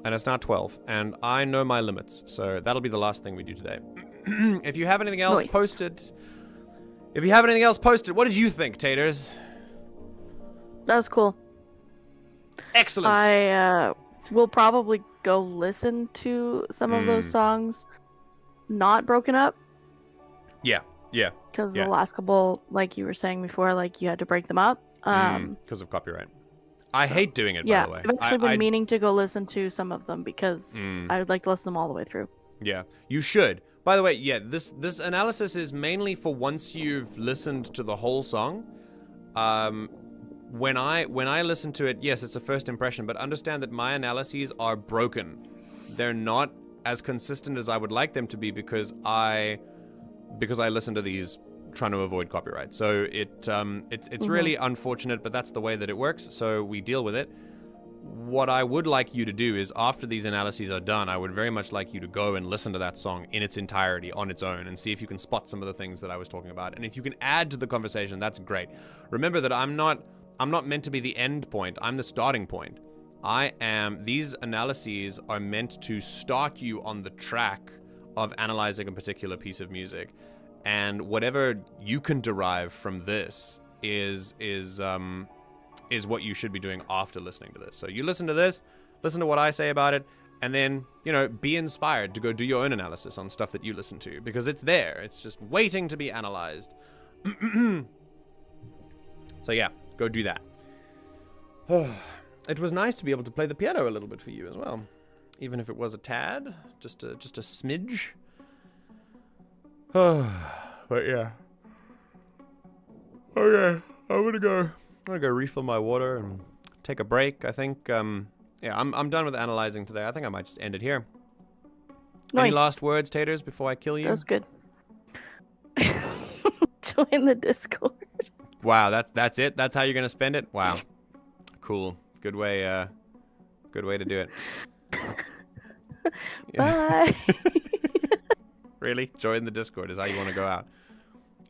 And it's now 12. And I know my limits, so that'll be the last thing we do today. If you have anything else posted... If you have anything else posted, what did you think, Taters? That was cool. Excellent. I will probably go listen to some of those songs not broken up. Yeah. Because the last couple, like you were saying before, like you had to break them up. Because of copyright. I hate doing it, by the way. I've actually been meaning to go listen to some of them because I would like to listen to them all the way through. Yeah, you should. By the way, yeah, this analysis is mainly for once you've listened to the whole song. When I listen to it, yes, it's a first impression, but understand that my analyses are broken. They're not as consistent as I would like them to be because I listen to these trying to avoid copyright. So it's really unfortunate, but that's the way that it works. So we deal with it. What I would like you to do is after these analyses are done, I would very much like you to go and listen to that song in its entirety on its own and see if you can spot some of the things that I was talking about. And if you can add to the conversation, that's great. Remember that I'm not meant to be the end point. I'm the starting point. These analyses are meant to start you on the track of analyzing a particular piece of music. And whatever you can derive from this is what you should be doing after listening to this. So you listen to this, listen to what I say about it, and then, be inspired to go do your own analysis on stuff that you listen to, because it's there. It's just waiting to be analyzed. So yeah, go do that. It was nice to be able to play the piano a little bit for you as well, even if it was a tad, just a smidge. But yeah. Okay, I'm gonna go refill my water and take a break. I think I'm done with analyzing today. I think I might just end it here. Nice. Any last words, Taters, before I kill you? That was good. Join the Discord. Wow, that's it? That's how you're gonna spend it? Wow. Cool. Good way to do it. Bye. Really? Join the Discord is how you want to go out.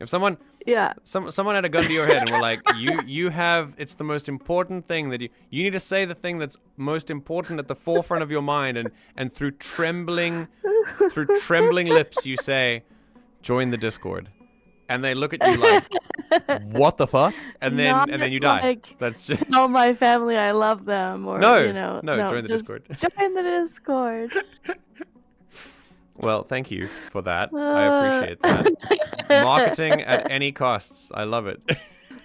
If someone Yeah. someone had a gun to your head and were like, you have, it's the most important thing that you need to say the thing that's most important at the forefront of your mind, and through trembling lips you say, join the Discord. And they look at you like, what the fuck? And then you die. Like, that's just tell my family I love them, or no, join the just Discord. Join the Discord. Well, thank you for that. I appreciate that. Marketing at any costs. I love it.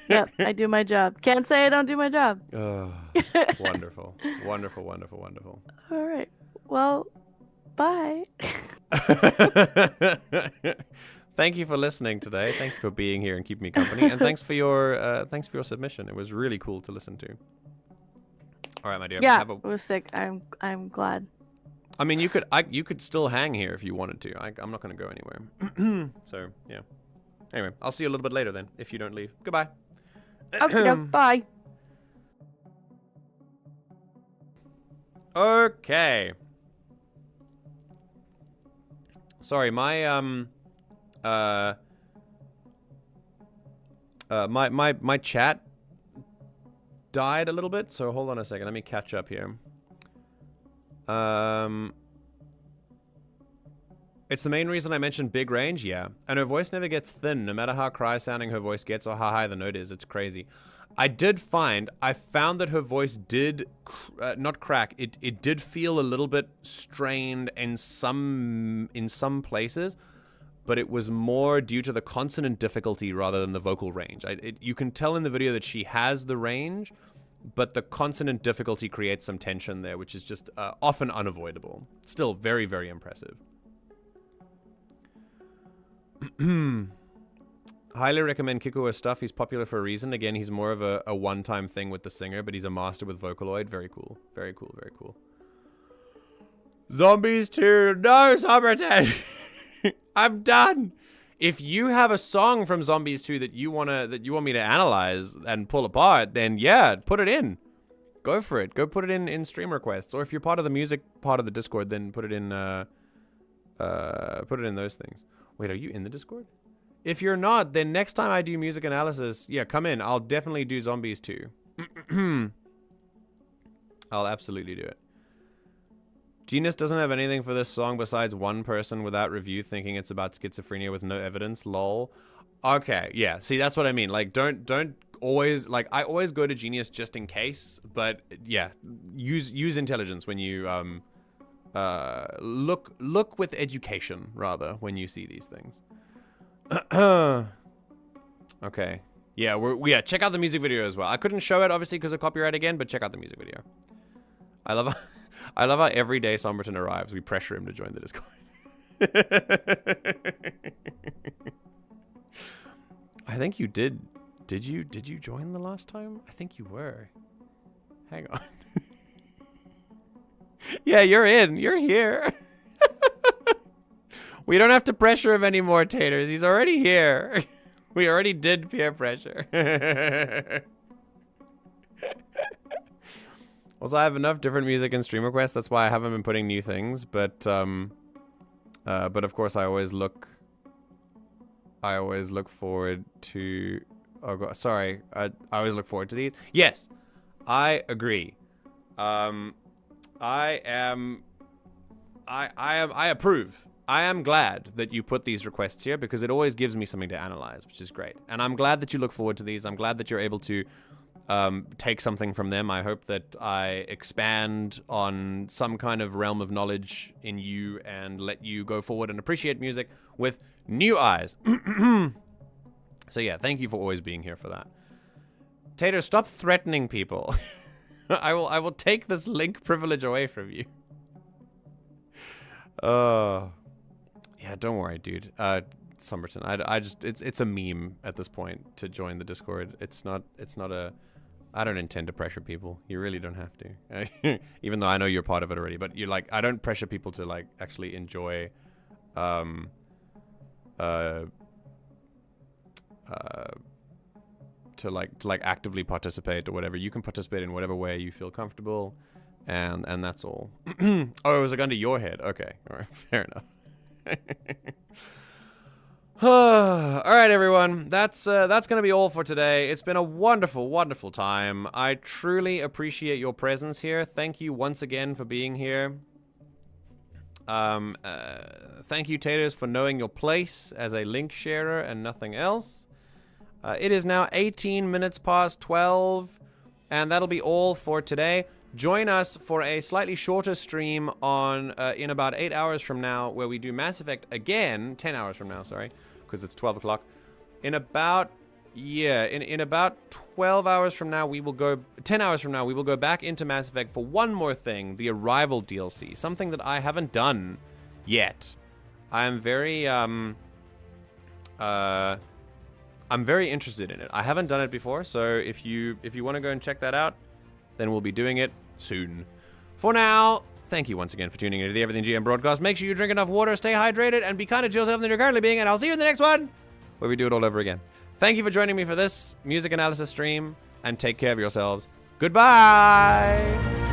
Yep, I do my job. Can't say I don't do my job. Oh, wonderful. Wonderful, wonderful, wonderful. All right. Well, bye. Thank you for listening today. Thank you for being here and keeping me company. And thanks for your submission. It was really cool to listen to. All right, my dear. Yeah, it was sick. I'm glad. I mean, you could still hang here if you wanted to. I'm not going to go anywhere. So, yeah. Anyway, I'll see you a little bit later then, if you don't leave. Goodbye. Okay, bye. Okay. Sorry, my my chat died a little bit, so hold on a second. Let me catch up here. It's the main reason I mentioned big range, yeah. And her voice never gets thin, no matter how cry-sounding her voice gets or how high the note is. It's crazy. I found that her voice did, not crack, it did feel a little bit strained in some places, but it was more due to the consonant difficulty rather than the vocal range. You can tell in the video that she has the range, but the consonant difficulty creates some tension there, which is just often unavoidable. Still very, very impressive. Highly recommend Kikuo's stuff. He's popular for a reason. Again, he's more of a one-time thing with the singer, but he's a master with vocaloid. Very cool. Very cool. Very cool. Zombies 2. No, Somerton. I'm done. If you have a song from Zombies 2 that you want me to analyze and pull apart, then yeah, put it in. Go for it. Go put it in stream requests. Or if you're part of the music part of the Discord, then put it in those things. Wait, are you in the Discord? If you're not, then next time I do music analysis, yeah, come in. I'll definitely do Zombies 2. I'll absolutely do it. Genius doesn't have anything for this song besides one person without review thinking it's about schizophrenia with no evidence. Lol. Okay, yeah. See, that's what I mean. Like, don't always, like, I always go to Genius just in case, but yeah, use intelligence when you look with education rather when you see these things. Okay. Yeah, check out the music video as well. I couldn't show it obviously because of copyright again, but check out the music video. I love how every day Somerton arrives, we pressure him to join the Discord. I think you did. Did you join the last time? I think you were. Hang on. Yeah, you're in. You're here. We don't have to pressure him anymore, Taters. He's already here. We already did peer pressure. Also, I have enough different music and stream requests. That's why I haven't been putting new things. But of course, I always look forward to. Oh God, sorry. I always look forward to these. Yes, I agree. I approve. I am glad that you put these requests here because it always gives me something to analyze, which is great. And I'm glad that you look forward to these. I'm glad that you're able to take something from them. I hope that I expand on some kind of realm of knowledge in you and let you go forward and appreciate music with new eyes. So yeah, thank you for always being here for that. Tater, stop threatening people. I will take this link privilege away from you. Yeah, don't worry, dude. Somerton, I just it's a meme at this point to join the Discord. It's not a. I don't intend to pressure people. You really don't have to. Even though I know you're part of it already, but you're like, I don't pressure people to like actually enjoy to like actively participate or whatever. You can participate in whatever way you feel comfortable, and that's all. Oh, it was like under your head. Okay, all right, fair enough. All right, everyone. That's gonna be all for today. It's been a wonderful, wonderful time. I truly appreciate your presence here. Thank you once again for being here. Thank you, Taters, for knowing your place as a link sharer and nothing else. It is now 18 minutes past 12, and that'll be all for today. Join us for a slightly shorter stream on in about 8 hours from now, where we do Mass Effect again. 10 hours from now, sorry, because it's 12 o'clock. In about 12 hours from now, we will go. 10 hours from now, we will go back into Mass Effect for one more thing: the Arrival DLC, something that I haven't done yet. I am very I'm very interested in it. I haven't done it before, so if you want to go and check that out, then we'll be doing it soon. For now, thank you once again for tuning into the Everything GM broadcast. Make sure you drink enough water, stay hydrated, and be kind to yourself than you're currently being, and I'll see you in the next one, where we do it all over again. Thank you for joining me for this music analysis stream, and take care of yourselves. Goodbye!